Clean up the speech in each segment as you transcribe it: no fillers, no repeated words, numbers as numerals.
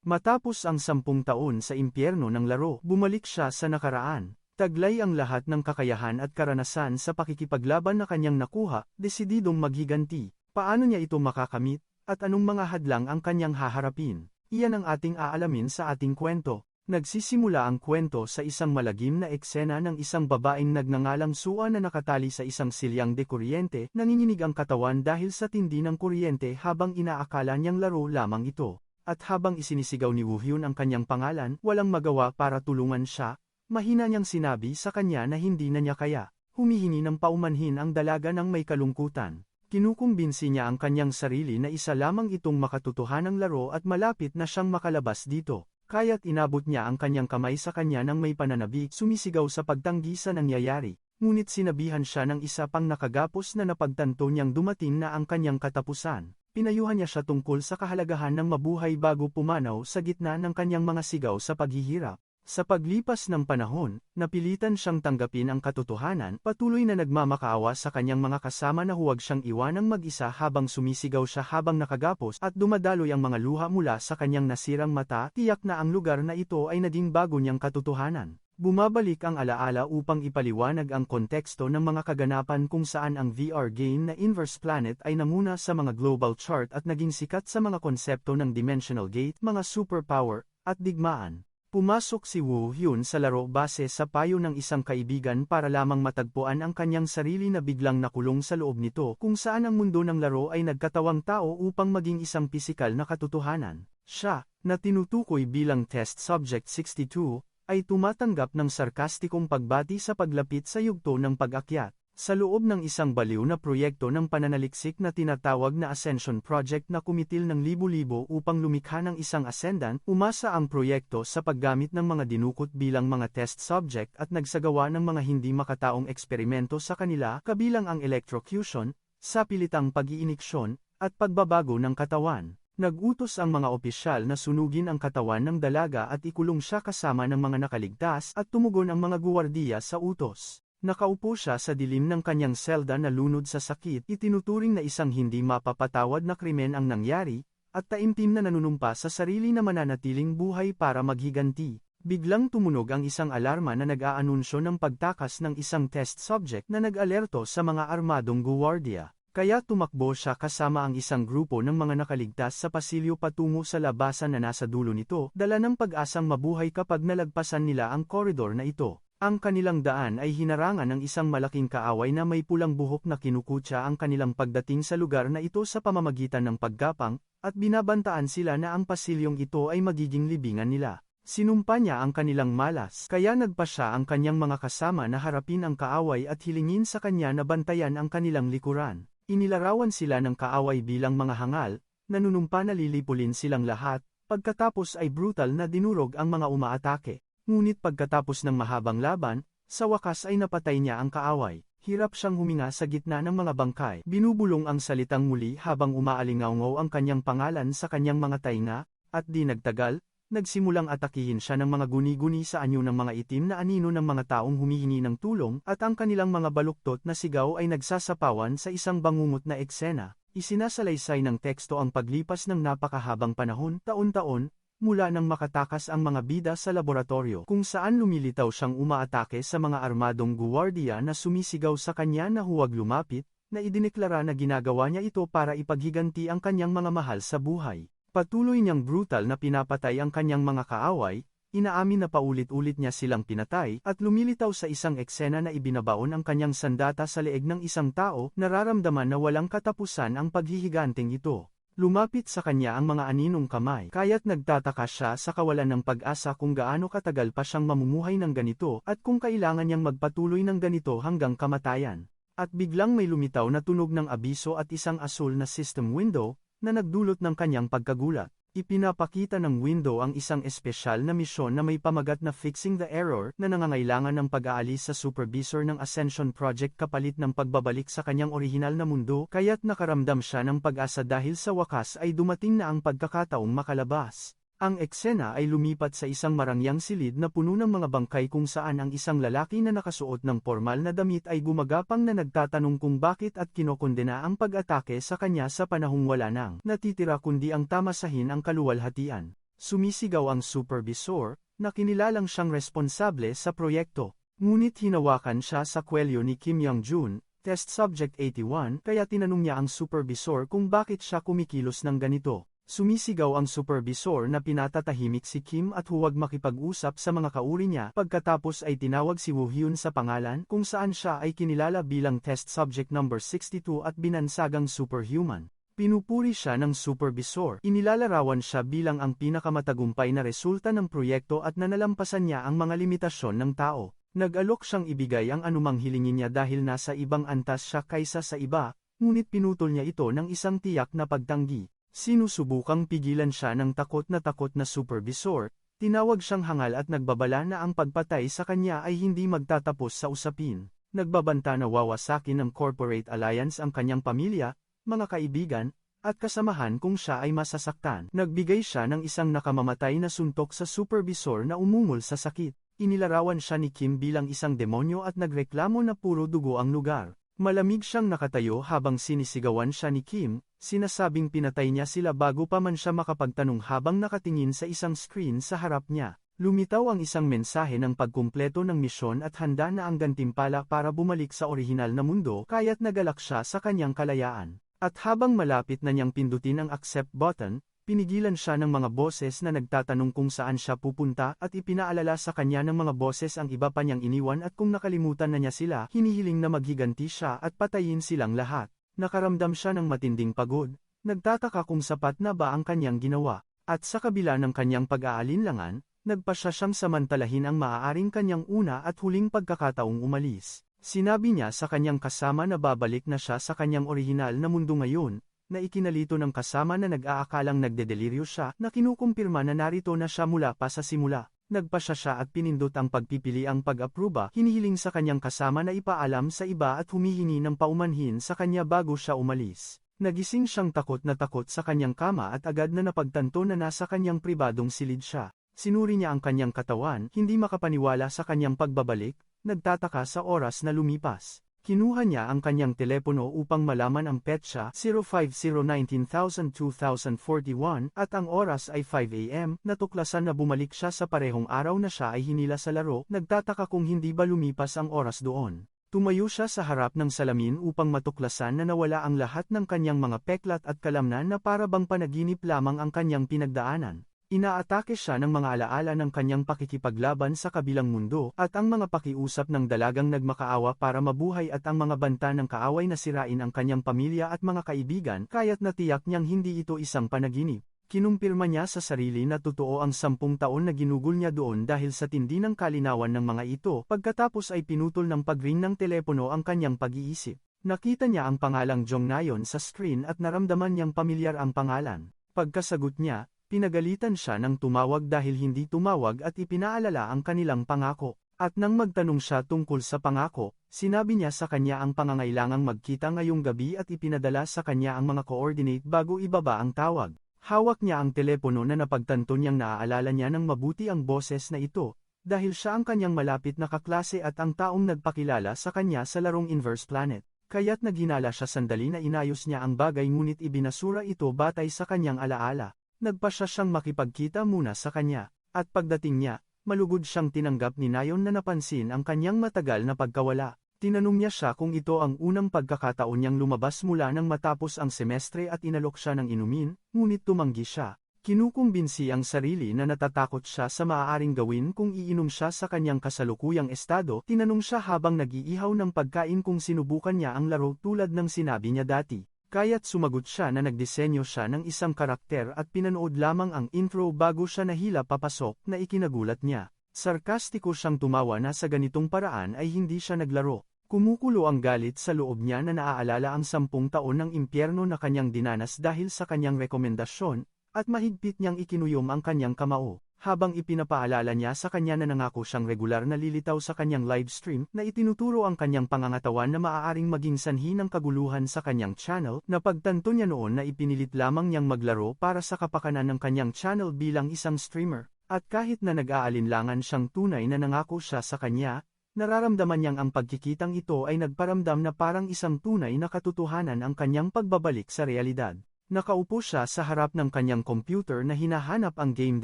Matapos ang 10 taon sa impyerno ng laro, bumalik siya sa nakaraan. Taglay ang lahat ng kakayahan at karanasan sa pakikipaglaban na kanyang nakuha, desididong maghiganti. Paano niya ito makakamit, at anong mga hadlang ang kanyang haharapin? Iyan ang ating aalamin sa ating kwento. Nagsisimula ang kwento sa isang malagim na eksena ng isang babaeng nagngangalang Sua na nakatali sa isang silyang de kuryente, nanginginig ang katawan dahil sa tindi ng kuryente habang inaakala niyang laro lamang ito. At habang isinisigaw ni Woo Hyun ang kanyang pangalan, walang magawa para tulungan siya. Mahina niyang sinabi sa kanya na hindi na niya kaya. Humihingi ng paumanhin ang dalaga ng may kalungkutan. Kinukumbinsi niya ang kanyang sarili na isa lamang itong makatotohanang laro at malapit na siyang makalabas dito. Kaya't inabot niya ang kanyang kamay sa kanya ng may pananabik, sumisigaw sa pagtanggi sa nangyayari. Ngunit sinabihan siya ng isa pang nakagapos na napagtanto niyang dumating na ang kanyang katapusan. Pinayuhan niya siya tungkol sa kahalagahan ng mabuhay bago pumanaw sa gitna ng kanyang mga sigaw sa paghihirap. Sa paglipas ng panahon, napilitan siyang tanggapin ang katotohanan, patuloy na nagmamakaawa sa kanyang mga kasama na huwag siyang iwanang mag-isa habang sumisigaw siya habang nakagapos at dumadaloy ang mga luha mula sa kanyang nasirang mata, tiyak na ang lugar na ito ay naging bago niyang katotohanan. Bumabalik ang alaala upang ipaliwanag ang konteksto ng mga kaganapan kung saan ang VR game na Inverse Planet ay namuna sa mga global chart at naging sikat sa mga konsepto ng dimensional gate, mga superpower, at digmaan. Pumasok si Woo Hyun sa laro base sa payo ng isang kaibigan para lamang matagpuan ang kanyang sarili na biglang nakulong sa loob nito kung saan ang mundo ng laro ay nagkatawang tao upang maging isang pisikal na katotohanan. Siya, na tinutukoy bilang Test Subject 62, ay tumatanggap ng sarkastikong pagbati sa paglapit sa yugto ng pag-akyat. Sa loob ng isang baliw na proyekto ng pananaliksik na tinatawag na Ascension Project na kumitil ng libo-libo upang lumikha ng isang ascendant, umasa ang proyekto sa paggamit ng mga dinukot bilang mga test subject at nagsagawa ng mga hindi makataong eksperimento sa kanila kabilang ang electrocution, sapilitang pag-iiniksyon, at pagbabago ng katawan. Nag-utos ang mga opisyal na sunugin ang katawan ng dalaga at ikulong siya kasama ng mga nakaligtas at tumugon ang mga guwardiya sa utos. Nakaupo siya sa dilim ng kanyang selda na lunod sa sakit, itinuturing na isang hindi mapapatawad na krimen ang nangyari, at taimtim na nanunumpa sa sarili na mananatiling buhay para maghiganti. Biglang tumunog ang isang alarma na nag-aanunsyo ng pagtakas ng isang test subject na nag-alerto sa mga armadong guwardiya. Kaya tumakbo siya kasama ang isang grupo ng mga nakaligtas sa pasilyo patungo sa labasan na nasa dulo nito, dala ng pag-asang mabuhay kapag nalagpasan nila ang koridor na ito. Ang kanilang daan ay hinarangan ng isang malaking kaaway na may pulang buhok na kinukutya ang kanilang pagdating sa lugar na ito sa pamamagitan ng paggapang, at binabantaan sila na ang pasilyong ito ay magiging libingan nila. Sinumpa niya ang kanilang malas, kaya nagpa siya ang kanyang mga kasama na harapin ang kaaway at hilingin sa kanya na bantayan ang kanilang likuran. Inilarawan sila ng kaaway bilang mga hangal, nanunumpa na lilipulin silang lahat, pagkatapos ay brutal na dinurog ang mga umaatake. Ngunit pagkatapos ng mahabang laban, sa wakas ay napatay niya ang kaaway. Hirap siyang huminga sa gitna ng mga bangkay. Binubulong ang salitang muli habang umaalingaw ang kanyang pangalan sa kanyang mga tainga, at di nagtagal, nagsimulang atakihin siya ng mga guni-guni sa anyo ng mga itim na anino ng mga taong humihingi ng tulong, at ang kanilang mga baluktot na sigaw ay nagsasapawan sa isang bangungot na eksena. Isinasalaysay ng teksto ang paglipas ng napakahabang panahon, taon-taon, mula nang makatakas ang mga bida sa laboratorio kung saan lumilitaw siyang umaatake sa mga armadong guwardiya na sumisigaw sa kanya na huwag lumapit, na idineklara na ginagawa niya ito para ipaghiganti ang kanyang mga mahal sa buhay. Patuloy niyang brutal na pinapatay ang kanyang mga kaaway, inaamin na paulit-ulit niya silang pinatay, at lumilitaw sa isang eksena na ibinabaon ang kanyang sandata sa leeg ng isang tao, nararamdaman na walang katapusan ang paghihiganting ito. Lumapit sa kanya ang mga aninong kamay, kaya't nagtataka siya sa kawalan ng pag-asa kung gaano katagal pa siyang mamumuhay ng ganito at kung kailangan niyang magpatuloy ng ganito hanggang kamatayan. At biglang may lumitaw na tunog ng abiso at isang asul na system window, na nagdulot ng kanyang pagkagulat. Ipinapakita ng window ang isang espesyal na misyon na may pamagat na Fixing the Error na nangangailangan ng pag-aalis sa supervisor ng Ascension Project kapalit ng pagbabalik sa kanyang orihinal na mundo, kaya't nakaramdam siya ng pag-asa dahil sa wakas ay dumating na ang pagkakataong makalabas. Ang eksena ay lumipat sa isang marangyang silid na puno ng mga bangkay kung saan ang isang lalaki na nakasuot ng formal na damit ay gumagapang na nagtatanong kung bakit at kinokondena ang pag-atake sa kanya sa panahong wala nang natitira kundi ang tamasahin ang kaluwalhatian. Sumisigaw ang supervisor, na kinilalang siyang responsable sa proyekto. Ngunit hinawakan siya sa kwelyo ni Kim Young-jun, test subject 81, kaya tinanong niya ang supervisor kung bakit siya kumikilos ng ganito. Sumisigaw ang supervisor na pinatatahimik si Kim at huwag makipag-usap sa mga kauri niya. Pagkatapos ay tinawag si Woo Hyun sa pangalan kung saan siya ay kinilala bilang test subject number 62 at binansagang superhuman. Pinupuri siya ng supervisor. Inilalarawan siya bilang ang pinakamatagumpay na resulta ng proyekto at nanalampasan niya ang mga limitasyon ng tao. Nag-alok siyang ibigay ang anumang hilingin niya dahil nasa ibang antas siya kaysa sa iba, ngunit pinutol niya ito ng isang tiyak na pagtanggi. Sinusubukang pigilan siya ng takot na supervisor, tinawag siyang hangal at nagbabala na ang pagpatay sa kanya ay hindi magtatapos sa usapin. Nagbabanta na wawasakin ng corporate alliance ang kanyang pamilya, mga kaibigan, at kasamahan kung siya ay masasaktan. Nagbigay siya ng isang nakamamatay na suntok sa supervisor na umungol sa sakit. Inilarawan siya ni Kim bilang isang demonyo at nagreklamo na puro dugo ang lugar. Malamig siyang nakatayo habang sinisigawan siya ni Kim, sinasabing pinatay niya sila bago pa man siya makapagtanong habang nakatingin sa isang screen sa harap niya. Lumitaw ang isang mensahe ng pagkumpleto ng misyon at handa na ang gantimpala para bumalik sa orihinal na mundo kaya't nagalak siya sa kanyang kalayaan. At habang malapit na niyang pindutin ang accept button, pinigilan siya ng mga boses na nagtatanong kung saan siya pupunta at ipinaalala sa kanya ng mga boses ang iba pa niyang iniwan at kung nakalimutan na niya sila, hinihiling na maghiganti siya at patayin silang lahat. Nakaramdam siya ng matinding pagod, nagtataka kung sapat na ba ang kanyang ginawa, at sa kabila ng kanyang pag-aalinlangan, nagpasya siyang samantalahin ang maaaring kanyang una at huling pagkakataong umalis. Sinabi niya sa kanyang kasama na babalik na siya sa kanyang orihinal na mundo ngayon, na ikinalito ng kasama na nag-aakalang nagdedeliryo siya na kinukumpirma na narito na siya mula pa sa simula. Nagpasya siya at pinindot ang pagpipili ang pag-apruba, hinihiling sa kanyang kasama na ipaalam sa iba at humihingi ng paumanhin sa kanya bago siya umalis. Nagising siyang takot sa kanyang kama at agad na napagtanto na nasa kanyang pribadong silid siya. Sinuri niya ang kanyang katawan, hindi makapaniwala sa kanyang pagbabalik, nagtataka sa oras na lumipas. Kinuha niya ang kanyang telepono upang malaman ang petsa 05019,2041 at ang oras ay 5 AM, natuklasan na bumalik siya sa parehong araw na siya ay hinila sa laro, nagtataka kung hindi ba lumipas ang oras doon. Tumayo siya sa harap ng salamin upang matuklasan na nawala ang lahat ng kanyang mga peklat at kalamnan na para bang panaginip lamang ang kanyang pinagdaanan. Inaatake siya ng mga alaala ng kanyang pakikipaglaban sa kabilang mundo at ang mga pakiusap ng dalagang nagmakaawa para mabuhay at ang mga banta ng kaaway na sirain ang kanyang pamilya at mga kaibigan kaya't natiyak niyang hindi ito isang panaginip. Kinumpirma niya sa sarili na totoo ang 10 taon na ginugol niya doon dahil sa tindi ng kalinawan ng mga ito pagkatapos ay pinutol ng pag-ring ng telepono ang kanyang pag-iisip. Nakita niya ang pangalang Jong Nayon sa screen at naramdaman niyang pamilyar ang pangalan. Pagkasagot niya, pinagalitan siya ng tumawag dahil hindi tumawag at ipinaalala ang kanilang pangako. At nang magtanong siya tungkol sa pangako, sinabi niya sa kanya ang pangangailangang magkita ngayong gabi at ipinadala sa kanya ang mga coordinate bago ibaba ang tawag. Hawak niya ang telepono na napagtanto niyang naaalala niya ng mabuti ang boses na ito, dahil siya ang kanyang malapit na kaklase at ang taong nagpakilala sa kanya sa larong Inverse Planet. Kaya't naghinala siya sandali na inayos niya ang bagay ngunit ibinasura ito batay sa kanyang alaala. Nagpasya siyang makipagkita muna sa kanya, at pagdating niya, malugod siyang tinanggap ni Nayon na napansin ang kanyang matagal na pagkawala. Tinanong niya siya kung ito ang unang pagkakataon niyang lumabas mula nang matapos ang semestre at inalok siya ng inumin, ngunit tumanggi siya. Kinukumbinsi ang sarili na natatakot siya sa maaaring gawin kung iinom siya sa kanyang kasalukuyang estado. Tinanong siya habang nag-iihaw ng pagkain kung sinubukan niya ang laro tulad ng sinabi niya dati. Kaya't sumagot siya na nagdisenyo siya ng isang karakter at pinanood lamang ang intro bago siya nahila papasok na ikinagulat niya. Sarkastiko siyang tumawa na sa ganitong paraan ay hindi siya naglaro. Kumukulo ang galit sa loob niya na naaalala ang 10 taon ng impyerno na kanyang dinanas dahil sa kanyang rekomendasyon, at mahigpit niyang ikinuyom ang kanyang kamao. Habang ipinapaalala niya sa kanya na nangako siyang regular na lilitaw sa kanyang livestream na itinuturo ang kanyang pangangatawan na maaaring maging sanhi ng kaguluhan sa kanyang channel, napagtanto niya noon na ipinilit lamang niyang maglaro para sa kapakanan ng kanyang channel bilang isang streamer, at kahit na nag-aalinlangan siyang tunay na nangako siya sa kanya, nararamdaman niyang ang pagkikitang ito ay nagparamdam na parang isang tunay na katotohanan ang kanyang pagbabalik sa realidad. Nakaupo siya sa harap ng kanyang computer na hinahanap ang game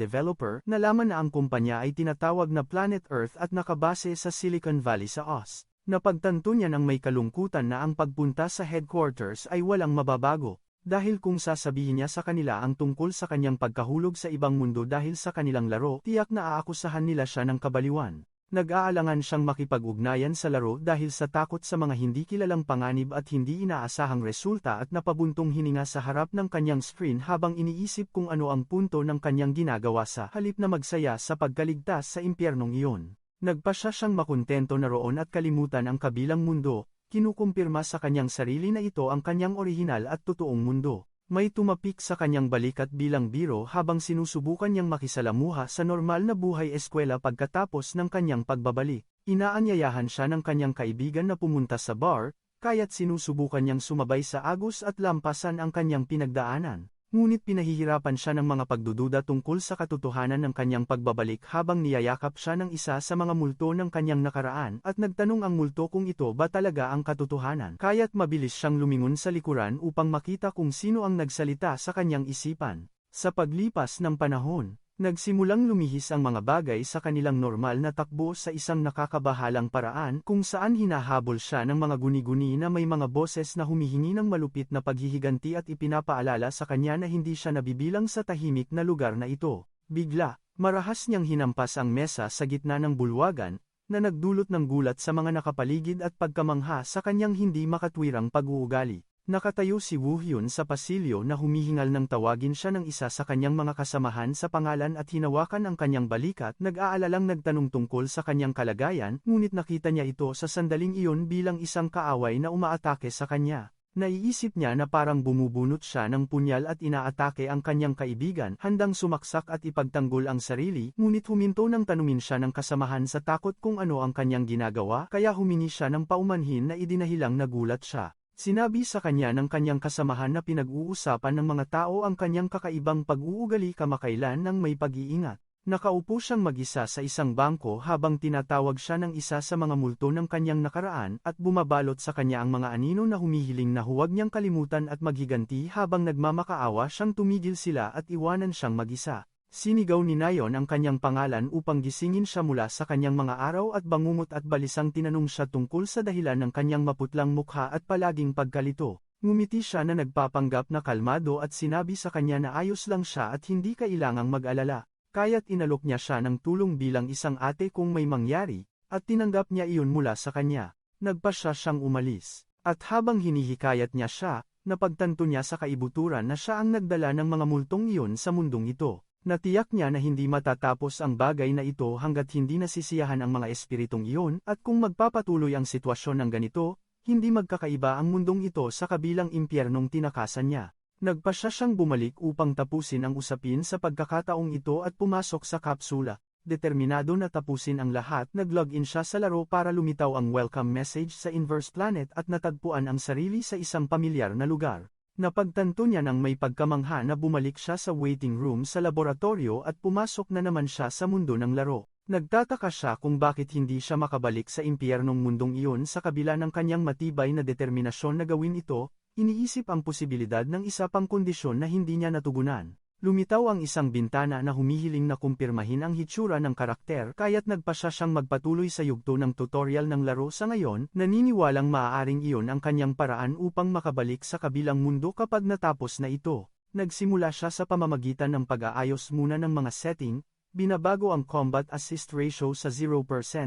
developer, nalaman na ang kumpanya ay tinatawag na Planet Earth at nakabase sa Silicon Valley sa Oz. Napagtanto niya ng may kalungkutan na ang pagpunta sa headquarters ay walang mababago, dahil kung sasabihin niya sa kanila ang tungkol sa kanyang pagkahulog sa ibang mundo dahil sa kanilang laro, tiyak na aakusahan nila siya ng kabaliwan. Nag-aalangan siyang makipag-ugnayan sa laro dahil sa takot sa mga hindi kilalang panganib at hindi inaasahang resulta at napabuntong hininga sa harap ng kanyang screen habang iniisip kung ano ang punto ng kanyang ginagawa sa halip na magsaya sa pagkaligtas sa impyernong iyon. Nagpasya siyang makontento na roon at kalimutan ang kabilang mundo, kinukumpirma sa kanyang sarili na ito ang kanyang orihinal at totoong mundo. May tumapik sa kanyang balikat bilang biro habang sinusubukan niyang makisalamuha sa normal na buhay eskwela pagkatapos ng kanyang pagbabalik. Inaanyayahan siya ng kanyang kaibigan na pumunta sa bar, kaya't sinusubukan niyang sumabay sa agos at lampasan ang kanyang pinagdaanan. Ngunit pinahihirapan siya ng mga pagdududa tungkol sa katotohanan ng kanyang pagbabalik habang niyayakap siya ng isa sa mga multo ng kanyang nakaraan at nagtanong ang multo kung ito ba talaga ang katotohanan. Kaya't mabilis siyang lumingon sa likuran upang makita kung sino ang nagsalita sa kanyang isipan. Sa paglipas ng panahon, nagsimulang lumihis ang mga bagay sa kanilang normal na takbo sa isang nakakabahalang paraan kung saan hinahabol siya ng mga guni-guni na may mga boses na humihingi ng malupit na paghihiganti at ipinapaalala sa kanya na hindi siya nabibilang sa tahimik na lugar na ito. Bigla, marahas niyang hinampas ang mesa sa gitna ng bulwagan, na nagdulot ng gulat sa mga nakapaligid at pagkamangha sa kanyang hindi makatwirang pag-uugali. Nakatayo si Woo Hyun sa pasilyo na humihingal nang tawagin siya ng isa sa kanyang mga kasamahan sa pangalan at hinawakan ang kanyang balikat. Nag-aalalang nagtanong tungkol sa kanyang kalagayan, ngunit nakita niya ito sa sandaling iyon bilang isang kaaway na umaatake sa kanya. Naiisip niya na parang bumubunot siya ng punyal at inaatake ang kanyang kaibigan, handang sumaksak at ipagtanggol ang sarili, ngunit huminto nang tanungin siya ng kasamahan sa takot kung ano ang kanyang ginagawa, kaya humingi siya ng paumanhin na idinahilang nagulat siya. Sinabi sa kanya ng kanyang kasamahan na pinag-uusapan ng mga tao ang kanyang kakaibang pag-uugali kamakailan ng may pag-iingat. Nakaupo siyang mag-isa sa isang bangko habang tinatawag siya ng isa sa mga multo ng kanyang nakaraan at bumabalot sa kanya ang mga anino na humihiling na huwag niyang kalimutan at maghiganti habang nagmamakaawa siyang tumigil sila at iwanan siyang mag-isa. Sinigaw ni Nayon ang kanyang pangalan upang gisingin siya mula sa kanyang mga araw at bangungot at balisang tinanong siya tungkol sa dahilan ng kanyang maputlang mukha at palaging pagkalito. Ngumiti siya na nagpapanggap na kalmado at sinabi sa kanya na ayos lang siya at hindi kailangang mag-alala. Kaya't inalok niya siya ng tulong bilang isang ate kung may mangyari, at tinanggap niya iyon mula sa kanya. Nagpasya siyang umalis. At habang hinihikayat niya siya, napagtanto niya sa kaibuturan na siya ang nagdala ng mga multong iyon sa mundong ito. Natiyak niya na hindi matatapos ang bagay na ito hanggat hindi nasisiyahan ang mga espiritong iyon at kung magpapatuloy ang sitwasyon ng ganito, hindi magkakaiba ang mundong ito sa kabilang impyernong tinakasan niya. Nagpasya siyang bumalik upang tapusin ang usapin sa pagkakataong ito at pumasok sa kapsula. Determinado na tapusin ang lahat, nag-login siya sa laro para lumitaw ang welcome message sa Inverse Planet at natagpuan ang sarili sa isang pamilyar na lugar. Napagtanto niya nang may pagkamangha na bumalik siya sa waiting room sa laboratorio at pumasok na naman siya sa mundo ng laro. Nagtataka siya kung bakit hindi siya makabalik sa impyernong mundong iyon sa kabila ng kanyang matibay na determinasyon na gawin ito, iniisip ang posibilidad ng isa pang kondisyon na hindi niya natugunan. Lumitaw ang isang bintana na humihiling na kumpirmahin ang hitsura ng karakter kaya't nagpasya siyang magpatuloy sa yugto ng tutorial ng laro sa ngayon, naniniwalang maaaring iyon ang kanyang paraan upang makabalik sa kabilang mundo kapag natapos na ito. Nagsimula siya sa pamamagitan ng pag-aayos muna ng mga setting, binabago ang combat assist ratio sa 0%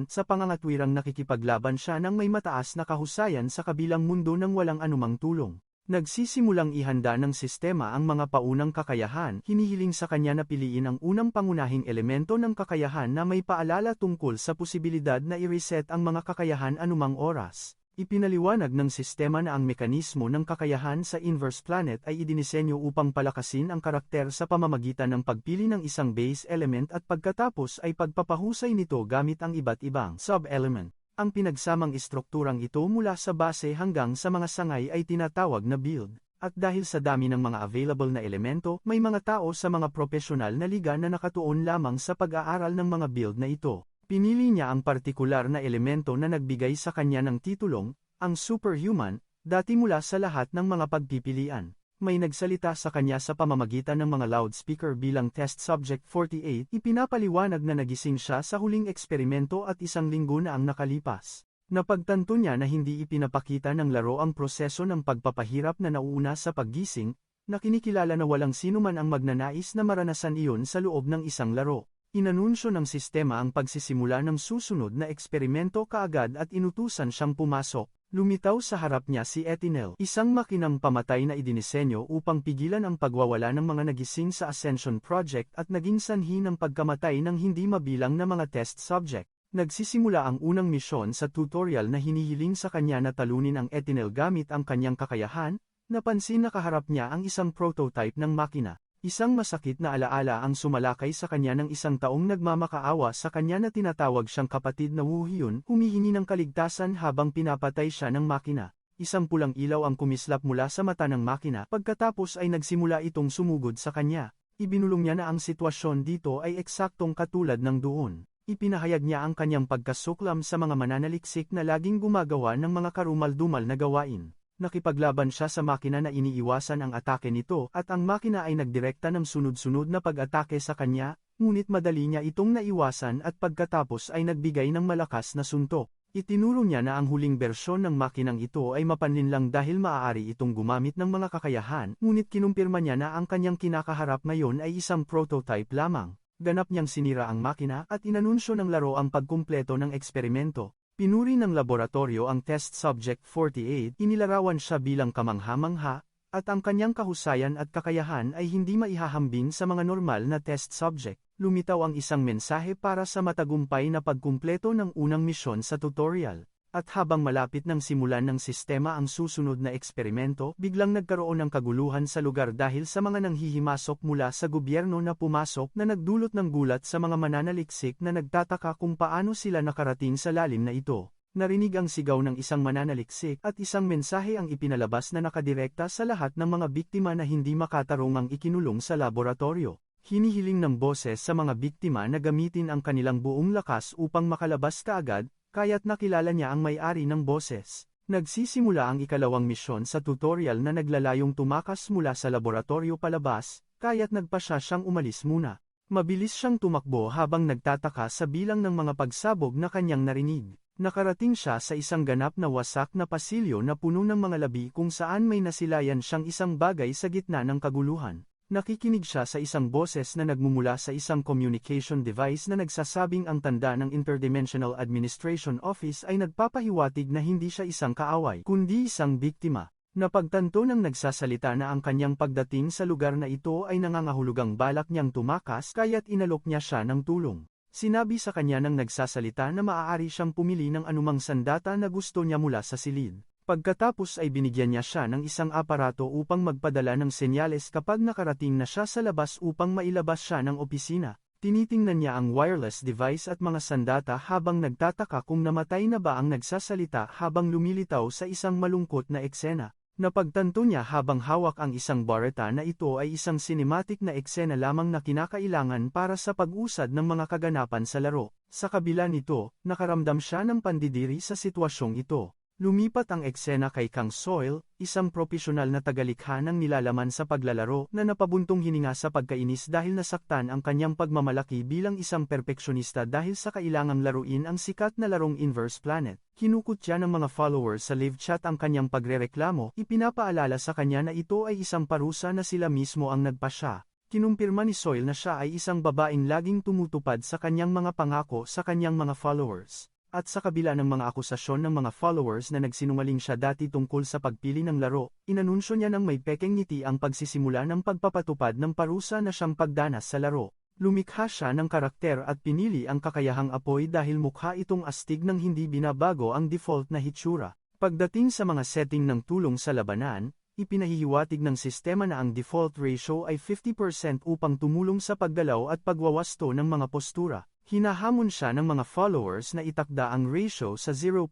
sa pangangatwirang nakikipaglaban siya ng may mataas na kahusayan sa kabilang mundo nang walang anumang tulong. Nagsisimulang ihanda ng sistema ang mga paunang kakayahan, hinihiling sa kanya na piliin ang unang pangunahing elemento ng kakayahan na may paalala tungkol sa posibilidad na i-reset ang mga kakayahan anumang oras. Ipinaliwanag ng sistema na ang mekanismo ng kakayahan sa Inverse Planet ay idinisenyo upang palakasin ang karakter sa pamamagitan ng pagpili ng isang base element at pagkatapos ay pagpapahusay nito gamit ang iba't ibang sub-element. Ang pinagsamang istrukturang ito mula sa base hanggang sa mga sangay ay tinatawag na build, at dahil sa dami ng mga available na elemento, may mga tao sa mga profesional na liga na nakatuon lamang sa pag-aaral ng mga build na ito. Pinili niya ang partikular na elemento na nagbigay sa kanya ng titulong, ang Superhuman, dati mula sa lahat ng mga pagpipilian. May nagsalita sa kanya sa pamamagitan ng mga loudspeaker bilang Test Subject 48, ipinapaliwanag na nagising siya sa huling eksperimento at 1 linggo na ang nakalipas. Napagtanto niya na hindi ipinapakita ng laro ang proseso ng pagpapahirap na nauuna sa paggising, na kinikilala na walang sinuman ang magnanais na maranasan iyon sa loob ng isang laro. Inanunsyo ng sistema ang pagsisimula ng susunod na eksperimento kaagad at inutusan siyang pumasok. Lumitaw sa harap niya si Etinel, isang makinang pamatay na idinisenyo upang pigilan ang pagwawala ng mga nagising sa Ascension Project at naging sanhi ng pagkamatay ng hindi mabilang na mga test subject. Nagsisimula ang unang misyon sa tutorial na hinihiling sa kanya na talunin ang Etinel gamit ang kanyang kakayahan. Napansin na kaharap niya ang isang prototype ng makina. Isang masakit na alaala ang sumalakay sa kanya ng 1 taong nagmamakaawa sa kanya na tinatawag siyang kapatid na Woo Hyun, humihingi ng kaligtasan habang pinapatay siya ng makina. Isang pulang ilaw ang kumislap mula sa mata ng makina, pagkatapos ay nagsimula itong sumugod sa kanya. Ibinulong niya na ang sitwasyon dito ay eksaktong katulad ng doon. Ipinahayag niya ang kanyang pagkasuklam sa mga mananaliksik na laging gumagawa ng mga karumal-dumal na gawain. Nakipaglaban siya sa makina na iniiwasan ang atake nito at ang makina ay nagdirekta ng sunod-sunod na pag-atake sa kanya, ngunit madali niya itong naiwasan at pagkatapos ay nagbigay ng malakas na suntok. Itinuro niya na ang huling bersyon ng makinang ito ay mapanlinlang dahil maaari itong gumamit ng mga kakayahan, ngunit kinumpirma niya na ang kanyang kinakaharap ngayon ay isang prototype lamang. Ganap niyang sinira ang makina at inanunsyo ng laro ang pagkumpleto ng eksperimento. Pinuri ng laboratorio ang Test Subject 48, inilarawan siya bilang kamangha-mangha, at ang kanyang kahusayan at kakayahan ay hindi maihahambing sa mga normal na test subject. Lumitaw ang isang mensahe para sa matagumpay na pagkumpleto ng unang misyon sa tutorial. At habang malapit ng simulan ng sistema ang susunod na eksperimento, biglang nagkaroon ng kaguluhan sa lugar dahil sa mga nanghihimasok mula sa gobyerno na pumasok na nagdulot ng gulat sa mga mananaliksik na nagtataka kung paano sila nakarating sa lalim na ito. Narinig ang sigaw ng isang mananaliksik at isang mensahe ang ipinalabas na nakadirekta sa lahat ng mga biktima na hindi makatarungang ikinulong sa laboratorio. Hinihiling ng boses sa mga biktima na gamitin ang kanilang buong lakas upang makalabas kaagad, kaya't nakilala niya ang may-ari ng boses. Nagsisimula ang ikalawang misyon sa tutorial na naglalayong tumakas mula sa laboratorio palabas, kaya't nagpasya siyang umalis muna. Mabilis siyang tumakbo habang nagtataka sa bilang ng mga pagsabog na kanyang narinig. Nakarating siya sa isang ganap na wasak na pasilyo na puno ng mga labi kung saan may nasilayan siyang isang bagay sa gitna ng kaguluhan. Nakikinig siya sa isang boses na nagmumula sa isang communication device na nagsasabing ang tanda ng Interdimensional Administration Office ay nagpapahiwatig na hindi siya isang kaaway, kundi isang biktima. Napagtanto ng nagsasalita na ang kanyang pagdating sa lugar na ito ay nangangahulugang balak niyang tumakas kaya't inalok niya siya ng tulong. Sinabi sa kanya ng nagsasalita na maaari siyang pumili ng anumang sandata na gusto niya mula sa silid. Pagkatapos ay binigyan niya siya ng isang aparato upang magpadala ng senyales kapag nakarating na siya sa labas upang mailabas siya ng opisina. Tinitingnan niya ang wireless device at mga sandata habang nagtataka kung namatay na ba ang nagsasalita habang lumilitaw sa isang malungkot na eksena. Napagtanto niya habang hawak ang isang bareta na ito ay isang cinematic na eksena lamang na kinakailangan para sa pag-usad ng mga kaganapan sa laro. Sa kabila nito, nakaramdam siya ng pandidiri sa sitwasyong ito. Lumipat ang eksena kay Kang Soil, isang propesyonal na tagalikha ng nilalaman sa paglalaro na napabuntong hininga sa pagkainis dahil nasaktan ang kanyang pagmamalaki bilang isang perpeksyonista dahil sa kailangang laruin ang sikat na larong Inverse Planet. Kinukutya ng mga followers sa live chat ang kanyang pagrereklamo, ipinapaalala sa kanya na ito ay isang parusa na sila mismo ang nagpasya. Kinumpirma ni Soil na siya ay isang babaeng laging tumutupad sa kanyang mga pangako sa kanyang mga followers. At sa kabila ng mga akusasyon ng mga followers na nagsinungaling siya dati tungkol sa pagpili ng laro, inanunsyo niya ng may pekeng ngiti ang pagsisimula ng pagpapatupad ng parusa na siyang pagdanas sa laro. Lumikha siya ng karakter at pinili ang kakayahang apoy dahil mukha itong astig ng hindi binabago ang default na hitsura. Pagdating sa mga setting ng tulong sa labanan, ipinahihiwatig ng sistema na ang default ratio ay 50% upang tumulong sa paggalaw at pagwawasto ng mga postura. Hinahamon siya ng mga followers na itakda ang ratio sa 0%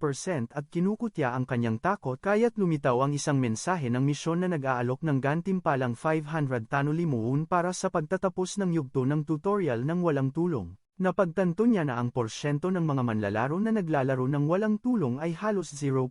at kinukutya ang kanyang takot kaya't lumitaw ang isang mensahe ng misyon na nag-aalok ng gantimpalang 500 tanolimuon para sa pagtatapos ng yugto ng tutorial ng walang tulong. Napagtanto niya na ang porsyento ng mga manlalaro na naglalaro ng walang tulong ay halos 0%.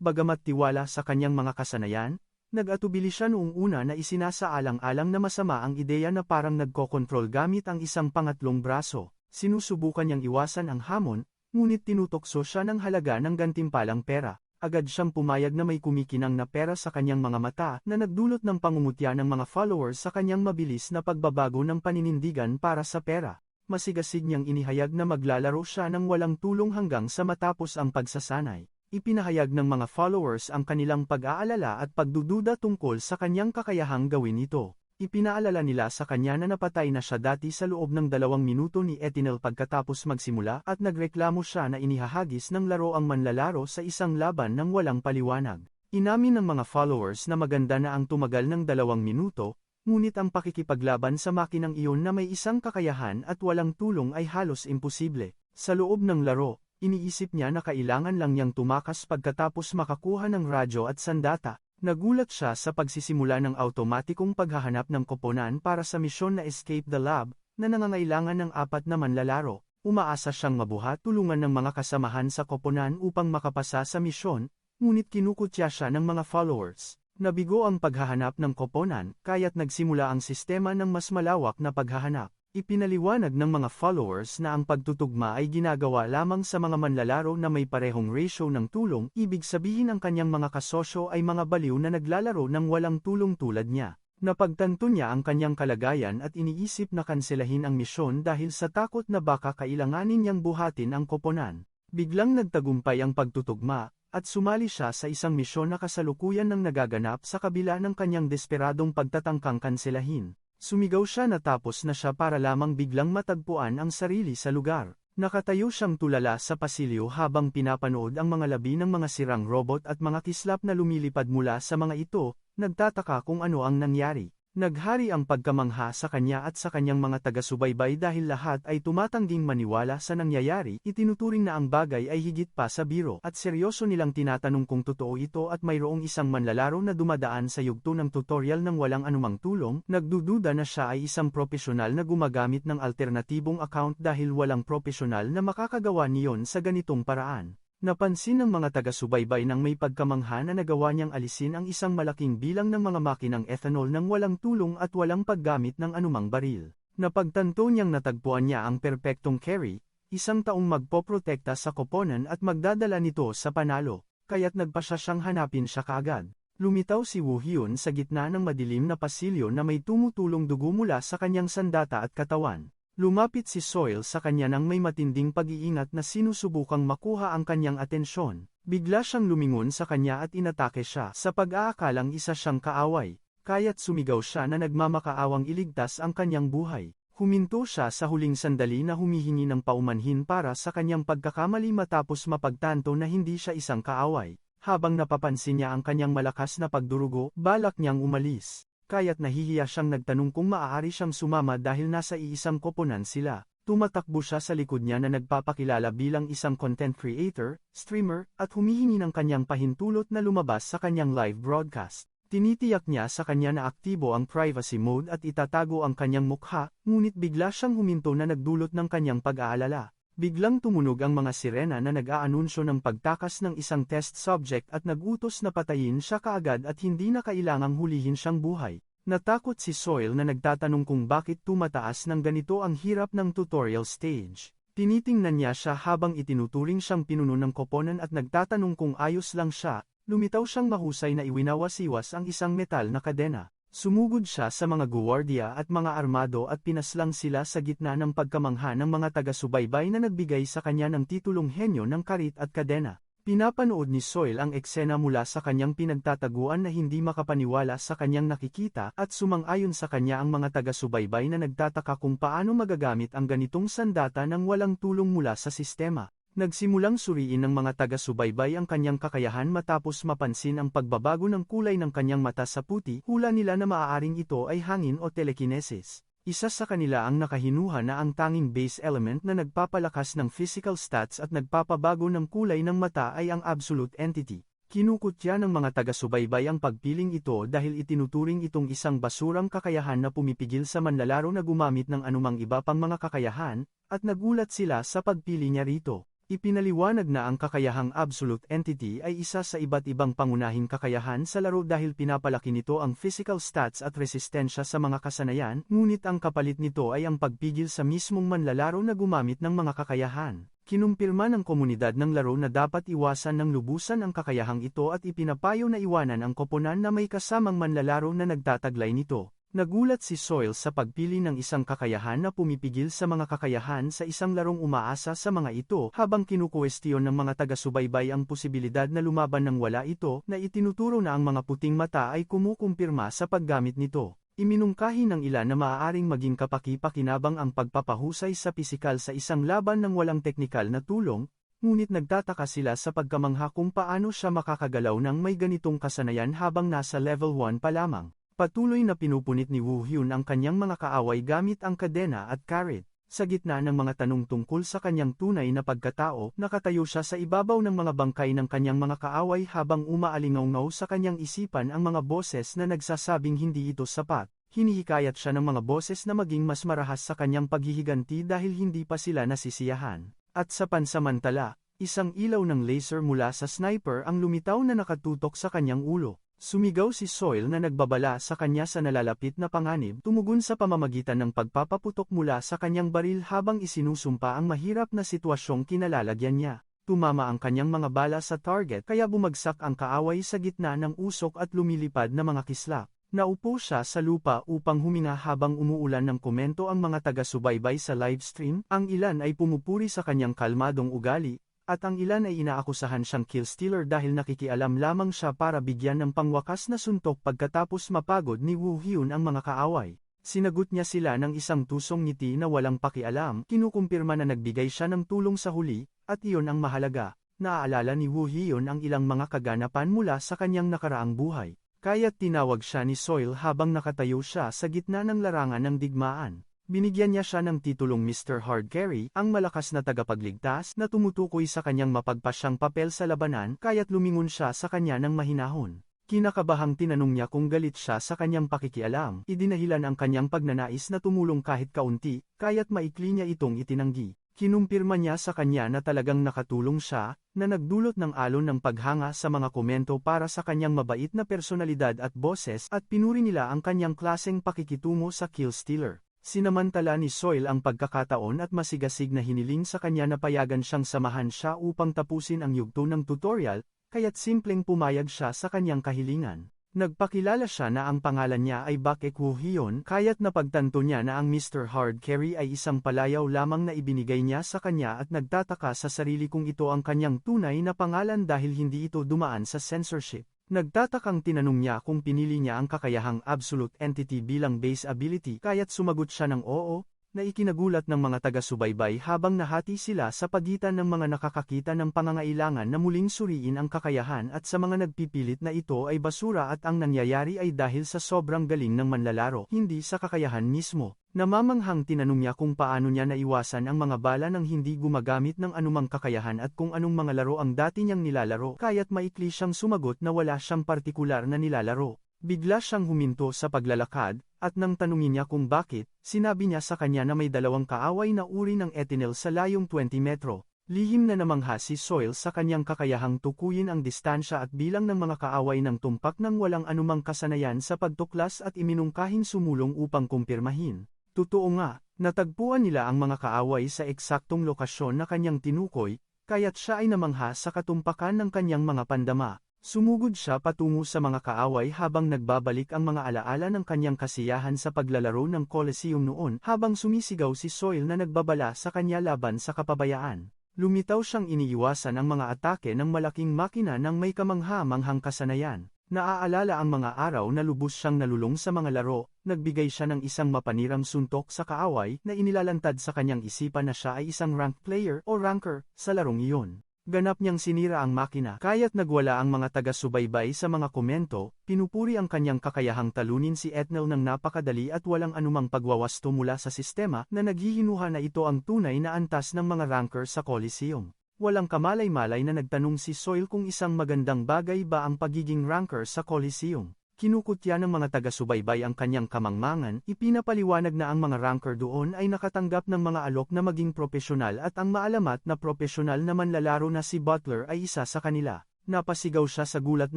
Bagamat tiwala sa kanyang mga kasanayan, Nag-atubili siya noong una na isinasaalang-alang na masama ang ideya na parang nagkokontrol gamit ang isang pangatlong braso. Sinusubukan niyang iwasan ang hamon, ngunit tinutokso siya ng halaga ng gantimpalang pera. Agad siyang pumayag na may kumikinang na pera sa kanyang mga mata na nagdulot ng pangungutya ng mga followers sa kanyang mabilis na pagbabago ng paninindigan para sa pera. Masigasig niyang inihayag na maglalaro siya ng walang tulong hanggang sa matapos ang pagsasanay. Ipinahayag ng mga followers ang kanilang pag-aalala at pagdududa tungkol sa kanyang kakayahang gawin ito. Ipinaalala nila sa kanya na napatay na siya dati sa loob ng 2 minuto ni Eternal pagkatapos magsimula at nagreklamo siya na inihahagis ng laro ang manlalaro sa isang laban ng walang paliwanag. Inamin ng mga followers na maganda na ang tumagal ng 2 minuto, ngunit ang pakikipaglaban sa makinang iyon na may isang kakayahan at walang tulong ay halos imposible. Sa loob ng laro, iniisip niya na kailangan lang niyang tumakas pagkatapos makakuha ng radyo at sandata. Nagulat siya sa pagsisimula ng automatikong paghahanap ng koponan para sa misyon na Escape the Lab, na nangangailangan ng 4 na manlalaro. Umaasa siyang mabuhat tulungan ng mga kasamahan sa koponan upang makapasa sa misyon, ngunit kinukutya siya ng mga followers. Nabigo ang paghahanap ng koponan, kaya't nagsimula ang sistema ng mas malawak na paghahanap. Ipinaliwanag ng mga followers na ang pagtutugma ay ginagawa lamang sa mga manlalaro na may parehong ratio ng tulong, ibig sabihin ang kanyang mga kasosyo ay mga baliw na naglalaro ng walang tulong tulad niya. Napagtanto niya ang kanyang kalagayan at iniisip na kanselahin ang misyon dahil sa takot na baka kailanganin niyang buhatin ang koponan. Biglang nagtagumpay ang pagtutugma, at sumali siya sa isang misyon na kasalukuyan ng nagaganap sa kabila ng kanyang desperadong pagtatangkang kanselahin. Sumigaw siya natapos na siya para lamang biglang matagpuan ang sarili sa lugar. Nakatayo siyang tulala sa pasilyo habang pinapanood ang mga labi ng mga sirang robot at mga kislap na lumilipad mula sa mga ito, nagtataka kung ano ang nangyari. Naghari ang pagkamangha sa kanya at sa kanyang mga taga-subaybay dahil lahat ay tumatangging maniwala sa nangyayari, itinuturing na ang bagay ay higit pa sa biro at seryoso nilang tinatanong kung totoo ito at mayroong isang manlalaro na dumadaan sa yugto ng tutorial ng walang anumang tulong, nagdududa na siya ay isang profesional na gumagamit ng alternatibong account dahil walang profesional na makakagawa niyon sa ganitong paraan. Napansin ng mga taga-subaybay nang may pagkamangha na nagawa niyang alisin ang isang malaking bilang ng mga makinang ethanol nang walang tulong at walang paggamit ng anumang baril. Napagtanto niyang natagpuan niya ang perpektong carry, isang taong magpoprotekta sa koponan at magdadala nito sa panalo, kaya't nagpasya siyang hanapin siya kaagad. Lumitaw si Woo Hyun sa gitna ng madilim na pasilyo na may tumutulong dugo mula sa kanyang sandata at katawan. Lumapit si Soil sa kanya nang may matinding pag-iingat na sinusubukang makuha ang kanyang atensyon. Bigla siyang lumingon sa kanya at inatake siya sa pag-aakalang isa siyang kaaway. Kaya't sumigaw siya na nagmamakaawang iligtas ang kanyang buhay. Huminto siya sa huling sandali na humihingi ng paumanhin para sa kanyang pagkakamali matapos mapagtanto na hindi siya isang kaaway. Habang napapansin niya ang kanyang malakas na pagdurugo, balak niyang umalis. Kaya't nahihiya siyang nagtanong kung maaari siyang sumama dahil nasa iisang koponan sila. Tumatakbo siya sa likod niya na nagpapakilala bilang isang content creator, streamer, at humihingi ng kanyang pahintulot na lumabas sa kanyang live broadcast. Tinitiyak niya sa kanya na aktibo ang privacy mode at itatago ang kanyang mukha, ngunit bigla siyang huminto na nagdulot ng kanyang pag-aalala. Biglang tumunog ang mga sirena na nag-aanunsyo ng pagtakas ng isang test subject at nagutos na patayin siya kaagad at hindi na kailangang hulihin siyang buhay. Natakot si Soil na nagtatanong kung bakit tumataas ng ganito ang hirap ng tutorial stage. Tinitingnan niya siya habang itinuturing siyang pinuno ng koponan at nagtatanong kung ayos lang siya. Lumitaw siyang mahusay na iwinawasiwas ang isang metal na kadena. Sumugod siya sa mga guwardiya at mga armado at pinaslang sila sa gitna ng pagkamangha ng mga taga-subaybay na nagbigay sa kanya ng titulong henyo ng karit at kadena. Pinapanood ni Soil ang eksena mula sa kanyang pinagtataguan na hindi makapaniwala sa kanyang nakikita at sumang-ayon sa kanya ang mga taga-subaybay na nagtataka kung paano magagamit ang ganitong sandata nang walang tulong mula sa sistema. Nagsimulang suriin ng mga taga-subaybay ang kanyang kakayahan matapos mapansin ang pagbabago ng kulay ng kanyang mata sa puti, hula nila na maaaring ito ay hangin o telekinesis. Isa sa kanila ang nakahinuha na ang tanging base element na nagpapalakas ng physical stats at nagpapabago ng kulay ng mata ay ang absolute entity. Kinukutya ng mga taga-subaybay ang pagpiling ito dahil itinuturing itong isang basurang kakayahan na pumipigil sa manlalaro na gumamit ng anumang iba pang mga kakayahan, at nagulat sila sa pagpili niya rito. Ipinaliwanag na ang kakayahang absolute entity ay isa sa iba't ibang pangunahing kakayahan sa laro dahil pinapalaki nito ang physical stats at resistensya sa mga kasanayan, ngunit ang kapalit nito ay ang pagpigil sa mismong manlalaro na gumamit ng mga kakayahan. Kinumpirma ng komunidad ng laro na dapat iwasan ng lubusan ang kakayahang ito at ipinapayo na iwanan ang koponan na may kasamang manlalaro na nagtataglay nito. Nagulat si Soil sa pagpili ng isang kakayahan na pumipigil sa mga kakayahan sa isang larong umaasa sa mga ito habang kinukuwestiyon ng mga taga-subaybay ang posibilidad na lumaban ng wala ito na itinuturo na ang mga puting mata ay kumukumpirma sa paggamit nito. Iminungkahi ng ilan na maaaring maging kapaki-pakinabang ang pagpapahusay sa pisikal sa isang laban ng walang teknikal na tulong, ngunit nagtataka sila sa pagkamangha kung paano siya makakagalaw ng may ganitong kasanayan habang nasa level 1 pa lamang. Patuloy na pinupunit ni Woo Hyun ang kanyang mga kaaway gamit ang kadena at carrot. Sa gitna ng mga tanong tungkol sa kanyang tunay na pagkatao, nakatayo siya sa ibabaw ng mga bangkay ng kanyang mga kaaway habang umaalingaw-ngaw sa kanyang isipan ang mga boses na nagsasabing hindi ito sapat. Hinihikayat siya ng mga boses na maging mas marahas sa kanyang paghihiganti dahil hindi pa sila nasisiyahan. At sa pansamantala, isang ilaw ng laser mula sa sniper ang lumitaw na nakatutok sa kanyang ulo. Sumigaw si Soil na nagbabala sa kanya sa nalalapit na panganib, tumugon sa pamamagitan ng pagpapaputok mula sa kanyang baril habang isinusumpa ang mahirap na sitwasyong kinalalagyan niya. Tumama ang kanyang mga bala sa target kaya bumagsak ang kaaway sa gitna ng usok at lumilipad na mga kislap. Naupo siya sa lupa upang huminga habang umuulan ng komento ang mga taga-subaybay sa livestream, ang ilan ay pumupuri sa kanyang kalmadong ugali, at ang ilan ay inaakusahan siyang kill-stealer dahil nakikialam lamang siya para bigyan ng pangwakas na suntok pagkatapos mapagod ni Woo Hyun ang mga kaaway. Sinagot niya sila ng isang tusong ngiti na walang pakialam, kinukumpirma na nagbigay siya ng tulong sa huli, at iyon ang mahalaga. Naaalala ni Woo Hyun ang ilang mga kaganapan mula sa kanyang nakaraang buhay. Kaya't tinawag siya ni Soil habang nakatayo siya sa gitna ng larangan ng digmaan. Binigyan niya siya ng titulong Mr. Hard Carry, ang malakas na tagapagligtas na tumutukoy sa kanyang mapagpasyang papel sa labanan kaya't lumingon siya sa kanya ng mahinahon. Kinakabahang tinanong niya kung galit siya sa kanyang pakikialam, idinahilan ang kanyang pagnanais na tumulong kahit kaunti, kaya't maikli niya itong itinanggi. Kinumpirma niya sa kanya na talagang nakatulong siya, na nagdulot ng alon ng paghanga sa mga komento para sa kanyang mabait na personalidad at boses at pinuri nila ang kanyang klaseng pakikitungo sa kill stealer. Sinamantala ni Soil ang pagkakataon at masigasig na hiniling sa kanya na payagan siyang samahan siya upang tapusin ang yugto ng tutorial, kaya't simpleng pumayag siya sa kanyang kahilingan. Nagpakilala siya na ang pangalan niya ay Baek Woo Hyun, kaya't napagtanto niya na ang Mr. Hard Carry ay isang palayaw lamang na ibinigay niya sa kanya at nagtataka sa sarili kung ito ang kanyang tunay na pangalan dahil hindi ito dumaan sa censorship. Nagtatakang tinanong niya kung pinili niya ang kakayahang absolute entity bilang base ability kaya't sumagot siya ng oo, na ikinagulat ng mga taga-subaybay habang nahati sila sa pagitan ng mga nakakakita ng pangangailangan na muling suriin ang kakayahan at sa mga nagpipilit na ito ay basura at ang nangyayari ay dahil sa sobrang galing ng manlalaro, hindi sa kakayahan mismo. Namamanghang tinanong niya kung paano niya naiwasan ang mga bala nang hindi gumagamit ng anumang kakayahan at kung anong mga laro ang dati niyang nilalaro kaya't maikli siyang sumagot na wala siyang partikular na nilalaro. Bigla siyang huminto sa paglalakad, at nang tanungin niya kung bakit, sinabi niya sa kanya na may dalawang kaaway na uri ng Eternal sa layong 20 metro. Lihim na namangha si Soil sa kanyang kakayahang tukuyin ang distansya at bilang ng mga kaaway ng tumpak ng walang anumang kasanayan sa pagtuklas at iminungkahing sumulong upang kumpirmahin. Totoo nga, natagpuan nila ang mga kaaway sa eksaktong lokasyon na kanyang tinukoy, kaya't siya ay namangha sa katumpakan ng kanyang mga pandama. Sumugod siya patungo sa mga kaaway habang nagbabalik ang mga alaala ng kanyang kasiyahan sa paglalaro ng Coliseum noon habang sumisigaw si Soil na nagbabala sa kanya laban sa kapabayaan. Lumitaw siyang iniiwasan ang mga atake ng malaking makina ng may kamangha-manghang kasanayan. Naaalala ang mga araw na lubos siyang nalulong sa mga laro, nagbigay siya ng isang mapanirang suntok sa kaaway na inilalantad sa kanyang isipan na siya ay isang ranked player o ranker sa larong iyon. Ganap niyang sinira ang makina kaya't nagwala ang mga taga-subaybay sa mga komento, pinupuri ang kanyang kakayahang talunin si Eternal ng napakadali at walang anumang pagwawasto mula sa sistema na naghihinuha na ito ang tunay na antas ng mga ranker sa Coliseum. Walang kamalay-malay na nagtanong si Soil kung isang magandang bagay ba ang pagiging ranker sa Coliseum. Kinukutya ng mga taga-subaybay ang kanyang kamangmangan, ipinapaliwanag na ang mga ranker doon ay nakatanggap ng mga alok na maging propesyonal at ang maalamat na propesyonal na manlalaro na si Butler ay isa sa kanila. Napasigaw siya sa gulat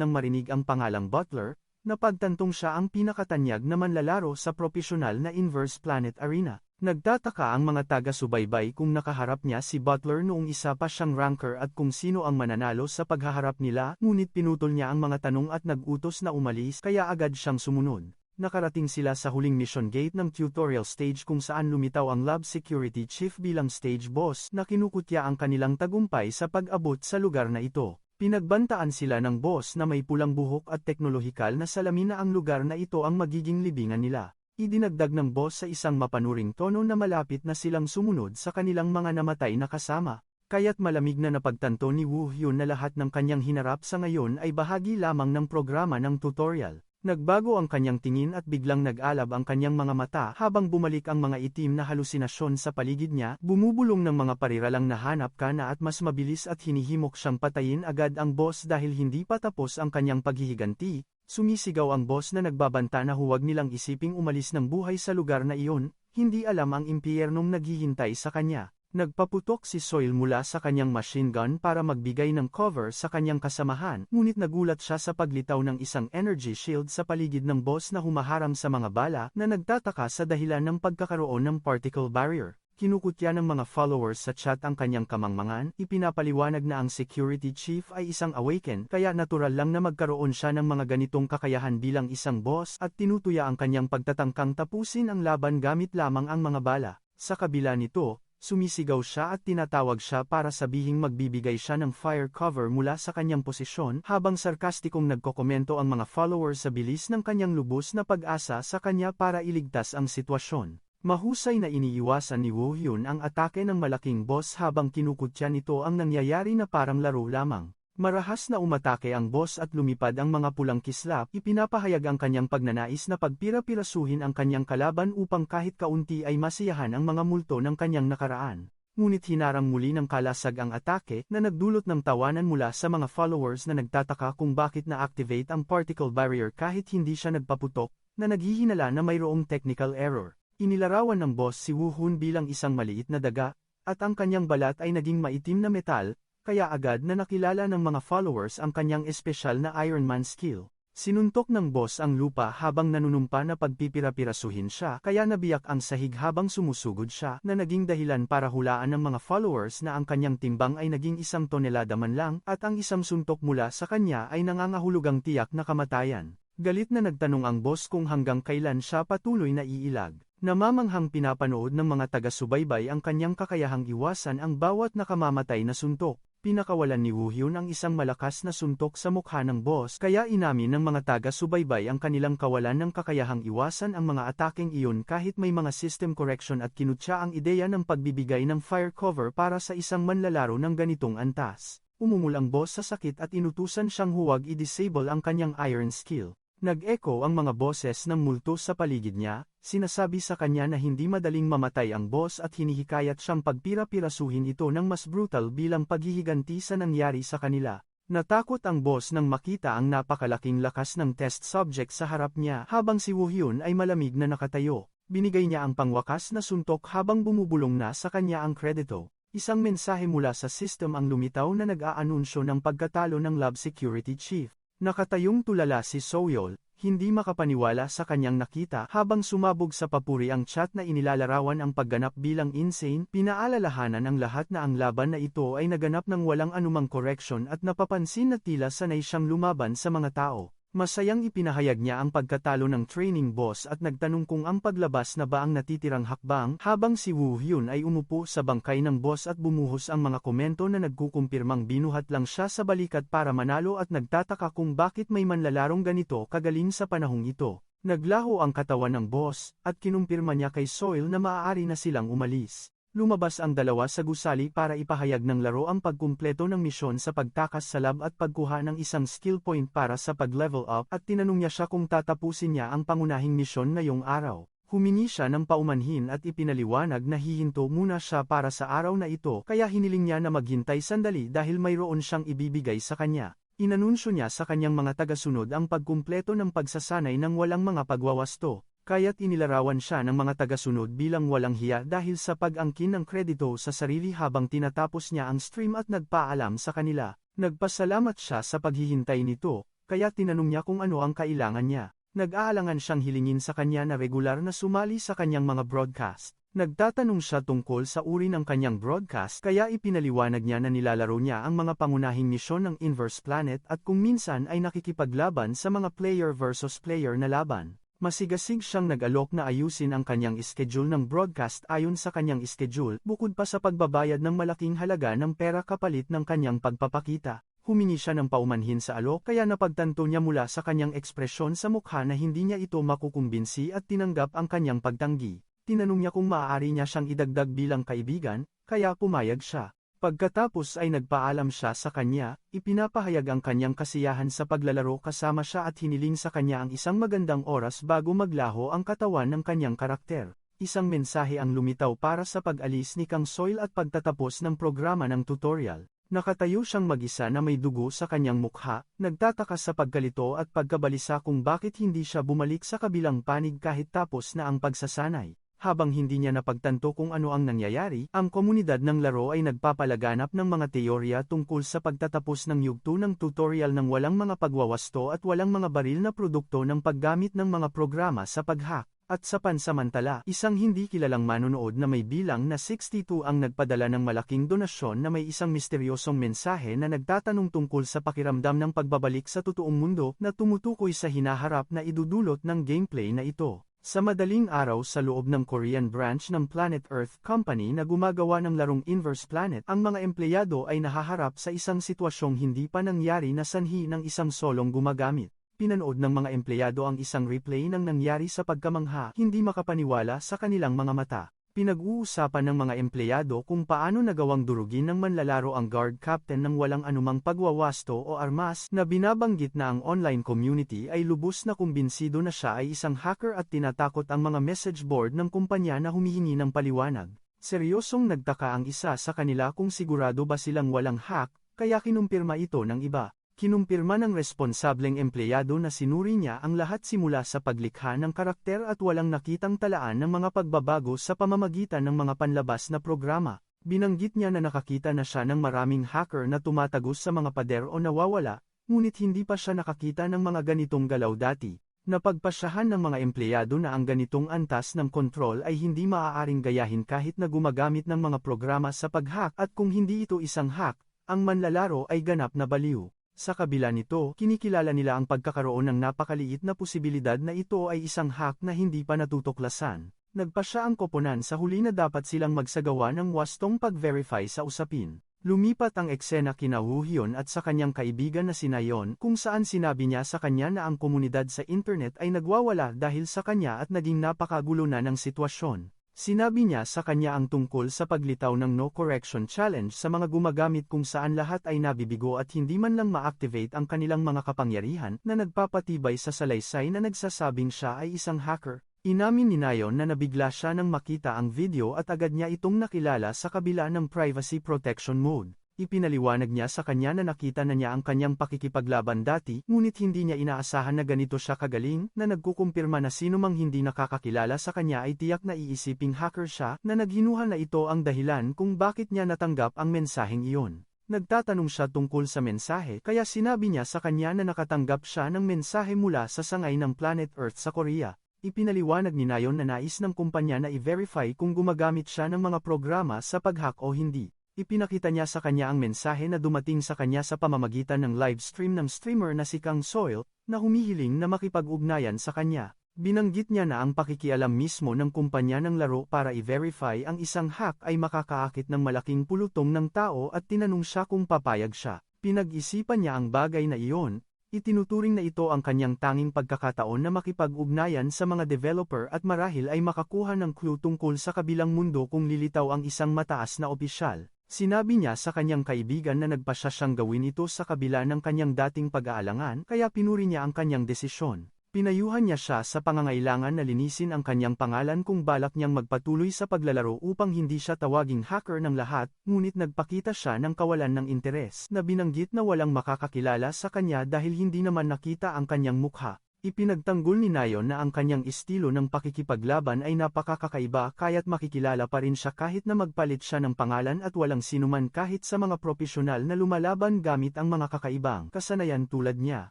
nang marinig ang pangalang Butler, napagtantong siya ang pinakatanyag na manlalaro sa propesyonal na Inverse Planet Arena. Nagtataka ang mga taga-subaybay kung nakaharap niya si Butler noong isa pa siyang ranker at kung sino ang mananalo sa paghaharap nila, ngunit pinutol niya ang mga tanong at nag-utos na umalis kaya agad siyang sumunod. Nakarating sila sa huling mission gate ng tutorial stage kung saan lumitaw ang Lab Security Chief bilang stage boss na kinukutya ang kanilang tagumpay sa pag-abot sa lugar na ito. Pinagbantaan sila ng boss na may pulang buhok at teknolohikal na salamin na ang lugar na ito ang magiging libingan nila. Idinagdag ng boss sa isang mapanuring tono na malapit na silang sumunod sa kanilang mga namatay na kasama, kaya't malamig na napagtanto ni Woo Hyun na lahat ng kanyang hinarap sa ngayon ay bahagi lamang ng programa ng tutorial. Nagbago ang kanyang tingin at biglang nag-alab ang kanyang mga mata habang bumalik ang mga itim na halusinasyon sa paligid niya, bumubulong ng mga pariralang nahanap ka na at mas mabilis at hinihimok siyang patayin agad ang boss dahil hindi pa tapos ang kanyang paghihiganti. Sumisigaw ang boss na nagbabanta na huwag nilang isiping umalis ng buhay sa lugar na iyon, hindi alam ang impyernong naghihintay sa kanya. Nagpaputok si Soil mula sa kanyang machine gun para magbigay ng cover sa kanyang kasamahan, ngunit nagulat siya sa paglitaw ng isang energy shield sa paligid ng boss na humaharang sa mga bala na nagtataka sa dahilan ng pagkakaroon ng particle barrier. Kinukutya ng mga followers sa chat ang kanyang kamangmangan, ipinapaliwanag na ang security chief ay isang awaken kaya natural lang na magkaroon siya ng mga ganitong kakayahan bilang isang boss at tinutuya ang kanyang pagtatangkang tapusin ang laban gamit lamang ang mga bala. Sa kabila nito, sumisigaw siya at tinatawag siya para sabihing magbibigay siya ng fire cover mula sa kanyang posisyon habang sarkastikong nagkokomento ang mga followers sa bilis ng kanyang lubos na pag-asa sa kanya para iligtas ang sitwasyon. Mahusay na iniiwasan ni Woo Hyun ang atake ng malaking boss habang kinukutya nito ang nangyayari na parang laro lamang. Marahas na umatake ang boss at lumipad ang mga pulang kislap, ipinapahayag ang kanyang pagnanais na pagpira-pirasuhin ang kanyang kalaban upang kahit kaunti ay masiyahan ang mga multo ng kanyang nakaraan. Ngunit hinarang muli ng kalasag ang atake na nagdulot ng tawanan mula sa mga followers na nagtataka kung bakit na-activate ang particle barrier kahit hindi siya nagpaputok, na naghihinala na mayroong technical error. Inilarawan ng boss si Woo Hyun bilang isang maliit na daga, at ang kanyang balat ay naging maitim na metal, kaya agad na nakilala ng mga followers ang kanyang espesyal na Iron Man skill. Sinuntok ng boss ang lupa habang nanunumpa na pagpipira-pirasuhin siya kaya nabiyak ang sahig habang sumusugod siya na naging dahilan para hulaan ng mga followers na ang kanyang timbang ay naging 1 tonelada man lang at ang isang suntok mula sa kanya ay nangangahulugang tiyak na kamatayan. Galit na nagtanong ang boss kung hanggang kailan siya patuloy na iilag. Namamanghang pinapanood ng mga taga-subaybay ang kanyang kakayahang iwasan ang bawat nakamamatay na suntok. Pinakawalan ni Woo Hyun ang isang malakas na suntok sa mukha ng boss kaya inamin ng mga taga-subaybay ang kanilang kawalan ng kakayahang iwasan ang mga atakeng iyon kahit may mga system correction at kinutya ang ideya ng pagbibigay ng fire cover para sa isang manlalaro ng ganitong antas. Umungol ang boss sa sakit at inutusan siyang huwag i-disable ang kanyang iron skill. Nag-echo ang mga boses ng multo sa paligid niya, sinasabi sa kanya na hindi madaling mamatay ang boss at hinihikayat siyang pagpira-pirasuhin ito ng mas brutal bilang paghihiganti sa nangyari sa kanila. Natakot ang boss nang makita ang napakalaking lakas ng test subject sa harap niya habang si Woo Hyun ay malamig na nakatayo. Binigay niya ang pangwakas na suntok habang bumubulong na sa kanya ang kredito. Isang mensahe mula sa system ang lumitaw na nag-aanunsyo ng pagkatalo ng Lab Security Chief. Nakatayong tulala si Soyol, hindi makapaniwala sa kanyang nakita habang sumabog sa papuri ang chat na inilalarawan ang pagganap bilang insane. Pinaalalahanan ang lahat na ang laban na ito ay naganap ng walang anumang correction at napapansin na tila sanay siyang lumaban sa mga tao. Masayang ipinahayag niya ang pagkatalo ng training boss at nagtanong kung ang paglabas na ba ang natitirang hakbang habang si Woo Hyun ay umupo sa bangkay ng boss at bumuhos ang mga komento na nagkukumpirmang binuhat lang siya sa balikat para manalo at nagtataka kung bakit may manlalarong ganito kagaling sa panahong ito. Naglaho ang katawan ng boss at kinumpirma niya kay Soil na maaari na silang umalis. Lumabas ang dalawa sa gusali para ipahayag ng laro ang pagkumpleto ng misyon sa pagtakas sa lab at pagkuha ng isang skill point para sa pag-level up at tinanong niya siya kung tatapusin niya ang pangunahing misyon ngayong araw. Humingi siya ng paumanhin at ipinaliwanag na hihinto muna siya para sa araw na ito kaya hiniling niya na maghintay sandali dahil mayroon siyang ibibigay sa kanya. Inanunsyo niya sa kanyang mga tagasunod ang pagkumpleto ng pagsasanay ng walang mga pagwawasto, kaya't inilarawan siya ng mga tagasunod bilang walang hiya dahil sa pag-angkin ng kredito sa sarili habang tinatapos niya ang stream at nagpaalam sa kanila. Nagpasalamat siya sa paghihintay nito, kaya tinanong niya kung ano ang kailangan niya. Nag-aalangan siyang hilingin sa kanya na regular na sumali sa kanyang mga broadcast. Nagtatanong siya tungkol sa uri ng kanyang broadcast kaya ipinaliwanag niya na nilalaro niya ang mga pangunahing misyon ng Inverse Planet at kung minsan ay nakikipaglaban sa mga player versus player na laban. Masigasig siyang nag-alok na ayusin ang kanyang schedule ng broadcast ayon sa kanyang schedule bukod pa sa pagbabayad ng malaking halaga ng pera kapalit ng kanyang pagpapakita. Humingi siya ng paumanhin sa alok kaya napagtanto niya mula sa kanyang ekspresyon sa mukha na hindi niya ito makukumbinsi at tinanggap ang kanyang pagtanggi. Tinanong niya kung maaari niya siyang idagdag bilang kaibigan, kaya pumayag siya. Pagkatapos ay nagpaalam siya sa kanya, ipinapahayag ang kanyang kasiyahan sa paglalaro kasama siya at hiniling sa kanya ang isang magandang oras bago maglaho ang katawan ng kanyang karakter. Isang mensahe ang lumitaw para sa pag-alis ni Kang Soil at pagtatapos ng programa ng tutorial. Nakatayo siyang mag-isa na may dugo sa kanyang mukha, nagtataka sa pagkalito at pagkabalisa kung bakit hindi siya bumalik sa kabilang panig kahit tapos na ang pagsasanay. Habang hindi niya napagtanto kung ano ang nangyayari, ang komunidad ng laro ay nagpapalaganap ng mga teorya tungkol sa pagtatapos ng yugto ng tutorial ng walang mga pagwawasto at walang mga baril na produkto ng paggamit ng mga programa sa pag-hack. At sa pansamantala, isang hindi kilalang manonood na may bilang na 62 ang nagpadala ng malaking donasyon na may isang misteryosong mensahe na nagtatanong tungkol sa pakiramdam ng pagbabalik sa totoong mundo na tumutukoy sa hinaharap na idudulot ng gameplay na ito. Sa madaling araw sa loob ng Korean branch ng Planet Earth Company na gumagawa ng larong Inverse Planet, ang mga empleyado ay nahaharap sa isang sitwasyong hindi pa nangyari na sanhi ng isang solong gumagamit. Pinanood ng mga empleyado ang isang replay ng nangyari sa pagkamangha, hindi makapaniwala sa kanilang mga mata. Pinag-uusapan ng mga empleyado kung paano nagawang durugin ng manlalaro ang guard captain ng walang anumang pagwawasto o armas na binabanggit na ang online community ay lubos na kumbinsido na siya ay isang hacker at tinatakot ang mga message board ng kumpanya na humihingi ng paliwanag. Seryosong nagtaka ang isa sa kanila kung sigurado ba silang walang hack, kaya kinumpirma ito ng iba. Kinumpirma ng responsableng empleyado na sinuri niya ang lahat simula sa paglikha ng karakter at walang nakitang talaan ng mga pagbabago sa pamamagitan ng mga panlabas na programa. Binanggit niya na nakakita na siya ng maraming hacker na tumatagos sa mga pader o nawawala, ngunit hindi pa siya nakakita ng mga ganitong galaw dati. Napagpasyahan ng mga empleyado na ang ganitong antas ng kontrol ay hindi maaaring gayahin kahit na gumagamit ng mga programa sa pag-hack at kung hindi ito isang hack, ang manlalaro ay ganap na baliw. Sa kabila nito, kinikilala nila ang pagkakaroon ng napakaliit na posibilidad na ito ay isang hack na hindi pa natutuklasan. Nagpasya ang koponan sa huli na dapat silang magsagawa ng wastong pag-verify sa usapin. Lumipat ang eksena kina Woo Hyun at sa kanyang kaibigan na si Nayeon kung saan sinabi niya sa kanya na ang komunidad sa internet ay nagwawala dahil sa kanya at naging napakagulo na ng sitwasyon. Sinabi niya sa kanya ang tungkol sa paglitaw ng No Correction Challenge sa mga gumagamit kung saan lahat ay nabibigo at hindi man lang ma-activate ang kanilang mga kapangyarihan na nagpapatibay sa salaysay na nagsasabing siya ay isang hacker. Inamin ni Nayeon na nabigla siya nang makita ang video at agad niya itong nakilala sa kabila ng Privacy Protection Mode. Ipinaliwanag niya sa kanya na nakita na niya ang kanyang pakikipaglaban dati, ngunit hindi niya inaasahan na ganito siya kagaling, na nagkukumpirma na sino mang hindi nakakakilala sa kanya ay tiyak na iisiping hacker siya, na naghinuha na ito ang dahilan kung bakit niya natanggap ang mensaheng iyon. Nagtatanong siya tungkol sa mensahe, kaya sinabi niya sa kanya na nakatanggap siya ng mensahe mula sa sangay ng Planet Earth sa Korea. Ipinaliwanag ni Nayeon na nais ng kumpanya na i-verify kung gumagamit siya ng mga programa sa pag-hack o hindi. Ipinakita niya sa kanya ang mensahe na dumating sa kanya sa pamamagitan ng live stream ng streamer na si Kang Soil, na humihiling na makipag-ugnayan sa kanya. Binanggit niya na ang pakikialam mismo ng kumpanya ng laro para i-verify ang isang hack ay makakaakit ng malaking pulutong ng tao at tinanong siya kung papayag siya. Pinag-isipan niya ang bagay na iyon, itinuturing na ito ang kanyang tanging pagkakataon na makipag-ugnayan sa mga developer at marahil ay makakuha ng clue tungkol sa kabilang mundo kung lilitaw ang isang mataas na opisyal. Sinabi niya sa kanyang kaibigan na nagpasya siyang gawin ito sa kabila ng kanyang dating pag-aalangan kaya pinuri niya ang kanyang desisyon. Pinayuhan niya siya sa pangangailangan na linisin ang kanyang pangalan kung balak niyang magpatuloy sa paglalaro upang hindi siya tawaging hacker ng lahat, ngunit nagpakita siya ng kawalan ng interes na binanggit na walang makakakilala sa kanya dahil hindi naman nakita ang kanyang mukha. Ipinagtanggol ni Nayon na ang kanyang estilo ng pakikipaglaban ay napakakaiba kaya't makikilala pa rin siya kahit na magpalit siya ng pangalan at walang sinuman kahit sa mga propesyonal na lumalaban gamit ang mga kakaibang kasanayan tulad niya.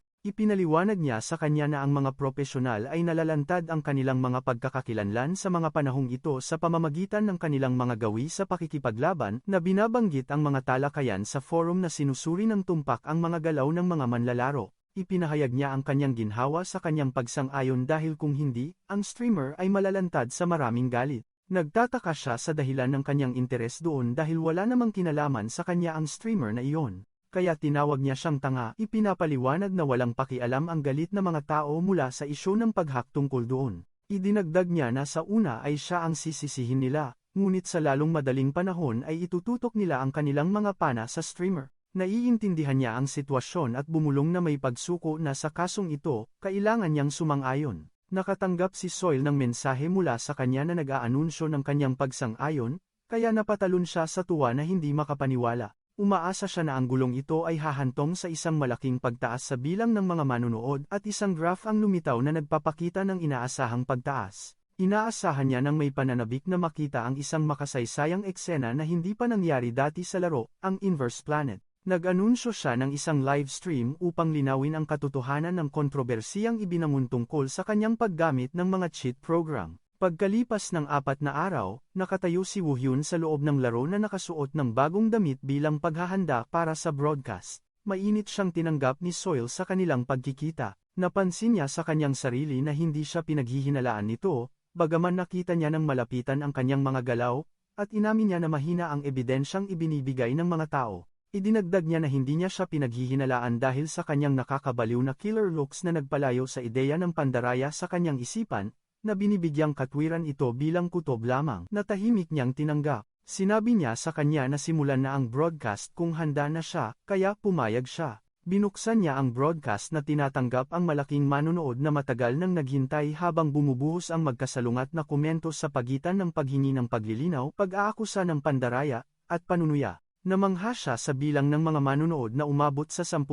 Ipinaliwanag niya sa kanya na ang mga propesyonal ay nalalantad ang kanilang mga pagkakakilanlan sa mga panahong ito sa pamamagitan ng kanilang mga gawi sa pakikipaglaban na binabanggit ang mga talakayan sa forum na sinusuri ng tumpak ang mga galaw ng mga manlalaro. Ipinahayag niya ang kanyang ginhawa sa kanyang pagsang-ayon dahil kung hindi, ang streamer ay malalantad sa maraming galit. Nagtataka siya sa dahilan ng kanyang interes doon dahil wala namang kinalaman sa kanya ang streamer na iyon. Kaya tinawag niya siyang tanga, ipinapaliwanag na walang pakialam ang galit na mga tao mula sa isyu ng pag-hack tungkol doon. Idinagdag niya na sa una ay siya ang sisisihin nila, ngunit sa lalong madaling panahon ay itututok nila ang kanilang mga pana sa streamer. Naiintindihan niya ang sitwasyon at bumulong na may pagsuko na sa kasong ito, kailangan niyang sumang-ayon. Nakatanggap si Soil ng mensahe mula sa kanya na nag-aanunsyo ng kanyang pagsang-ayon, kaya napatalon siya sa tuwa na hindi makapaniwala. Umaasa siya na ang gulong ito ay hahantong sa isang malaking pagtaas sa bilang ng mga manunood at isang graph ang lumitaw na nagpapakita ng inaasahang pagtaas. Inaasahan niya nang may pananabik na makita ang isang makasaysayang eksena na hindi pa nangyari dati sa laro, ang Inverse Planet. Nag-anunsyo siya ng isang live stream upang linawin ang katotohanan ng kontrobersiyang ibinangon tungkol sa kanyang paggamit ng mga cheat program. Pagkalipas ng 4 na araw, nakatayo si Woo-hyun sa loob ng laro na nakasuot ng bagong damit bilang paghahanda para sa broadcast. Mainit siyang tinanggap ni Soil sa kanilang pagkikita. Napansin niya sa kanyang sarili na hindi siya pinaghihinalaan nito, bagaman nakita niya ng malapitan ang kanyang mga galaw, at inamin niya na mahina ang ebidensyang ibinibigay ng mga tao. Idinagdag niya na hindi niya siya pinaghihinalaan dahil sa kanyang nakakabaliw na killer looks na nagpalayo sa ideya ng pandaraya sa kanyang isipan, na binibigyang katwiran ito bilang kutob lamang na tahimik niyang tinanggap. Sinabi niya sa kanya na simulan na ang broadcast kung handa na siya, kaya pumayag siya. Binuksan niya ang broadcast na tinatanggap ang malaking manonood na matagal nang naghintay habang bumubuhos ang magkasalungat na komento sa pagitan ng paghingi ng paglilinaw, pag-aakusa ng pandaraya, at panunuya. Namangha siya sa bilang ng mga manonood na umabot sa 10,000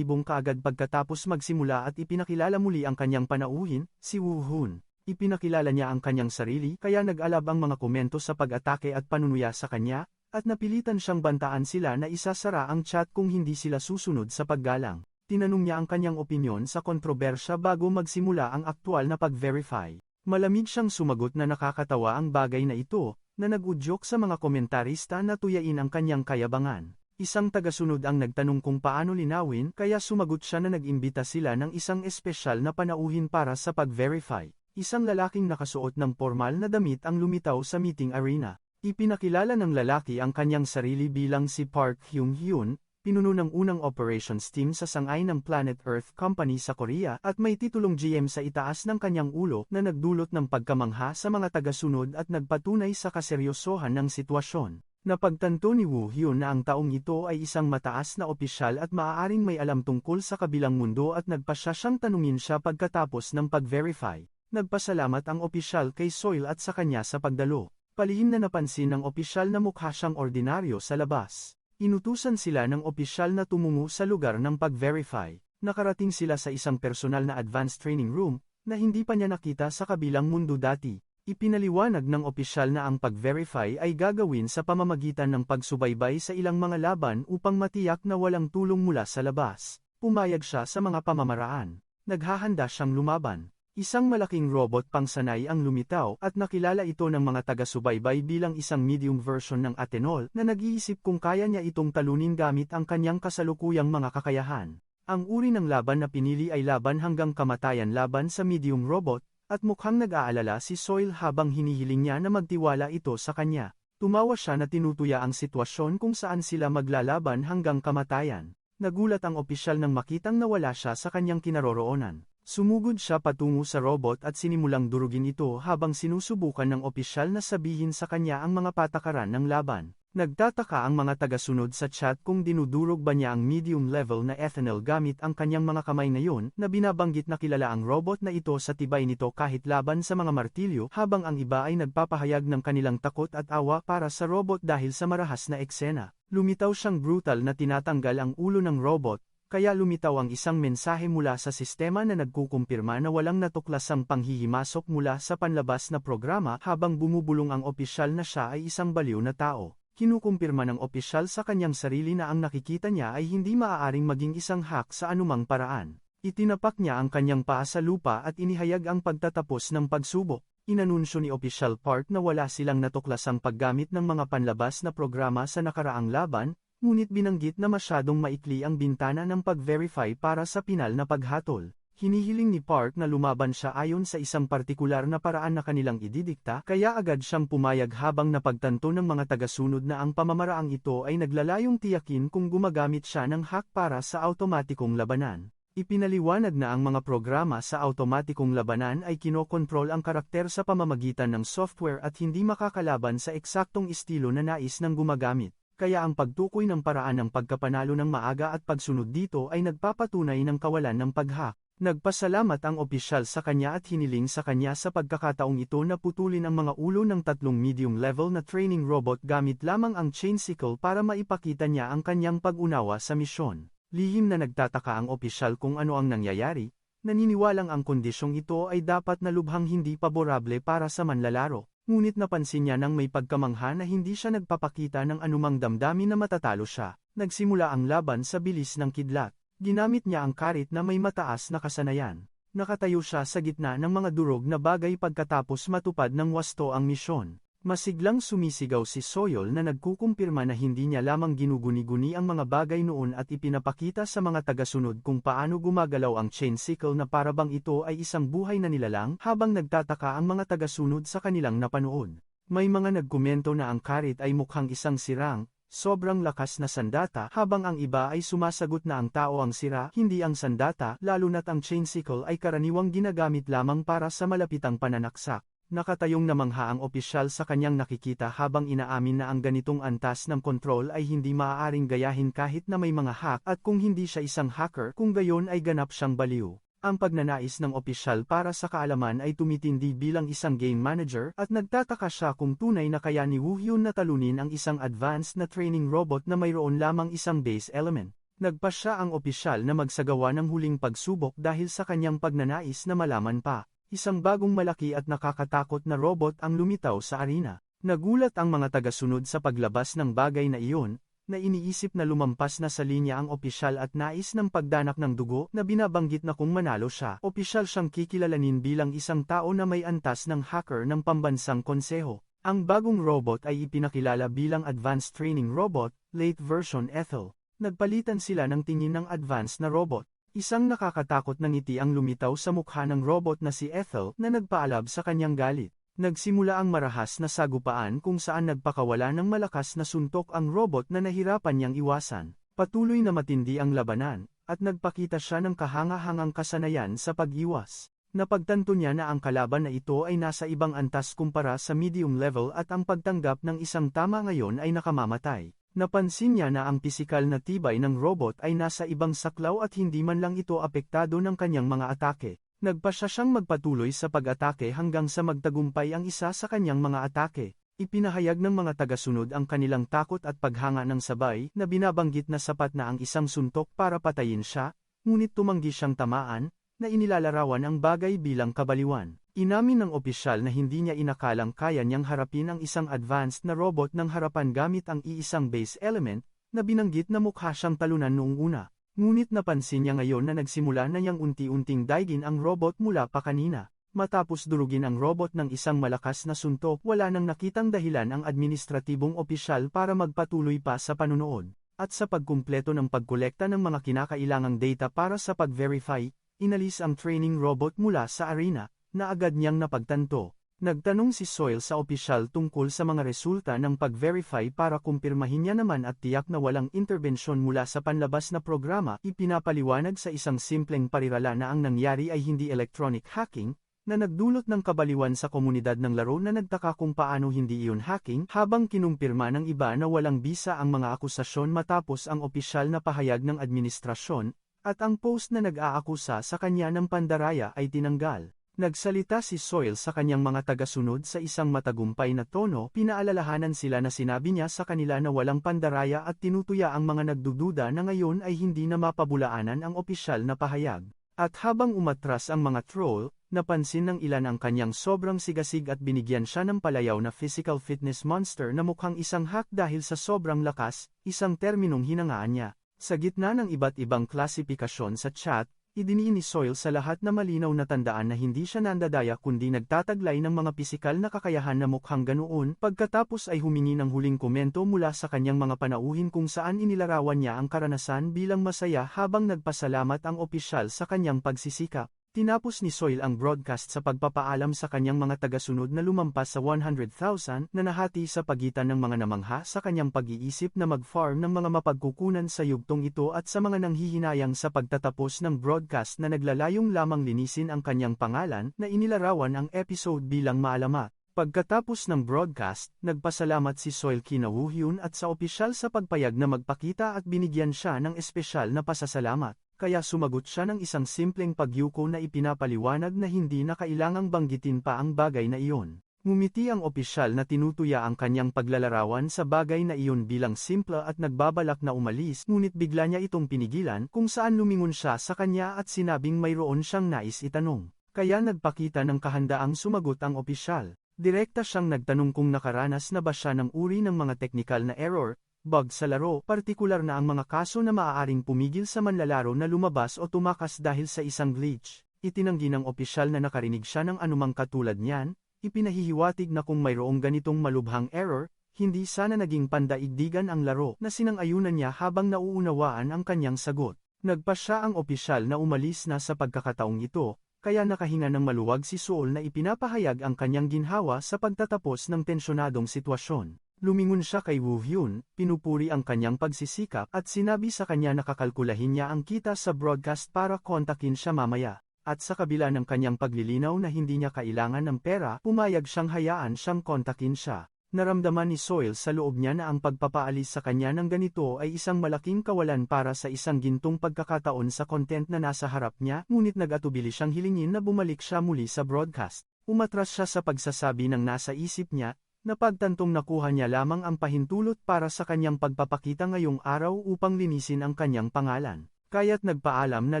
kaagad pagkatapos magsimula at ipinakilala muli ang kanyang panauhin, si Woo-hyun. Ipinakilala niya ang kanyang sarili kaya nag-alab ang mga komento sa pag-atake at panunuya sa kanya, at napilitan siyang bantaan sila na isasara ang chat kung hindi sila susunod sa paggalang. Tinanong niya ang kanyang opinyon sa kontrobersya bago magsimula ang aktwal na pag-verify. Malamig siyang sumagot na nakakatawa ang bagay na ito, na nag-udyok sa mga komentarista na tuyain ang kanyang kayabangan. Isang tagasunod ang nagtanong kung paano linawin kaya sumagot siya na nag-imbita sila ng isang espesyal na panauhin para sa pag-verify. Isang lalaking nakasuot ng formal na damit ang lumitaw sa meeting arena. Ipinakilala ng lalaki ang kanyang sarili bilang si Park Hyung-hyun, pinuno ng unang operations team sa sangay ng Planet Earth Company sa Korea at may titulong GM sa itaas ng kanyang ulo na nagdulot ng pagkamangha sa mga tagasunod at nagpatunay sa kaseryosohan ng sitwasyon. Napagtanto ni Woo-hyun na ang taong ito ay isang mataas na opisyal at maaaring may alam tungkol sa kabilang mundo at nagpasya siyang tanungin siya pagkatapos ng pag-verify. Nagpasalamat ang opisyal kay Soil at sa kanya sa pagdalo. Palihim na napansin ng opisyal na mukha siyang ordinaryo sa labas. Inutusan sila ng opisyal na tumungo sa lugar ng pag-verify. Nakarating sila sa isang personal na advanced training room, na hindi pa niya nakita sa kabilang mundo dati. Ipinaliwanag ng opisyal na ang pag-verify ay gagawin sa pamamagitan ng pagsubaybay sa ilang mga laban upang matiyak na walang tulong mula sa labas. Pumayag siya sa mga pamamaraan. Naghahanda siyang lumaban. Isang malaking robot pangsanay ang lumitaw at nakilala ito ng mga taga-subaybay bilang isang medium version ng Athenol na nag-iisip kung kaya niya itong talunin gamit ang kanyang kasalukuyang mga kakayahan. Ang uri ng laban na pinili ay laban hanggang kamatayan laban sa medium robot, at mukhang nag-aalala si Soil habang hinihiling niya na magtiwala ito sa kanya. Tumawa siya na tinutuya ang sitwasyon kung saan sila maglalaban hanggang kamatayan. Nagulat ang opisyal nang makitang nawala siya sa kanyang kinaroroonan. Sumugod siya patungo sa robot at sinimulang durugin ito habang sinusubukan ng opisyal na sabihin sa kanya ang mga patakaran ng laban. Nagtataka ang mga tagasunod sa chat kung dinudurog ba niya ang medium level na ethanol gamit ang kanyang mga kamay ngayon na binabanggit na kilala ang robot na ito sa tibay nito kahit laban sa mga martilyo habang ang iba ay nagpapahayag ng kanilang takot at awa para sa robot dahil sa marahas na eksena. Lumitaw siyang brutal na tinatanggal ang ulo ng robot, kaya lumitaw ang isang mensahe mula sa sistema na nagkukumpirma na walang natuklasang panghihimasok mula sa panlabas na programa habang bumubulong ang opisyal na siya ay isang baliw na tao. Kinukumpirma ng opisyal sa kanyang sarili na ang nakikita niya ay hindi maaaring maging isang hack sa anumang paraan. Itinapak niya ang kanyang paa sa lupa at inihayag ang pagtatapos ng pagsubok. Inanunsyo ni Official Park na wala silang natuklasang paggamit ng mga panlabas na programa sa nakaraang laban, ngunit binanggit na masyadong maikli ang bintana ng pag-verify para sa pinal na paghatol. Hinihiling ni Park na lumaban siya ayon sa isang partikular na paraan na kanilang ididikta, kaya agad siyang pumayag habang napagtanto ng mga tagasunod na ang pamamaraang ito ay naglalayong tiyakin kung gumagamit siya ng hack para sa automatikong labanan. Ipinaliwanag na ang mga programa sa automatikong labanan ay kinokontrol ang karakter sa pamamagitan ng software at hindi makakalaban sa eksaktong estilo na nais ng gumagamit. Kaya ang pagtukoy ng paraan ng pagkapanalo ng maaga at pagsunod dito ay nagpapatunay ng kawalan ng pag-hack. Nagpasalamat ang opisyal sa kanya at hiniling sa kanya sa pagkakataong ito na putulin ang mga ulo ng tatlong medium-level na training robot gamit lamang ang chain sickle para maipakita niya ang kanyang pag-unawa sa misyon. Lihim na nagtataka ang opisyal kung ano ang nangyayari, naniniwalang ang kondisyong ito ay dapat na lubhang hindi paborable para sa manlalaro, ngunit napansin niya nang may pagkamangha na hindi siya nagpapakita ng anumang damdamin na matatalo siya. Nagsimula ang laban sa bilis ng kidlat. Ginamit niya ang karit na may mataas na kasanayan. Nakatayo siya sa gitna ng mga durog na bagay pagkatapos matupad ng wasto ang misyon. Masiglang sumisigaw si Soyol na nagkukumpirma na hindi niya lamang ginuguni-guni ang mga bagay noon at ipinapakita sa mga tagasunod kung paano gumagalaw ang chain sickle na parabang ito ay isang buhay na nilalang habang nagtataka ang mga tagasunod sa kanilang napanood. May mga nagkomento na ang karit ay mukhang isang sirang, sobrang lakas na sandata habang ang iba ay sumasagot na ang tao ang sira, hindi ang sandata, lalo na't ang chain sickle ay karaniwang ginagamit lamang para sa malapitang pananaksak. Nakatayong namangha ang opisyal sa kanyang nakikita habang inaamin na ang ganitong antas ng kontrol ay hindi maaaring gayahin kahit na may mga hack at kung hindi siya isang hacker kung gayon ay ganap siyang baliw. Ang pagnanais ng opisyal para sa kaalaman ay tumitindi bilang isang game manager at nagtataka siya kung tunay na kaya ni Woo Hyun na talunin ang isang advanced na training robot na mayroon lamang isang base element. Nagpasya ang opisyal na magsagawa ng huling pagsubok dahil sa kanyang pagnanais na malaman pa. Isang bagong malaki at nakakatakot na robot ang lumitaw sa arena. Nagulat ang mga tagasunod sa paglabas ng bagay na iyon, na iniisip na lumampas na sa linya ang opisyal at nais ng pagdanak ng dugo na binabanggit na kung manalo siya. Opisyal siyang kikilalanin bilang isang tao na may antas ng hacker ng pambansang konseho. Ang bagong robot ay ipinakilala bilang Advanced Training Robot, Late Version Ethel. Nagpalitan sila ng tingin ng advanced na robot. Isang nakakatakot na ngiti ang lumitaw sa mukha ng robot na si Ethel na nagpaalab sa kanyang galit. Nagsimula ang marahas na sagupaan kung saan nagpakawala ng malakas na suntok ang robot na nahirapan niyang iwasan. Patuloy na matindi ang labanan, at nagpakita siya ng kahanga-hangang kasanayan sa pag-iwas. Napagtanto niya na ang kalaban na ito ay nasa ibang antas kumpara sa medium level at ang pagtanggap ng isang tama ngayon ay nakamamatay. Napansin niya na ang pisikal na tibay ng robot ay nasa ibang saklaw at hindi man lang ito apektado ng kanyang mga atake. Nagpasya siyang magpatuloy sa pag-atake hanggang sa magtagumpay ang isa sa kanyang mga atake. Ipinahayag ng mga tagasunod ang kanilang takot at paghanga ng sabay na binabanggit na sapat na ang isang suntok para patayin siya, ngunit tumanggi siyang tamaan, na inilalarawan ang bagay bilang kabaliwan. Inamin ng opisyal na hindi niya inakalang kaya niyang harapin ang isang advanced na robot ng harapan gamit ang iisang base element, na binanggit na mukha siyang talunan noong una. Ngunit napansin niya ngayon na nagsimula na niyang unti-unting daigin ang robot mula pa kanina. Matapos durugin ang robot ng isang malakas na suntok, wala nang nakitang dahilan ang administratibong opisyal para magpatuloy pa sa panunood. At sa pagkumpleto ng pagkolekta ng mga kinakailangang data para sa pag-verify, inalis ang training robot mula sa arena, na agad niyang napagtanto. Nagtanong si Soil sa opisyal tungkol sa mga resulta ng pag-verify para kumpirmahin niya naman at tiyak na walang interbensyon mula sa panlabas na programa. Ipinapaliwanag sa isang simpleng parirala na ang nangyari ay hindi electronic hacking, na nagdulot ng kabaliwan sa komunidad ng laro na nagtaka kung paano hindi iyon hacking, habang kinumpirma ng iba na walang bisa ang mga akusasyon matapos ang opisyal na pahayag ng administrasyon, at ang post na nag-aakusa sa kanya ng pandaraya ay tinanggal. Nagsalita si Soil sa kanyang mga tagasunod sa isang matagumpay na tono, pinaalalahanan sila na sinabi niya sa kanila na walang pandaraya at tinutuya ang mga nagdududa na ngayon ay hindi na mapabulaanan ang opisyal na pahayag. At habang umatras ang mga troll, napansin ng ilan ang kanyang sobrang sigasig at binigyan siya ng palayaw na physical fitness monster na mukhang isang hack dahil sa sobrang lakas, isang terminong hinangaan niya. Sa gitna ng iba't ibang klasifikasyon sa chat, idiniin ni Soil sa lahat na malinaw na tandaan na hindi siya nandadaya kundi nagtataglay ng mga pisikal na kakayahan na mukhang ganoon, pagkatapos ay humingi ng huling komento mula sa kanyang mga panauhin kung saan inilarawan niya ang karanasan bilang masaya habang nagpasalamat ang opisyal sa kanyang pagsisikap. Tinapos ni Soil ang broadcast sa pagpapaalam sa kanyang mga tagasunod na lumampas sa 100,000 na nahati sa pagitan ng mga namangha sa kanyang pag-iisip na mag-farm ng mga mapagkukunan sa yugtong ito at sa mga nanghihinayang sa pagtatapos ng broadcast na naglalayong lamang linisin ang kanyang pangalan na inilarawan ang episode bilang maalamat. Pagkatapos ng broadcast, nagpasalamat si Soil kina Woo Hyun at sa opisyal sa pagpayag na magpakita at binigyan siya ng espesyal na pasasalamat. Kaya sumagot siya ng isang simpleng pagyuko na ipinapaliwanag na hindi na kailangang banggitin pa ang bagay na iyon. Ngumiti ang opisyal na tinutuya ang kanyang paglalarawan sa bagay na iyon bilang simple at nagbabalak na umalis, ngunit bigla niya itong pinigilan kung saan lumingon siya sa kanya at sinabing mayroon siyang nais itanong. Kaya nagpakita ng kahandaang sumagot ang opisyal. Direkta siyang nagtanong kung nakaranas na ba siya ng uri ng mga technical na error, bug sa laro, partikular na ang mga kaso na maaaring pumigil sa manlalaro na lumabas o tumakas dahil sa isang glitch. Itinanggi ng opisyal na nakarinig siya ng anumang katulad niyan, ipinahihiwatig na kung mayroong ganitong malubhang error, hindi sana naging pandaigdigan ang laro na sinang-ayunan niya habang nauunawaan ang kanyang sagot. Nagpa siya ang opisyal na umalis na sa pagkakataong ito, kaya nakahinga ng maluwag si Soul na ipinapahayag ang kanyang ginhawa sa pagtatapos ng tensyonadong sitwasyon. Lumingon siya kay Woo Hyun, pinupuri ang kanyang pagsisikap at sinabi sa kanya na kakalkulahin niya ang kita sa broadcast para kontakin siya mamaya. At sa kabila ng kanyang paglilinaw na hindi niya kailangan ng pera, pumayag siyang hayaan siyang kontakin siya. Naramdaman ni Soil sa loob niya na ang pagpapaalis sa kanya ng ganito ay isang malaking kawalan para sa isang gintong pagkakataon sa content na nasa harap niya, ngunit nag-atubili siyang hilingin na bumalik siya muli sa broadcast. Umatras siya sa pagsasabi ng nasa isip niya, napagtantong nakuha niya lamang ang pahintulot para sa kanyang pagpapakita ngayong araw upang linisin ang kanyang pangalan. Kaya't nagpaalam na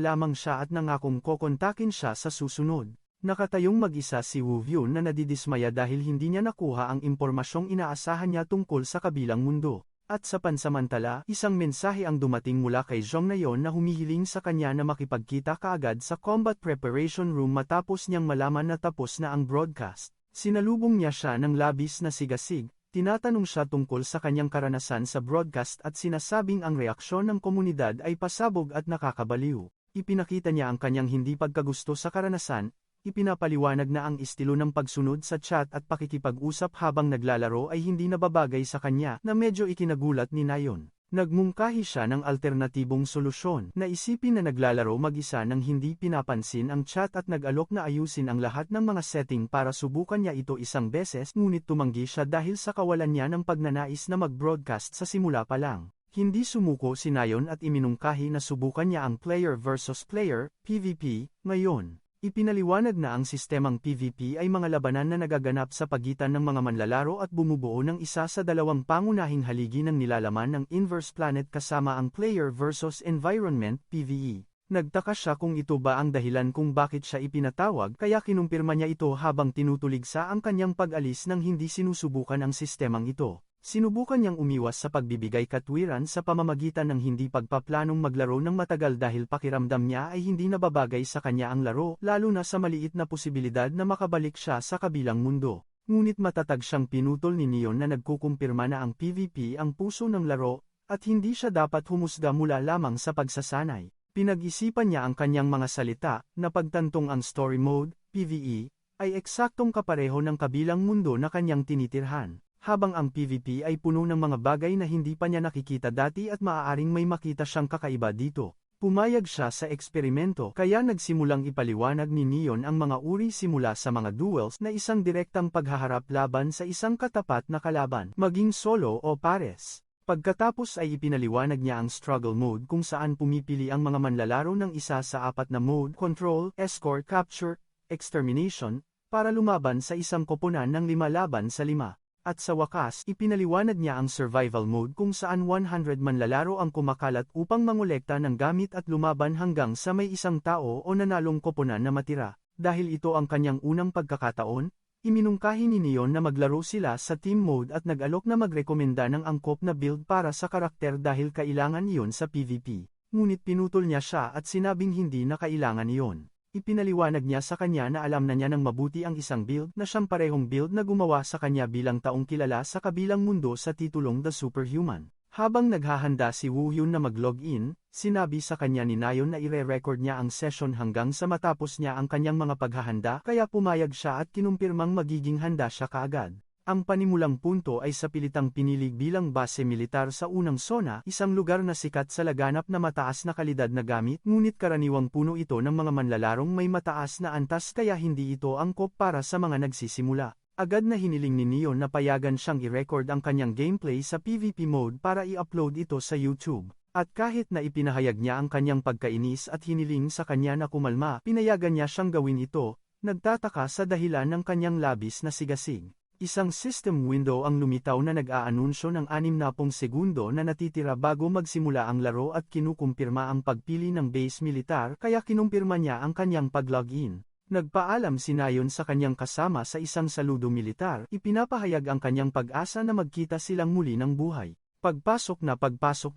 lamang siya at nangakong kokontakin siya sa susunod. Nakatayong mag-isa si Woo Hyun na nadidismaya dahil hindi niya nakuha ang impormasyong inaasahan niya tungkol sa kabilang mundo. At sa pansamantala, isang mensahe ang dumating mula kay Jong Nayon na humihiling sa kanya na makipagkita kaagad sa combat preparation room matapos niyang malaman na tapos na ang broadcast. Sinalubong niya siya ng labis na sigasig, tinatanong siya tungkol sa kanyang karanasan sa broadcast at sinasabing ang reaksyon ng komunidad ay pasabog at nakakabaliw. Ipinakita niya ang kanyang hindi pagkagusto sa karanasan, ipinapaliwanag na ang estilo ng pagsunod sa chat at pakikipag-usap habang naglalaro ay hindi nababagay sa kanya na medyo ikinagulat ni Nayon. Nagmungkahi siya ng alternatibong solusyon, naisipin na naglalaro mag-isa nang hindi pinapansin ang chat at nag-alok na ayusin ang lahat ng mga setting para subukan niya ito isang beses ngunit tumanggi siya dahil sa kawalan niya ng pagnanais na mag-broadcast sa simula pa lang. Hindi sumuko si Nayon at iminungkahi na subukan niya ang player versus player, PvP, ngayon. Ipinaliwanag na ang sistemang PvP ay mga labanan na nagaganap sa pagitan ng mga manlalaro at bumubuo ng isa sa dalawang pangunahing haligi ng nilalaman ng Inverse Planet kasama ang Player versus Environment, PvE. Nagtaka siya kung ito ba ang dahilan kung bakit siya ipinatawag kaya kinumpirma niya ito habang tinutuligsa ang kanyang pag-alis nang hindi sinusubukan ang sistemang ito. Sinubukan niyang umiwas sa pagbibigay katwiran sa pamamagitan ng hindi pagpaplanong maglaro ng matagal dahil pakiramdam niya ay hindi nababagay sa kanya ang laro, lalo na sa maliit na posibilidad na makabalik siya sa kabilang mundo. Ngunit matatag siyang pinutol ni Neon na nagkukumpirma na ang PvP ang puso ng laro, at hindi siya dapat humusga mula lamang sa pagsasanay. Pinag-isipan niya ang kanyang mga salita, na pagtantong ang story mode, PvE, ay eksaktong kapareho ng kabilang mundo na kanyang tinitirhan. Habang ang PvP ay puno ng mga bagay na hindi pa niya nakikita dati at maaaring may makita siyang kakaiba dito. Pumayag siya sa eksperimento kaya nagsimulang ipaliwanag ni Neon ang mga uri simula sa mga duels na isang direktang paghaharap laban sa isang katapat na kalaban, maging solo o pares. Pagkatapos ay ipinaliwanag niya ang struggle mode kung saan pumipili ang mga manlalaro ng isa sa 4 na mode: control, escort, capture, extermination, para lumaban sa isang koponan ng 5 laban sa 5. At sa wakas, ipinaliwanag niya ang survival mode kung saan 100 manlalaro ang kumakalat upang mangolekta ng gamit at lumaban hanggang sa may isang tao o nanalong koponan na matira. Dahil ito ang kanyang unang pagkakataon, iminungkahi ni Neon na maglaro sila sa team mode at nag-alok na magrekomenda ng angkop na build para sa karakter dahil kailangan iyon sa PvP. Ngunit pinutol niya siya at sinabing hindi na kailangan iyon. Ipinaliwanag niya sa kanya na alam na niya ng mabuti ang isang build na siyang parehong build na gumawa sa kanya bilang taong kilala sa kabilang mundo sa titulong The Superhuman. Habang naghahanda si Woo-hyun na mag-login, sinabi sa kanya ni Nayeon na ire-record niya ang session hanggang sa matapos niya ang kanyang mga paghahanda kaya pumayag siya at kinumpirmang magiging handa siya kaagad. Ang panimulang punto ay sa pilitang pinilig bilang base militar sa unang zona, isang lugar na sikat sa laganap na mataas na kalidad na gamit, ngunit karaniwang puno ito ng mga manlalarong may mataas na antas kaya hindi ito angkop para sa mga nagsisimula. Agad na hiniling ni Neon na payagan siyang i-record ang kanyang gameplay sa PvP mode para i-upload ito sa YouTube. At kahit na ipinahayag niya ang kanyang pagkainis at hiniling sa kanya na kumalma, pinayagan niya siyang gawin ito, nagtataka sa dahilan ng kanyang labis na sigasig. Isang system window ang lumitaw na nag-aanunsyo ng 60 segundo na natitira bago magsimula ang laro at kinukumpirma ang pagpili ng base militar kaya kinumpirma niya ang kanyang pag-login. Nagpaalam si Nayeon sa kanyang kasama sa isang saludo militar, ipinapahayag ang kanyang pag-asa na magkita silang muli ng buhay. Pagpasok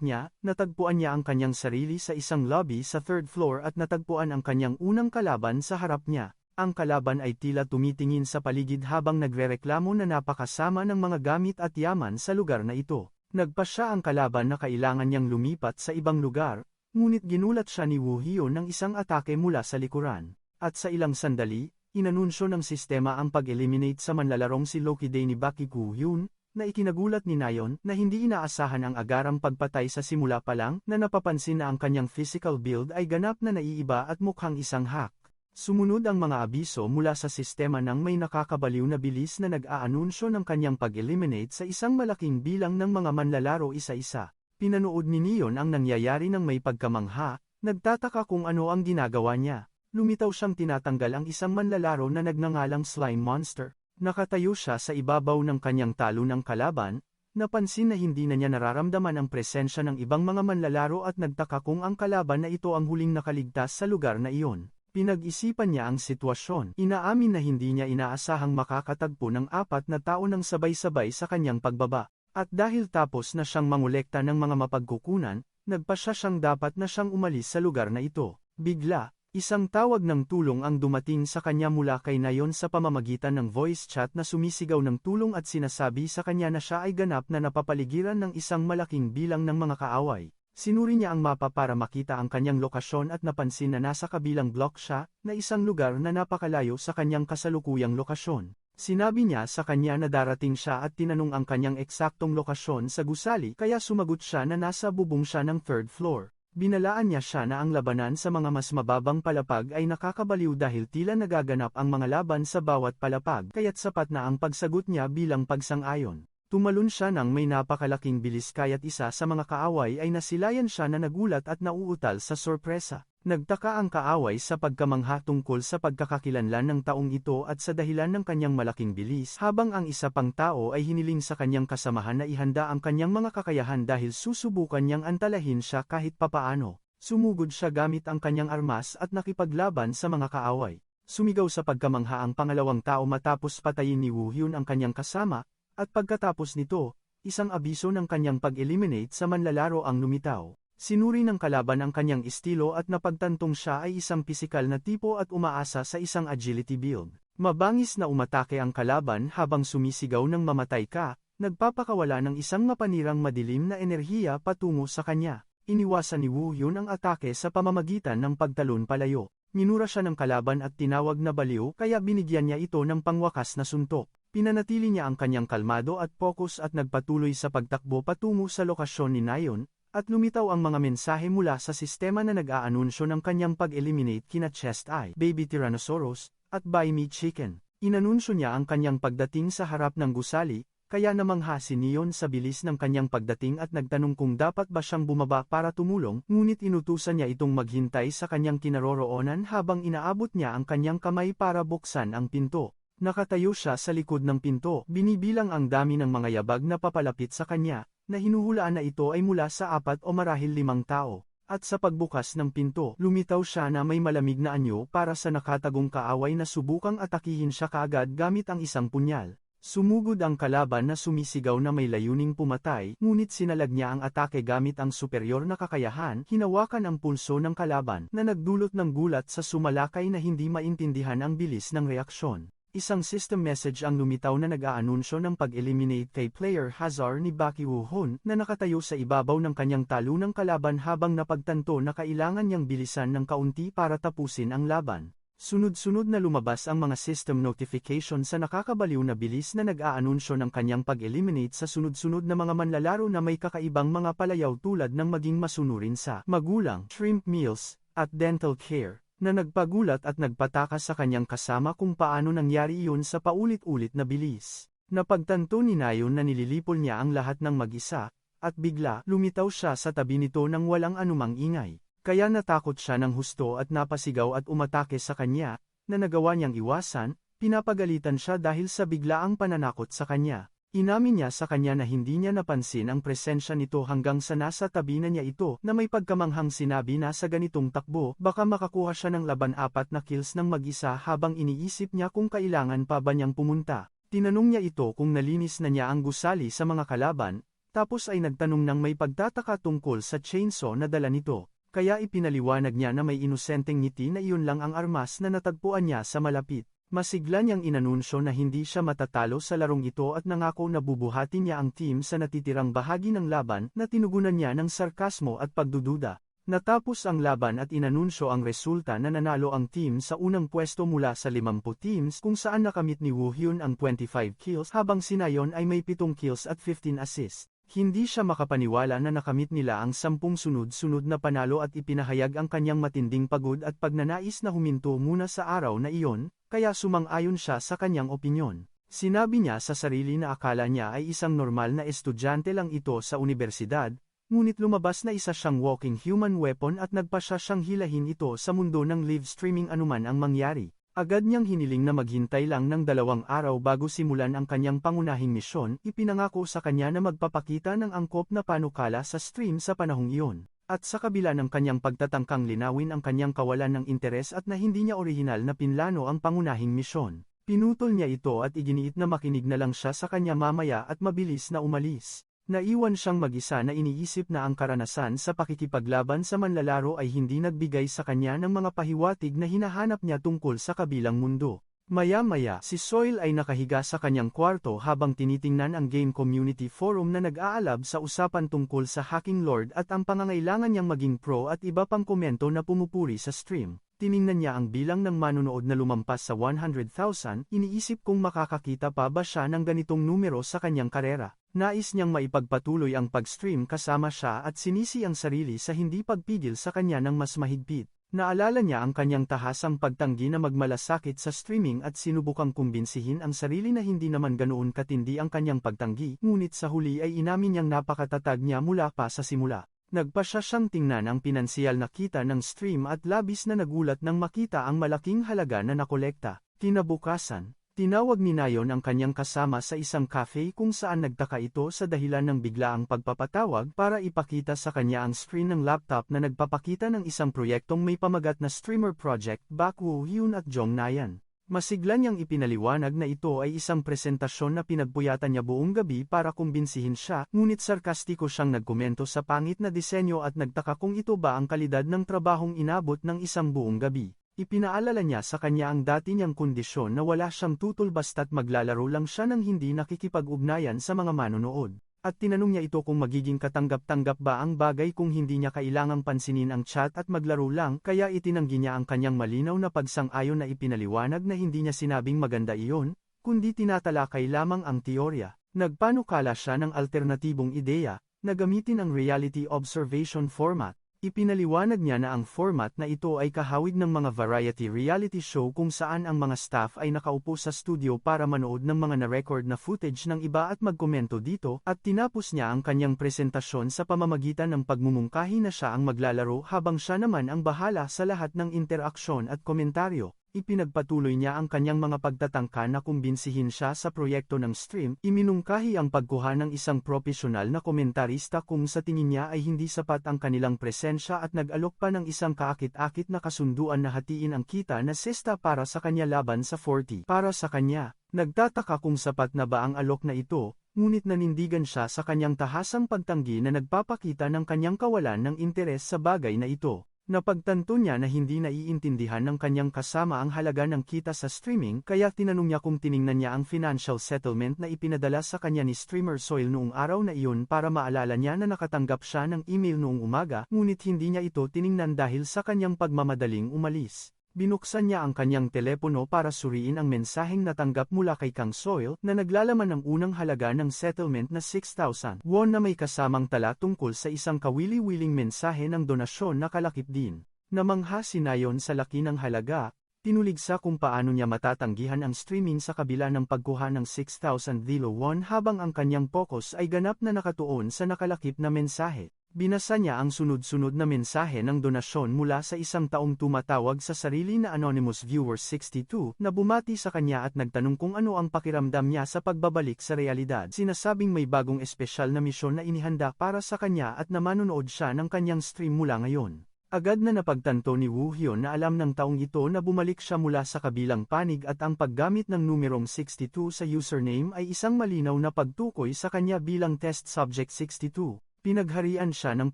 niya, natagpuan niya ang kanyang sarili sa isang lobby sa 3rd floor at natagpuan ang kanyang unang kalaban sa harap niya. Ang kalaban ay tila tumitingin sa paligid habang nagrereklamo na napakasama ng mga gamit at yaman sa lugar na ito. Nagpasya ang kalaban na kailangan niyang lumipat sa ibang lugar, ngunit ginulat siya ni Woo-hyun ng isang atake mula sa likuran. At sa ilang sandali, inanunsyo ng sistema ang pag-eliminate sa manlalarong si Loki Day ni Baki Woo-hyun, na ikinagulat ni Nayeon na hindi inaasahan ang agarang pagpatay sa simula pa lang na napapansin na ang kanyang physical build ay ganap na naiiba at mukhang isang hack. Sumunod ang mga abiso mula sa sistema ng may nakakabaliw na bilis na nag-aanunsyo ng kanyang pag-eliminate sa isang malaking bilang ng mga manlalaro isa-isa. Pinanood ni Neon ang nangyayari ng may pagkamangha, nagtataka kung ano ang ginagawa niya. Lumitaw siyang tinatanggal ang isang manlalaro na nagngangalang Slime Monster. Nakatayo siya sa ibabaw ng kanyang talo ng kalaban, napansin na hindi na niya nararamdaman ang presensya ng ibang mga manlalaro at nagtaka kung ang kalaban na ito ang huling nakaligtas sa lugar na iyon. Pinag-isipan niya ang sitwasyon. Inaamin na hindi niya inaasahang makakatagpo ng 4 na tao ng sabay-sabay sa kanyang pagbaba. At dahil tapos na siyang mangolekta ng mga mapagkukunan, nagpasya siyang dapat na siyang umalis sa lugar na ito. Bigla, isang tawag ng tulong ang dumating sa kanya mula kay Nayeon sa pamamagitan ng voice chat na sumisigaw ng tulong at sinasabi sa kanya na siya ay ganap na napapaligiran ng isang malaking bilang ng mga kaaway. Sinuri niya ang mapa para makita ang kanyang lokasyon at napansin na nasa kabilang block siya, na isang lugar na napakalayo sa kanyang kasalukuyang lokasyon. Sinabi niya sa kanya na darating siya at tinanong ang kanyang eksaktong lokasyon sa gusali kaya sumagot siya na nasa bubong siya ng 3rd floor. Binalaan niya siya na ang labanan sa mga mas mababang palapag ay nakakabaliw dahil tila nagaganap ang mga laban sa bawat palapag kaya't sapat na ang pagsagot niya bilang pagsang-ayon. Tumalon siya nang may napakalaking bilis kaya't isa sa mga kaaway ay nasilayan siya na nagulat at nauutal sa sorpresa. Nagtaka ang kaaway sa pagkamangha tungkol sa pagkakakilanlan ng taong ito at sa dahilan ng kanyang malaking bilis habang ang isa pang tao ay hiniling sa kanyang kasamahan na ihanda ang kanyang mga kakayahan dahil susubukan niyang antalahin siya kahit papaano. Sumugod siya gamit ang kanyang armas at nakipaglaban sa mga kaaway. Sumigaw sa pagkamangha ang pangalawang tao matapos patayin ni Woo-hyun ang kanyang kasama, at pagkatapos nito, isang abiso ng kanyang pag-eliminate sa manlalaro ang lumitaw. Sinuri ng kalaban ang kanyang estilo at napagtantong siya ay isang pisikal na tipo at umaasa sa isang agility build. Mabangis na umatake ang kalaban habang sumisigaw ng mamatay ka, nagpapakawala ng isang mapanirang madilim na enerhiya patungo sa kanya. Iniwasan ni Woo-hyun ang atake sa pamamagitan ng pagtalon palayo. Minura siya ng kalaban at tinawag na baliw kaya binigyan niya ito ng pangwakas na suntok. Pinanatili niya ang kanyang kalmado at focus at nagpatuloy sa pagtakbo patungo sa lokasyon ni Nayeon, at lumitaw ang mga mensahe mula sa sistema na nag-aanunsyo ng kanyang pag-eliminate kina Chest Eye, Baby Tyrannosaurus, at Buy Me Chicken. Inanunsyo niya ang kanyang pagdating sa harap ng gusali, kaya namangha si Neon sa bilis ng kanyang pagdating at nagtanong kung dapat ba siyang bumaba para tumulong, ngunit inutusan niya itong maghintay sa kanyang kinaroroonan habang inaabot niya ang kanyang kamay para buksan ang pinto. Nakatayo siya sa likod ng pinto, binibilang ang dami ng mga yabag na papalapit sa kanya, na hinuhulaan na ito ay mula sa 4 o marahil 5 tao. At sa pagbukas ng pinto, lumitaw siya na may malamig na anyo para sa nakatagong kaaway na subukang atakihin siya kaagad gamit ang isang punyal. Sumugod ang kalaban na sumisigaw na may layuning pumatay, ngunit sinalag niya ang atake gamit ang superior na kakayahan, hinawakan ang pulso ng kalaban, na nagdulot ng gulat sa sumalakay na hindi maintindihan ang bilis ng reaksyon. Isang system message ang lumitaw na nag-aanunsyo ng pag-eliminate kay Player Hazard ni Baki Woo-hun, na nakatayo sa ibabaw ng kanyang talunang kalaban habang napagtanto na kailangan niyang bilisan ng kaunti para tapusin ang laban. Sunod-sunod na lumabas ang mga system notification sa nakakabaliw na bilis na nag-aanunsyo ng kanyang pag-eliminate sa sunod-sunod na mga manlalaro na may kakaibang mga palayaw tulad ng maging masunurin sa magulang, shrimp meals, at dental care, na nagpagulat at nagpataka sa kanyang kasama kung paano nangyari iyon sa paulit-ulit na bilis. Napagtanto ni Nayon na nililipol niya ang lahat ng mag-isa, at bigla, lumitaw siya sa tabi nito nang walang anumang ingay. Kaya natakot siya ng husto at napasigaw at umatake sa kanya, na nagawa niyang iwasan, pinapagalitan siya dahil sa biglaang pananakot sa kanya. Inamin niya sa kanya na hindi niya napansin ang presensya nito hanggang sa nasa tabi na niya ito, na may pagkamanghang sinabi na sa ganitong takbo, baka makakuha siya ng 4 na kills ng mag-isa habang iniisip niya kung kailangan pa ba niyang pumunta. Tinanong niya ito kung nalinis na niya ang gusali sa mga kalaban, tapos ay nagtanong ng may pagtataka tungkol sa chainsaw na dala nito. Kaya ipinaliwanag niya na may inosenteng ngiti na iyon lang ang armas na natagpuan niya sa malapit. Masigla niyang inanunsyo na hindi siya matatalo sa larong ito at nangako na bubuhati niya ang team sa natitirang bahagi ng laban na tinugunan niya ng sarkasmo at pagdududa. Natapos ang laban at inanunsyo ang resulta na nanalo ang team sa unang pwesto mula sa 50 teams kung saan nakamit ni Woo-hyun ang 25 kills habang si Nayon ay may 7 kills at 15 assists. Hindi siya makapaniwala na nakamit nila ang 10 sunod-sunod na panalo at ipinahayag ang kanyang matinding pagod at pagnanais na huminto muna sa araw na iyon, kaya sumang-ayon siya sa kanyang opinyon. Sinabi niya sa sarili na akala niya ay isang normal na estudyante lang ito sa universidad, ngunit lumabas na isa siyang walking human weapon at nagpasya siyang hilahin ito sa mundo ng live streaming anuman ang mangyari. Agad niyang hiniling na maghintay lang ng 2 araw bago simulan ang kanyang pangunahing misyon, ipinangako sa kanya na magpapakita ng angkop na panukala sa stream sa panahong iyon. At sa kabila ng kanyang pagtatangkang linawin ang kanyang kawalan ng interes at na hindi niya orihinal na pinlano ang pangunahing misyon, pinutol niya ito at iginiit na makinig na lang siya sa kanya mamaya at mabilis na umalis. Naiwan siyang mag-isa na iniisip na ang karanasan sa pakikipaglaban sa manlalaro ay hindi nagbigay sa kanya ng mga pahiwatig na hinahanap niya tungkol sa kabilang mundo. Maya-maya, si Soil ay nakahiga sa kanyang kwarto habang tinitingnan ang game community forum na nag-aalab sa usapan tungkol sa Hacking Lord at ang pangangailangan niyang maging pro at iba pang komento na pumupuri sa stream. Tiningnan niya ang bilang ng manonood na lumampas sa 100,000, iniisip kung makakakita pa ba siya ng ganitong numero sa kanyang karera. Nais niyang maipagpatuloy ang pag-stream kasama siya at sinisi ang sarili sa hindi pagpigil sa kanya ng mas mahigpit. Naalala niya ang kanyang tahasang pagtanggi na magmalasakit sa streaming at sinubukang kumbinsihin ang sarili na hindi naman ganoon katindi ang kanyang pagtanggi, ngunit sa huli ay inamin niyang napakatatag niya mula pa sa simula. Nagpasya siyang tingnan ang pinansiyal na kita ng stream at labis na nagulat nang makita ang malaking halaga na nakolekta. Kinabukasan, tinawag ni Nayon ang kanyang kasama sa isang cafe kung saan nagtaka ito sa dahilan ng biglaang pagpapatawag para ipakita sa kanya ang screen ng laptop na nagpapakita ng isang proyektong may pamagat na Streamer Project Bak Woo-hyun at Jong Nayan. Masigla niyang ipinaliwanag na ito ay isang presentasyon na pinagpuyatan niya buong gabi para kumbinsihin siya, ngunit sarkastiko siyang nagkomento sa pangit na disenyo at nagtaka kung ito ba ang kalidad ng trabahong inabot ng isang buong gabi. Ipinaalala niya sa kanya ang dati niyang kondisyon na wala siyang tutol basta't maglalaro lang siya ng hindi nakikipag-ugnayan sa mga manonood. At tinanong niya ito kung magiging katanggap-tanggap ba ang bagay kung hindi niya kailangang pansinin ang chat at maglaro lang, kaya itinanggi niya ang kanyang malinaw na pagsang-ayon na ipinaliwanag na hindi niya sinabing maganda iyon, kundi tinatalakay lamang ang teorya. Nagpanukala siya ng alternatibong ideya, na gamitin ang reality observation format. Ipinaliwanag niya na ang format na ito ay kahawig ng mga variety reality show kung saan ang mga staff ay nakaupo sa studio para manood ng mga na-record na footage ng iba at magkomento dito, at tinapos niya ang kanyang presentasyon sa pamamagitan ng pagmumungkahi na siya ang maglalaro habang siya naman ang bahala sa lahat ng interaksyon at komentaryo. Ipinagpatuloy niya ang kanyang mga pagtatangka na kumbinsihin siya sa proyekto ng stream, iminungkahi ang pagkuha ng isang profesional na komentarista kung sa tingin niya ay hindi sapat ang kanilang presensya at nag-alok pa ng isang kaakit-akit na kasunduan na hatiin ang kita na sesta para sa kanya laban sa 40. Para sa kanya, nagtataka kung sapat na ba ang alok na ito, ngunit nanindigan siya sa kanyang tahasang pagtanggi na nagpapakita ng kanyang kawalan ng interes sa bagay na ito. Napagtanto niya na hindi naiintindihan ng kanyang kasama ang halaga ng kita sa streaming kaya tinanong niya kung tiningnan niya ang financial settlement na ipinadala sa kanya ni Streamer Soil noong araw na iyon para maalala niya na nakatanggap siya ng email noong umaga, ngunit hindi niya ito tiningnan dahil sa kanyang pagmamadaling umalis. Binuksan niya ang kanyang telepono para suriin ang mensaheng natanggap mula kay Kang Soil na naglalaman ng unang halaga ng settlement na 6,000 won na may kasamang tala tungkol sa isang kawili-wiling mensahe ng donasyon na kalakip din. Namangha si Nayon sa laki ng halaga, tinuligsa kung paano niya matatanggihan ang streaming sa kabila ng pagkuha ng 6,000 won habang ang kanyang focus ay ganap na nakatuon sa nakalakip na mensahe. Binasa niya ang sunod-sunod na mensahe ng donasyon mula sa isang taong tumatawag sa sarili na Anonymous Viewer 62 na bumati sa kanya at nagtanong kung ano ang pakiramdam niya sa pagbabalik sa realidad. Sinasabing may bagong espesyal na misyon na inihanda para sa kanya at na manonood siya ng kanyang stream mula ngayon. Agad na napagtanto ni Woo Hyun na alam ng taong ito na bumalik siya mula sa kabilang panig at ang paggamit ng numerong 62 sa username ay isang malinaw na pagtukoy sa kanya bilang test subject 62. Pinagharian siya ng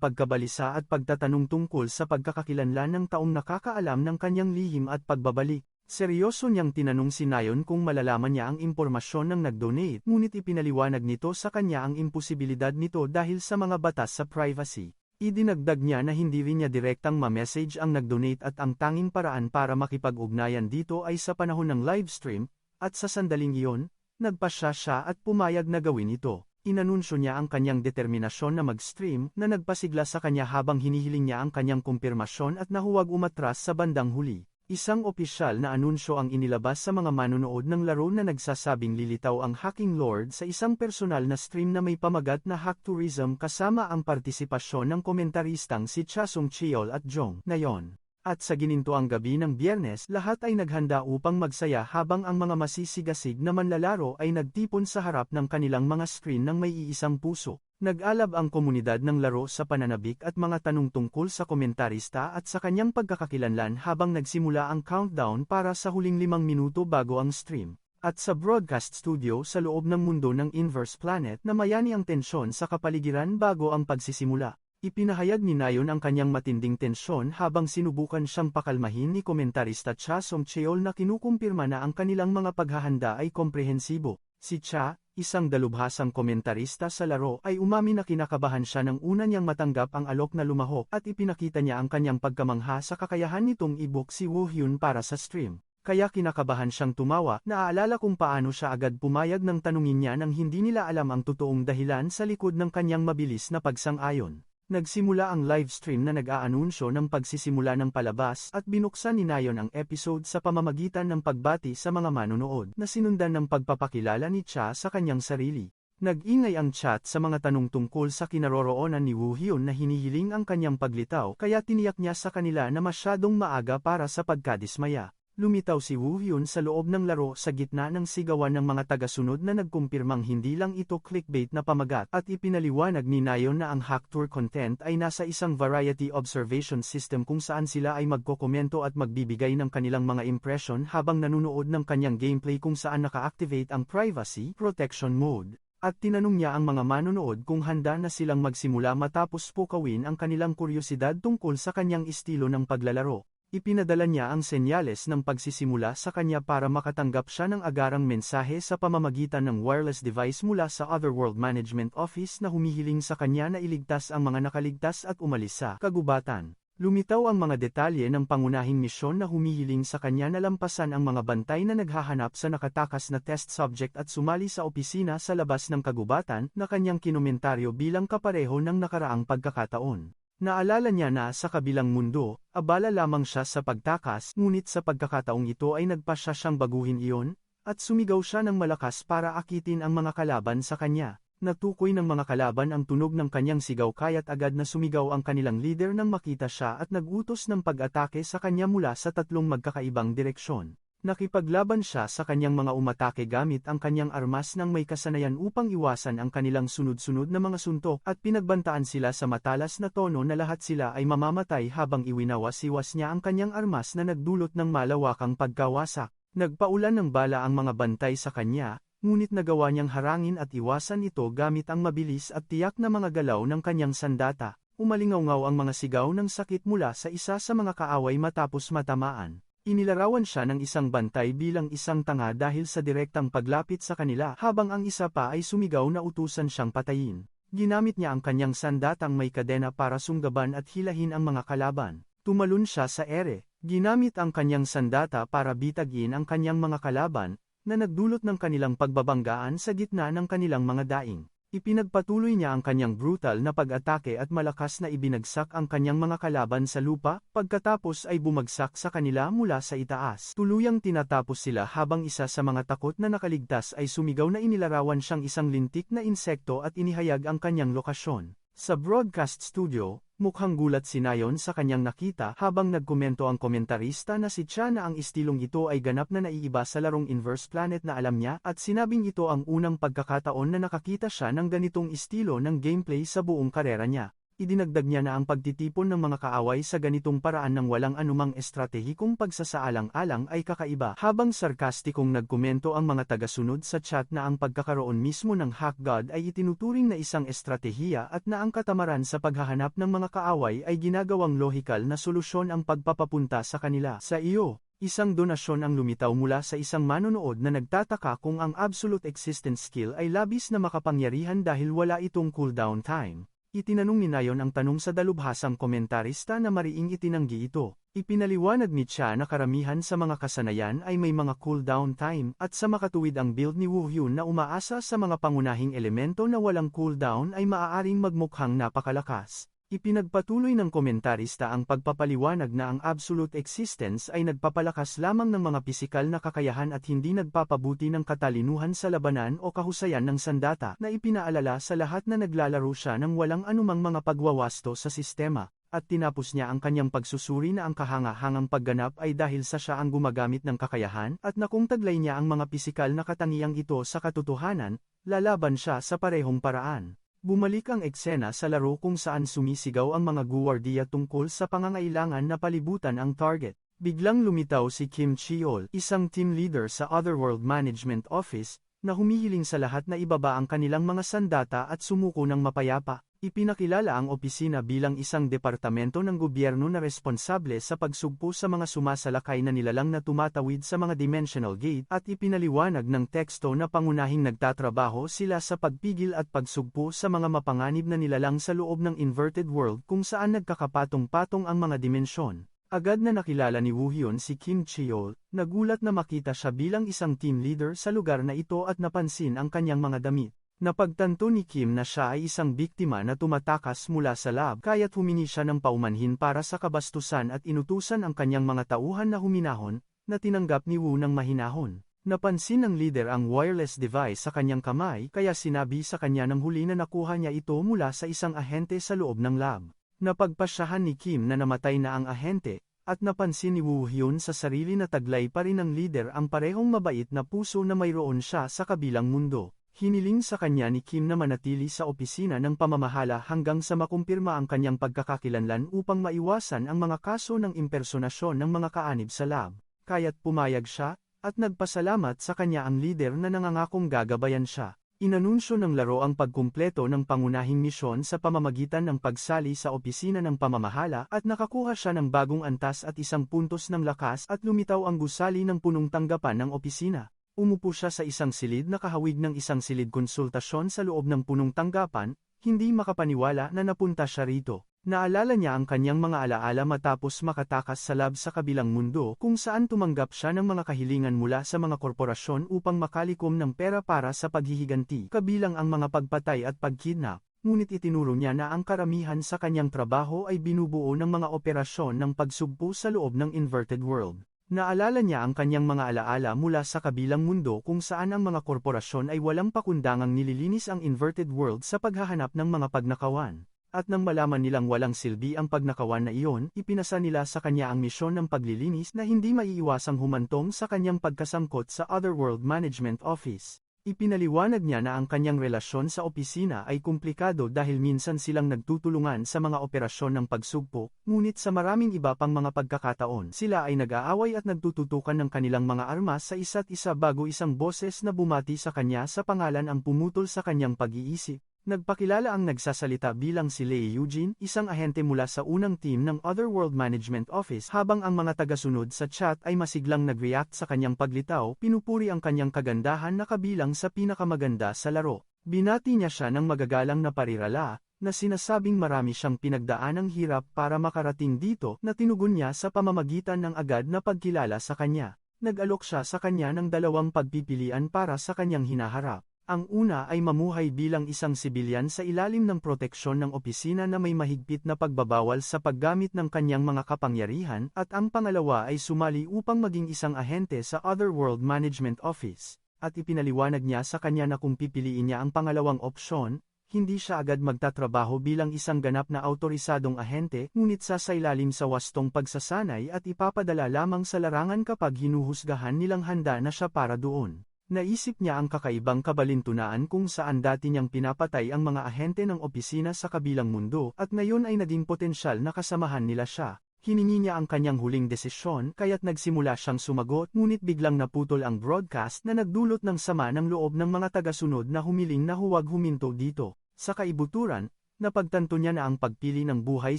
pagkabalisa at pagtatanong tungkol sa pagkakakilanlan ng taong nakakaalam ng kanyang lihim at pagbabalik. Seryoso niyang tinanong si Nayon kung malalaman niya ang impormasyon ng nag-donate, ngunit ipinaliwanag nito sa kanya ang imposibilidad nito dahil sa mga batas sa privacy. Idinagdag niya na hindi rin niya direktang ma-message ang nag-donate at ang tanging paraan para makipag-ugnayan dito ay sa panahon ng livestream, at sa sandaling iyon, nagpasya siya at pumayag na gawin ito. Inanunsyo niya ang kanyang determinasyon na mag-stream na nagpasigla sa kanya habang hinihiling niya ang kanyang kumpirmasyon at nahuwag umatras sa bandang huli. Isang opisyal na anunsyo ang inilabas sa mga manonood ng laro na nagsasabing lilitaw ang Hacking Lord sa isang personal na stream na may pamagat na hack tourism kasama ang partisipasyon ng komentaristang si Cha Sung-cheol at Jong Nayon. At sa ginintoang gabi ng Biyernes, lahat ay naghanda upang magsaya habang ang mga masisigasig na manlalaro ay nagtipon sa harap ng kanilang mga screen ng may iisang puso. Nag-alab ang komunidad ng laro sa pananabik at mga tanong tungkol sa komentarista at sa kanyang pagkakakilanlan habang nagsimula ang countdown para sa huling 5 minuto bago ang stream. At sa broadcast studio sa loob ng mundo ng Inverse Planet na mayani ang tensyon sa kapaligiran bago ang pagsisimula. Ipinahayag ni Nayon ang kanyang matinding tensyon habang sinubukan siyang pakalmahin ni komentarista Cha Sung-cheol na kinukumpirma na ang kanilang mga paghahanda ay komprehensibo. Si Cha, isang dalubhasang komentarista sa laro ay umamin na kinakabahan siya nang una niyang matanggap ang alok na lumahok at ipinakita niya ang kanyang pagkamangha sa kakayahan nitong i-book si Woo Hyun para sa stream. Kaya kinakabahan siyang tumawa, naaalala kung paano siya agad pumayag nang tanungin niya nang hindi nila alam ang totoong dahilan sa likod ng kanyang mabilis na pagsang-ayon. Nagsimula ang live stream na nag-aanunsyo ng pagsisimula ng palabas at binuksan ni Nayon ang episode sa pamamagitan ng pagbati sa mga manonood na sinundan ng pagpapakilala ni Cha sa kanyang sarili. Nag-ingay ang chat sa mga tanong tungkol sa kinaroroonan ni Woo Hyun na hinihiling ang kanyang paglitaw kaya tiniyak niya sa kanila na masyadong maaga para sa pagkadismaya. Lumitaw si Woo Hyun sa loob ng laro sa gitna ng sigawan ng mga tagasunod na nagkumpirmang hindi lang ito clickbait na pamagat at ipinaliwanag ni Nayon na ang hack tour content ay nasa isang variety observation system kung saan sila ay magkokomento at magbibigay ng kanilang mga impression habang nanunood ng kanyang gameplay kung saan naka-activate ang privacy protection mode. At tinanong niya ang mga manonood kung handa na silang magsimula matapos pukawin ang kanilang kuryosidad tungkol sa kanyang estilo ng paglalaro. Ipinadala niya ang senyales ng pagsisimula sa kanya para makatanggap siya ng agarang mensahe sa pamamagitan ng wireless device mula sa Otherworld Management Office na humihiling sa kanya na iligtas ang mga nakaligtas at umalis sa kagubatan. Lumitaw ang mga detalye ng pangunahing misyon na humihiling sa kanya na lampasan ang mga bantay na naghahanap sa nakatakas na test subject at sumali sa opisina sa labas ng kagubatan na kanyang kinumentaryo bilang kapareho ng nakaraang pagkakataon. Naalala niya na sa kabilang mundo, abala lamang siya sa pagtakas, ngunit sa pagkakataong ito ay nagpasya siyang baguhin iyon, at sumigaw siya ng malakas para akitin ang mga kalaban sa kanya. Natukoy ng mga kalaban ang tunog ng kanyang sigaw kaya't agad na sumigaw ang kanilang leader nang makita siya at nagutos ng pag-atake sa kanya mula sa tatlong magkakaibang direksyon. Nakipaglaban siya sa kanyang mga umatake gamit ang kanyang armas ng may kasanayan upang iwasan ang kanilang sunod-sunod na mga suntok at pinagbantaan sila sa matalas na tono na lahat sila ay mamamatay habang iwinawas-iwas niya ang kanyang armas na nagdulot ng malawakang pagkawasak. Nagpaulan ng bala ang mga bantay sa kanya, ngunit nagawa niyang harangin at iwasan ito gamit ang mabilis at tiyak na mga galaw ng kanyang sandata. Umalingaw-ngaw ang mga sigaw ng sakit mula sa isa sa mga kaaway matapos matamaan. Inilarawan siya ng isang bantay bilang isang tanga dahil sa direktang paglapit sa kanila habang ang isa pa ay sumigaw na utusan siyang patayin. Ginamit niya ang kanyang sandatang may kadena para sunggaban at hilahin ang mga kalaban. Tumalon siya sa ere. Ginamit ang kanyang sandata para bitagin ang kanyang mga kalaban, na nagdulot ng kanilang pagbabanggaan sa gitna ng kanilang mga daing. Ipinagpatuloy niya ang kanyang brutal na pag-atake at malakas na ibinagsak ang kanyang mga kalaban sa lupa, pagkatapos ay bumagsak sa kanila mula sa itaas. Tuluyang tinatapos sila habang isa sa mga takot na nakaligtas ay sumigaw na inilarawan siyang isang lintik na insekto at inihayag ang kanyang lokasyon. Sa broadcast studio, mukhang gulat si Nayon sa kanyang nakita habang nagkomento ang komentarista na si Cha na ang istilong ito ay ganap na naiiba sa larong Inverse Planet na alam niya at sinabing ito ang unang pagkakataon na nakakita siya ng ganitong estilo ng gameplay sa buong karera niya. Idinagdag niya na ang pagtitipon ng mga kaaway sa ganitong paraan ng walang anumang estratehikong pagsasaalang-alang ay kakaiba. Habang sarkastikong nagkomento ang mga tagasunod sa chat na ang pagkakaroon mismo ng Hack God ay itinuturing na isang estratehiya at na ang katamaran sa paghahanap ng mga kaaway ay ginagawang lohikal na solusyon ang pagpapapunta sa kanila. Sa iyo, isang donasyon ang lumitaw mula sa isang manonood na nagtataka kung ang Absolute Existence skill ay labis na makapangyarihan dahil wala itong cooldown time. Itinanong ni Nayon ang tanong sa dalubhasang komentarista na mariing itinanggi ito. Ipinaliwanag ni Cha na karamihan sa mga kasanayan ay may mga cooldown time at sa makatuwid ang build ni Woo Hyun na umaasa sa mga pangunahing elemento na walang cooldown ay maaaring magmukhang napakalakas. Ipinagpatuloy ng komentarista ang pagpapaliwanag na ang absolute existence ay nagpapalakas lamang ng mga pisikal na kakayahan at hindi nagpapabuti ng katalinuhan sa labanan o kahusayan ng sandata na ipinaalala sa lahat na naglalaro siya ng walang anumang mga pagwawasto sa sistema, at tinapos niya ang kanyang pagsusuri na ang kahanga-hangang pagganap ay dahil sa siya ang gumagamit ng kakayahan at na kung taglay niya ang mga pisikal na katangiang ito sa katotohanan, lalaban siya sa parehong paraan. Bumalik ang eksena sa laro kung saan sumisigaw ang mga guwardiya tungkol sa pangangailangan na palibutan ang target. Biglang lumitaw si Kim Cheol, isang team leader sa Otherworld Management Office, na humihiling sa lahat na ibaba ang kanilang mga sandata at sumuko ng mapayapa. Ipinakilala ang opisina bilang isang departamento ng gobyerno na responsable sa pagsugpo sa mga sumasalakay na nilalang na tumatawid sa mga dimensional gate at ipinaliwanag ng teksto na pangunahing nagtatrabaho sila sa pagpigil at pagsugpo sa mga mapanganib na nilalang sa loob ng inverted world kung saan nagkakapatong-patong ang mga dimensyon. Agad na nakilala ni Woo Hyun si Kim Cheol, nagulat na makita siya bilang isang team leader sa lugar na ito at napansin ang kanyang mga damit. Napagtanto ni Kim na siya ay isang biktima na tumatakas mula sa lab kaya't humingi siya ng paumanhin para sa kabastusan at inutusan ang kanyang mga tauhan na huminahon, na tinanggap ni Woo ng mahinahon. Napansin ng leader ang wireless device sa kanyang kamay kaya sinabi sa kanya ng huli na nakuha niya ito mula sa isang ahente sa loob ng lab. Napagpasyahan ni Kim na namatay na ang ahente, at napansin ni Woo Hyun sa sarili na taglay pa rin ng leader ang parehong mabait na puso na mayroon siya sa kabilang mundo. Hiniling sa kanya ni Kim na manatili sa opisina ng pamamahala hanggang sa makumpirma ang kanyang pagkakakilanlan upang maiwasan ang mga kaso ng impersonasyon ng mga kaanib sa lab. Kaya't pumayag siya, at nagpasalamat sa kanya ang leader na nangangakong gagabayan siya. Inanunsyo ng laro ang pagkumpleto ng pangunahing misyon sa pamamagitan ng pagsali sa opisina ng pamamahala at nakakuha siya ng bagong antas at 1 puntos ng lakas at lumitaw ang gusali ng punong tanggapan ng opisina. Umupo siya sa isang silid na kahawig ng isang silid konsultasyon sa loob ng punong tanggapan, hindi makapaniwala na napunta siya rito. Naalala niya ang kanyang mga alaala matapos makatakas sa lab sa kabilang mundo kung saan tumanggap siya ng mga kahilingan mula sa mga korporasyon upang makalikom ng pera para sa paghihiganti, kabilang ang mga pagpatay at pagkidnap. Ngunit itinuro niya na ang karamihan sa kanyang trabaho ay binubuo ng mga operasyon ng pagsugpo sa loob ng inverted world. Naalala niya ang kanyang mga alaala mula sa kabilang mundo kung saan ang mga korporasyon ay walang pakundangang nililinis ang inverted world sa paghahanap ng mga pagnakawan. At nang malaman nilang walang silbi ang pagnakawan na iyon, ipinasa nila sa kanya ang misyon ng paglilinis na hindi maiiwasang humantong sa kanyang pagkasangkot sa Otherworld Management Office. Ipinaliwanag niya na ang kanyang relasyon sa opisina ay komplikado dahil minsan silang nagtutulungan sa mga operasyon ng pagsugpo, ngunit sa maraming iba pang mga pagkakataon sila ay nag-aaway at nagtututukan ng kanilang mga armas sa isa't isa bago isang boses na bumati sa kanya sa pangalan ang pumutol sa kanyang pag-iisip. Nagpakilala ang nagsasalita bilang si Lei Eugene, isang ahente mula sa unang team ng Otherworld Management Office habang ang mga tagasunod sa chat ay masiglang nag-react sa kanyang paglitaw, pinupuri ang kanyang kagandahan na kabilang sa pinakamaganda sa laro. Binati niya siya ng magagalang na parirala, na sinasabing marami siyang pinagdaanang hirap para makarating dito na tinugon niya sa pamamagitan ng agad na pagkilala sa kanya. Nag-alok siya sa kanya ng dalawang pagpipilian para sa kanyang hinaharap. Ang una ay mamuhay bilang isang sibilyan sa ilalim ng proteksyon ng opisina na may mahigpit na pagbabawal sa paggamit ng kanyang mga kapangyarihan, at ang pangalawa ay sumali upang maging isang ahente sa Otherworld Management Office. At ipinaliwanag niya sa kanya na kung pipiliin niya ang pangalawang opsyon, hindi siya agad magtatrabaho bilang isang ganap na autorisadong ahente, ngunit sasailalim sa wastong pagsasanay at ipapadala lamang sa larangan kapag hinuhusgahan nilang handa na siya para doon. Naisip niya ang kakaibang kabalintunaan kung saan dati niyang pinapatay ang mga ahente ng opisina sa kabilang mundo at ngayon ay naging potensyal na kasamahan nila siya. Hiningi niya ang kanyang huling desisyon kaya't nagsimula siyang sumagot ngunit biglang naputol ang broadcast na nagdulot ng sama ng loob ng mga tagasunod na humiling na huwag huminto dito. Sa kaibuturan, napagtanto niya na ang pagpili ng buhay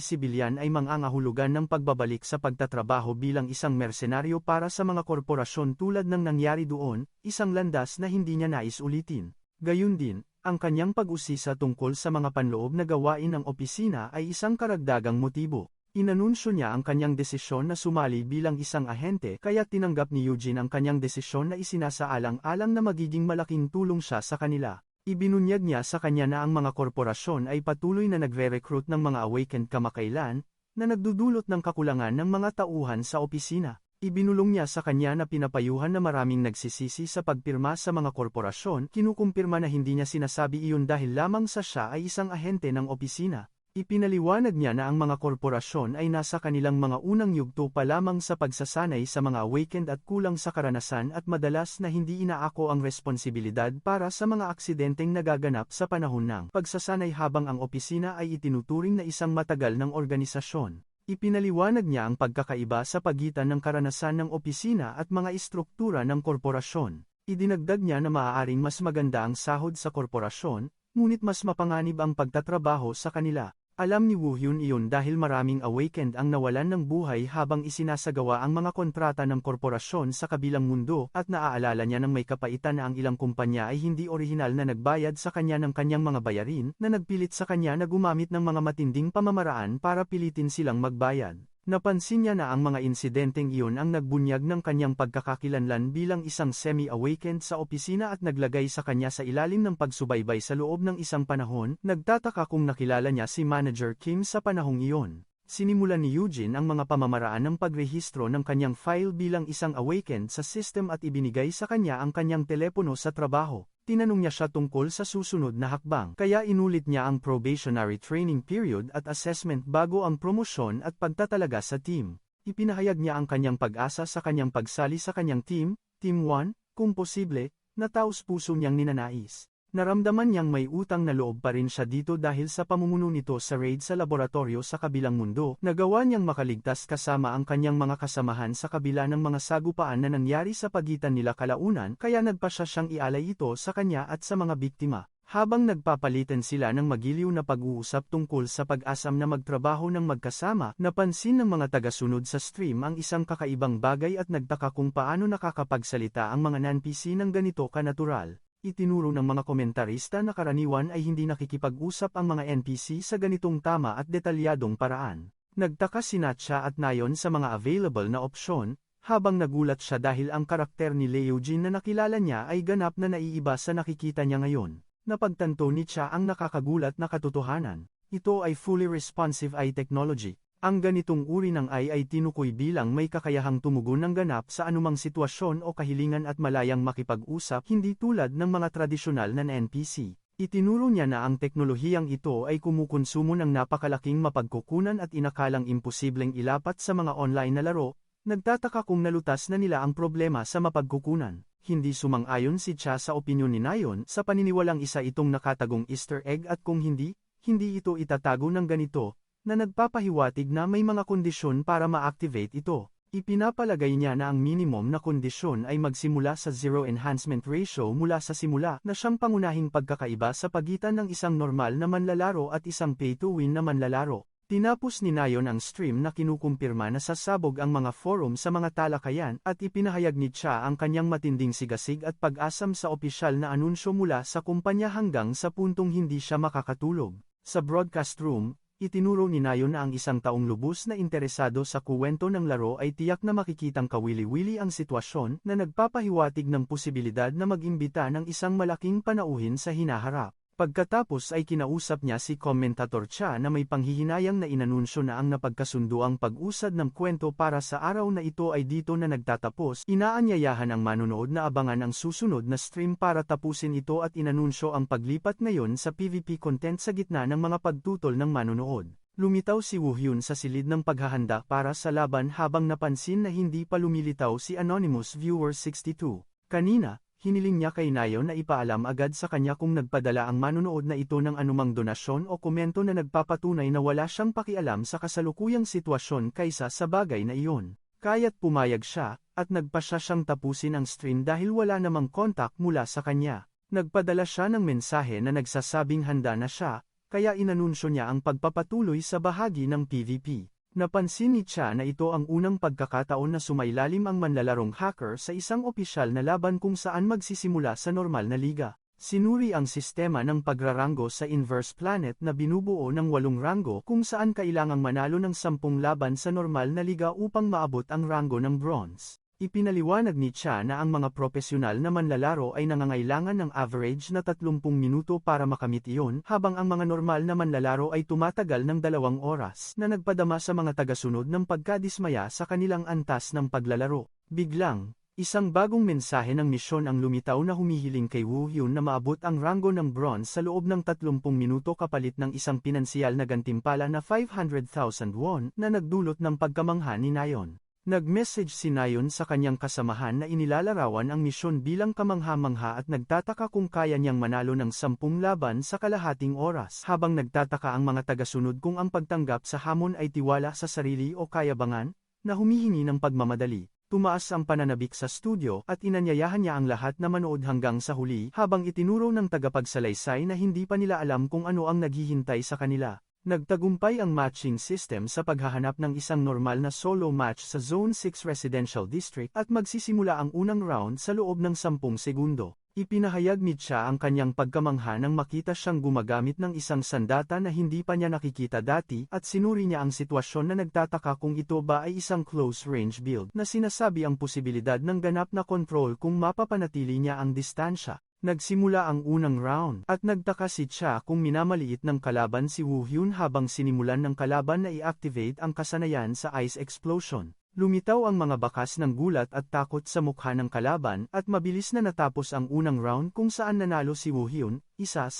sibilyan ay mangangahulugan ng pagbabalik sa pagtatrabaho bilang isang mersenaryo para sa mga korporasyon tulad ng nangyari doon, isang landas na hindi niya nais ulitin. Gayun din, ang kanyang pag-usisa tungkol sa mga panloob na gawain ng opisina ay isang karagdagang motibo. Inanunsyo niya ang kanyang desisyon na sumali bilang isang ahente kaya tinanggap ni Eugene ang kanyang desisyon na isinasaalang-alang na magiging malaking tulong siya sa kanila. Ibinunyag niya sa kanya na ang mga korporasyon ay patuloy na nagre-recruit ng mga awakened kamakailan, na nagdudulot ng kakulangan ng mga tauhan sa opisina. Ibinulong niya sa kanya na pinapayuhan na maraming nagsisisi sa pagpirma sa mga korporasyon, kinukumpirma na hindi niya sinasabi iyon dahil lamang sa siya ay isang ahente ng opisina. Ipinaliwanag niya na ang mga korporasyon ay nasa kanilang mga unang yugto pa lamang sa pagsasanay sa mga awakened at kulang sa karanasan at madalas na hindi inaako ang responsibilidad para sa mga aksidenteng nagaganap sa panahon ng pagsasanay habang ang opisina ay itinuturing na isang matagal ng organisasyon. Ipinaliwanag niya ang pagkakaiba sa pagitan ng karanasan ng opisina at mga istruktura ng korporasyon. Idinagdag niya na maaaring mas maganda ang sahod sa korporasyon, ngunit mas mapanganib ang pagtatrabaho sa kanila. Alam ni Woo Hyun iyon dahil maraming awakened ang nawalan ng buhay habang isinasagawa ang mga kontrata ng korporasyon sa kabilang mundo at naaalala niya ng may kapaitan na ang ilang kumpanya ay hindi orihinal na nagbayad sa kanya ng kanyang mga bayarin na nagpilit sa kanya na gumamit ng mga matinding pamamaraan para pilitin silang magbayad. Napansin niya na ang mga insidenteng iyon ang nagbunyag ng kanyang pagkakakilanlan bilang isang semi-awakened sa opisina at naglagay sa kanya sa ilalim ng pagsubaybay sa loob ng isang panahon. Nagtataka kung nakilala niya si Manager Kim sa panahong iyon. Sinimulan ni Eugene ang mga pamamaraan ng pagrehistro ng kanyang file bilang isang awakened sa system at ibinigay sa kanya ang kanyang telepono sa trabaho. Tinanong niya siya tungkol sa susunod na hakbang, kaya inulit niya ang probationary training period at assessment bago ang promosyon at pagtatalaga sa team. Ipinahayag niya ang kanyang pag-asa sa kanyang pagsali sa kanyang team, Team 1, kung posible, na taos-puso niyang ninanais. Naramdaman niyang may utang na loob pa rin siya dito dahil sa pamumuno nito sa raid sa laboratorio sa kabilang mundo, nagawa niyang makaligtas kasama ang kanyang mga kasamahan sa kabila ng mga sagupaan na nangyari sa pagitan nila kalaunan kaya nagpasya siyang ialay ito sa kanya at sa mga biktima. Habang nagpapalitan sila ng magiliw na pag-uusap tungkol sa pag-asam na magtrabaho ng magkasama, napansin ng mga tagasunod sa stream ang isang kakaibang bagay at nagtaka kung paano nakakapagsalita ang mga non-PC ng ganito kanatural. Itinuro ng mga komentarista na karaniwan ay hindi nakikipag-usap ang mga NPC sa ganitong tama at detalyadong paraan. Nagtaka si Natcha at Nayon sa mga available na opsyon, habang nagulat siya dahil ang karakter ni Leeujin na nakilala niya ay ganap na naiiba sa nakikita niya ngayon. Napagtanto ni Cha ang nakakagulat na katotohanan. Ito ay fully responsive eye technology. Ang ganitong uri ng eye ay tinukoy bilang may kakayahang tumugon ng ganap sa anumang sitwasyon o kahilingan at malayang makipag-usap, hindi tulad ng mga tradisyonal na NPC. Itinuro niya na ang teknolohiyang ito ay kumukonsumo ng napakalaking mapagkukunan at inakalang imposibleng ilapat sa mga online na laro. Nagtataka kung nalutas na nila ang problema sa mapagkukunan. Hindi sumang-ayon si Cha sa opinyon ni Nayon sa paniniwalang isa itong nakatagong Easter egg at kung hindi ito itatago ng ganito, na nagpapahiwatig na may mga kondisyon para ma-activate ito. Ipinapalagay niya na ang minimum na kondisyon ay magsimula sa zero enhancement ratio mula sa simula na siyang pangunahing pagkakaiba sa pagitan ng isang normal na manlalaro at isang pay-to-win na manlalaro. Tinapos ni Nayon ang stream na kinukumpirma na sasabog ang mga forum sa mga talakayan at ipinahayag ni Cha ang kanyang matinding sigasig at pag-asam sa opisyal na anunsyo mula sa kumpanya hanggang sa puntong hindi siya makakatulog. Sa broadcast room, itinuro ni Nayon na ang isang taong lubos na interesado sa kuwento ng laro ay tiyak na makikitang kawili-wili ang sitwasyon na nagpapahiwatig ng posibilidad na mag-imbita ng isang malaking panauhin sa hinaharap. Pagkatapos ay kinausap niya si Komentator Cha na may panghihinayang na inanunsyo na ang napagkasunduang pag-usad ng kwento para sa araw na ito ay dito na nagtatapos. Inaanyayahan ang manonood na abangan ang susunod na stream para tapusin ito at inanunsyo ang paglipat ngayon sa PvP content sa gitna ng mga pagtutol ng manonood. Lumitaw si Woo-hyun sa silid ng paghahanda para sa laban habang napansin na hindi pa lumilitaw si Anonymous Viewer 62. Kanina, hiniling niya kay Nayon na ipaalam agad sa kanya kung nagpadala ang manonood na ito ng anumang donasyon o komento na nagpapatunay na wala siyang pakialam sa kasalukuyang sitwasyon kaysa sa bagay na iyon. Kaya't pumayag siya, at nagpasya siyang tapusin ang stream dahil wala namang kontak mula sa kanya. Nagpadala siya ng mensahe na nagsasabing handa na siya, kaya inanunsyo niya ang pagpapatuloy sa bahagi ng PvP. Napansin ni Cha na ito ang unang pagkakataon na sumailalim ang manlalarong hacker sa isang opisyal na laban kung saan magsisimula sa normal na liga. Sinuri ang sistema ng pagraranggo sa Inverse Planet na binubuo ng 8 ranggo kung saan kailangang manalo ng 10 laban sa normal na liga upang maabot ang ranggo ng Bronze. Ipinaliwanag ni Cha na ang mga profesional na manlalaro ay nangangailangan ng average na 30 minuto para makamit iyon, habang ang mga normal na manlalaro ay tumatagal ng 2 oras, na nagpadama sa mga tagasunod ng pagkadismaya sa kanilang antas ng paglalaro. Biglang, isang bagong mensahe ng misyon ang lumitaw na humihiling kay Woo-hyun na maabot ang ranggo ng Bronze sa loob ng 30 minuto kapalit ng isang pinansiyal na gantimpala na 500,000 won na nagdulot ng pagkamangha ni Nayon. Nag-message si Nayon sa kanyang kasamahan na inilalarawan ang misyon bilang kamangha-mangha at nagtataka kung kaya niyang manalo ng 10 laban sa kalahating oras. Habang nagtataka ang mga tagasunod kung ang pagtanggap sa hamon ay tiwala sa sarili o kayabangan, na humihingi ng pagmamadali. Tumaas ang pananabik sa studio at inanyayahan niya ang lahat na manood hanggang sa huli habang itinuro ng tagapagsalaysay na hindi pa nila alam kung ano ang naghihintay sa kanila. Nagtagumpay ang matching system sa paghahanap ng isang normal na solo match sa Zone 6 Residential District at magsisimula ang unang round sa loob ng 10 segundo. Ipinahayag ni Cha ang kanyang pagkamangha nang makita siyang gumagamit ng isang sandata na hindi pa niya nakikita dati at sinuri niya ang sitwasyon na nagtataka kung ito ba ay isang close-range build na sinasabi ang posibilidad ng ganap na control kung mapapanatili niya ang distansya. Nagsimula ang unang round, at nagtaka si Cha kung minamaliit ng kalaban si Woo-hyun habang sinimulan ng kalaban na i-activate ang kasanayan sa Ice Explosion. Lumitaw ang mga bakas ng gulat at takot sa mukha ng kalaban at mabilis na natapos ang unang round kung saan nanalo si Woo-hyun, 1-0.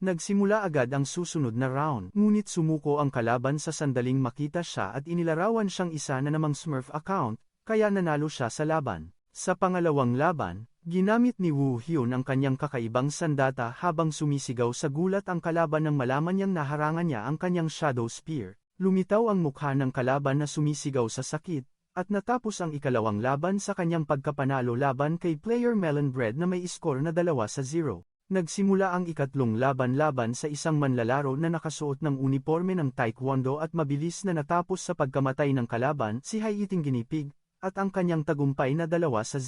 Nagsimula agad ang susunod na round, ngunit sumuko ang kalaban sa sandaling makita siya at inilarawan siyang isa na namang Smurf account, kaya nanalo siya sa laban. Sa pangalawang laban, ginamit ni Woo-hyun ang kanyang kakaibang sandata habang sumisigaw sa gulat ang kalaban nang malaman niyang naharangan niya ang kanyang Shadow Spear. Lumitaw ang mukha ng kalaban na sumisigaw sa sakit, at natapos ang ikalawang laban sa kanyang pagkapanalo laban kay player Melon Bread na may score na 2-0. Nagsimula ang ikatlong laban-laban sa isang manlalaro na nakasuot ng uniforme ng Taekwondo at mabilis na natapos sa pagkamatay ng kalaban si Hai-iting Ginipig, at ang kanyang tagumpay na 2-0.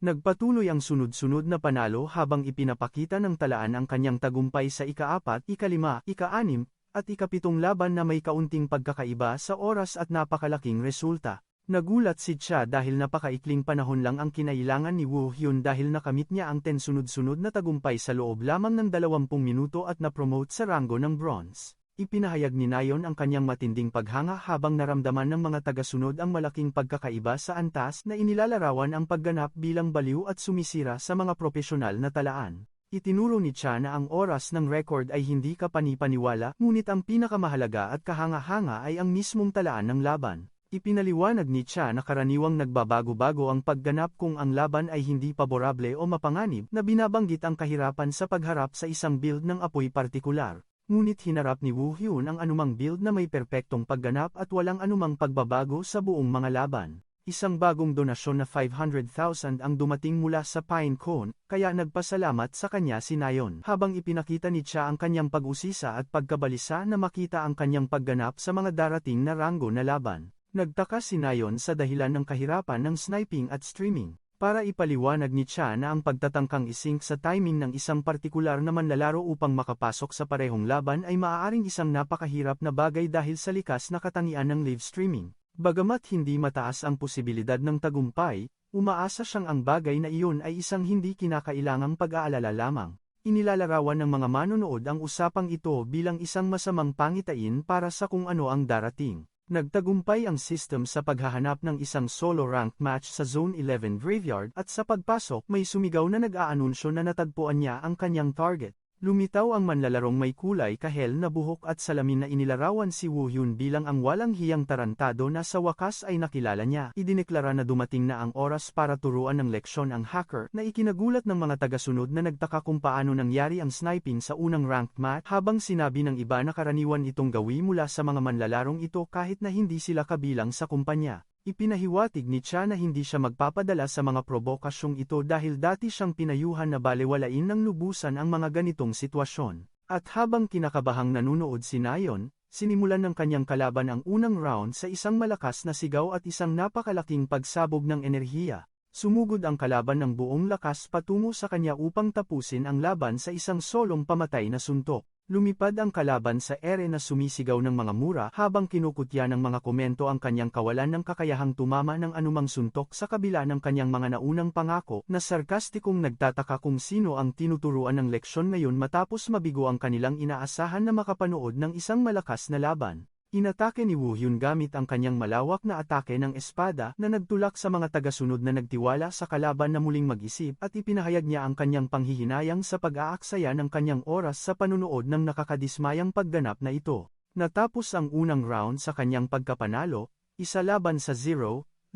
Nagpatuloy ang sunod-sunod na panalo habang ipinapakita ng talaan ang kanyang tagumpay sa ika-4, ika-5, ika-6, at ika-7 laban na may kaunting pagkakaiba sa oras at napakalaking resulta. Nagulat si Cha dahil napakaikling panahon lang ang kinailangan ni Woo Hyun dahil nakamit niya ang 10 sunod-sunod na tagumpay sa loob lamang ng 20 minuto at na-promote sa ranggo ng bronze. Ipinahayag ni Nayeon ang kanyang matinding paghanga habang naramdaman ng mga tagasunod ang malaking pagkakaiba sa antas na inilalarawan ang pagganap bilang baliw at sumisira sa mga propesyonal na talaan. Itinuro ni Cha na ang oras ng record ay hindi kapani-paniwala, ngunit ang pinakamahalaga at kahanga-hanga ay ang mismong talaan ng laban. Ipinaliwanag ni Cha na karaniwang nagbabago-bago ang pagganap kung ang laban ay hindi paborable o mapanganib na binabanggit ang kahirapan sa pagharap sa isang build ng apoy partikular. Ngunit hinarap ni Woo Hyun ang anumang build na may perpektong pagganap at walang anumang pagbabago sa buong mga laban. Isang bagong donasyon na 500,000 ang dumating mula sa Pinecone, kaya nagpasalamat sa kanya si Nayeon. Habang ipinakita ni Cha ang kanyang pag-usisa at pagkabalisa na makita ang kanyang pagganap sa mga darating na ranggo na laban. Nagtaka si Nayeon sa dahilan ng kahirapan ng sniping at streaming. Para ipaliwanag ni Cha na ang pagtatangkang isync sa timing ng isang partikular na manlalaro upang makapasok sa parehong laban ay maaaring isang napakahirap na bagay dahil sa likas na katangian ng live streaming. Bagamat hindi mataas ang posibilidad ng tagumpay, umaasa siyang ang bagay na iyon ay isang hindi kinakailangang pag-aalala lamang. Inilalarawan ng mga manonood ang usapang ito bilang isang masamang pangitain para sa kung ano ang darating. Nagtagumpay ang system sa paghahanap ng isang solo ranked match sa Zone 11 Graveyard at sa pagpasok may sumigaw na nag-aanunsyo na natagpuan niya ang kanyang target. Lumitaw ang manlalarong may kulay kahel na buhok at salamin na inilarawan si Woo Hyun bilang ang walang hiyang tarantado na sa wakas ay nakilala niya. Idineklara na dumating na ang oras para turuan ng leksyon ang hacker na ikinagulat ng mga tagasunod na nagtaka kung paano nangyari ang sniping sa unang ranked match habang sinabi ng iba na karaniwan itong gawi mula sa mga manlalarong ito kahit na hindi sila kabilang sa kumpanya. Ipinahiwatig ni Cha na hindi siya magpapadala sa mga probokasyong ito dahil dati siyang pinayuhan na balewalain ng lubusan ang mga ganitong sitwasyon. At habang kinakabahang nanunood si Nayeon, sinimulan ng kanyang kalaban ang unang round sa isang malakas na sigaw at isang napakalaking pagsabog ng enerhiya. Sumugod ang kalaban ng buong lakas patungo sa kanya upang tapusin ang laban sa isang solong pamatay na suntok. Lumipad ang kalaban sa ere na sumisigaw ng mga mura habang kinukutya ng mga komento ang kanyang kawalan ng kakayahang tumama ng anumang suntok sa kabila ng kanyang mga naunang pangako na sarkastikong nagtataka kung sino ang tinuturuan ng leksyon ngayon matapos mabigo ang kanilang inaasahan na makapanood ng isang malakas na laban. Inatake ni Woo Hyun gamit ang kanyang malawak na atake ng espada na nagtulak sa mga tagasunod na nagtiwala sa kalaban na muling mag-isip at ipinahayag niya ang kanyang panghihinayang sa pag-aaksaya ng kanyang oras sa panunood ng nakakadismayang pagganap na ito. Natapos ang unang round sa kanyang pagkapanalo, 1-0,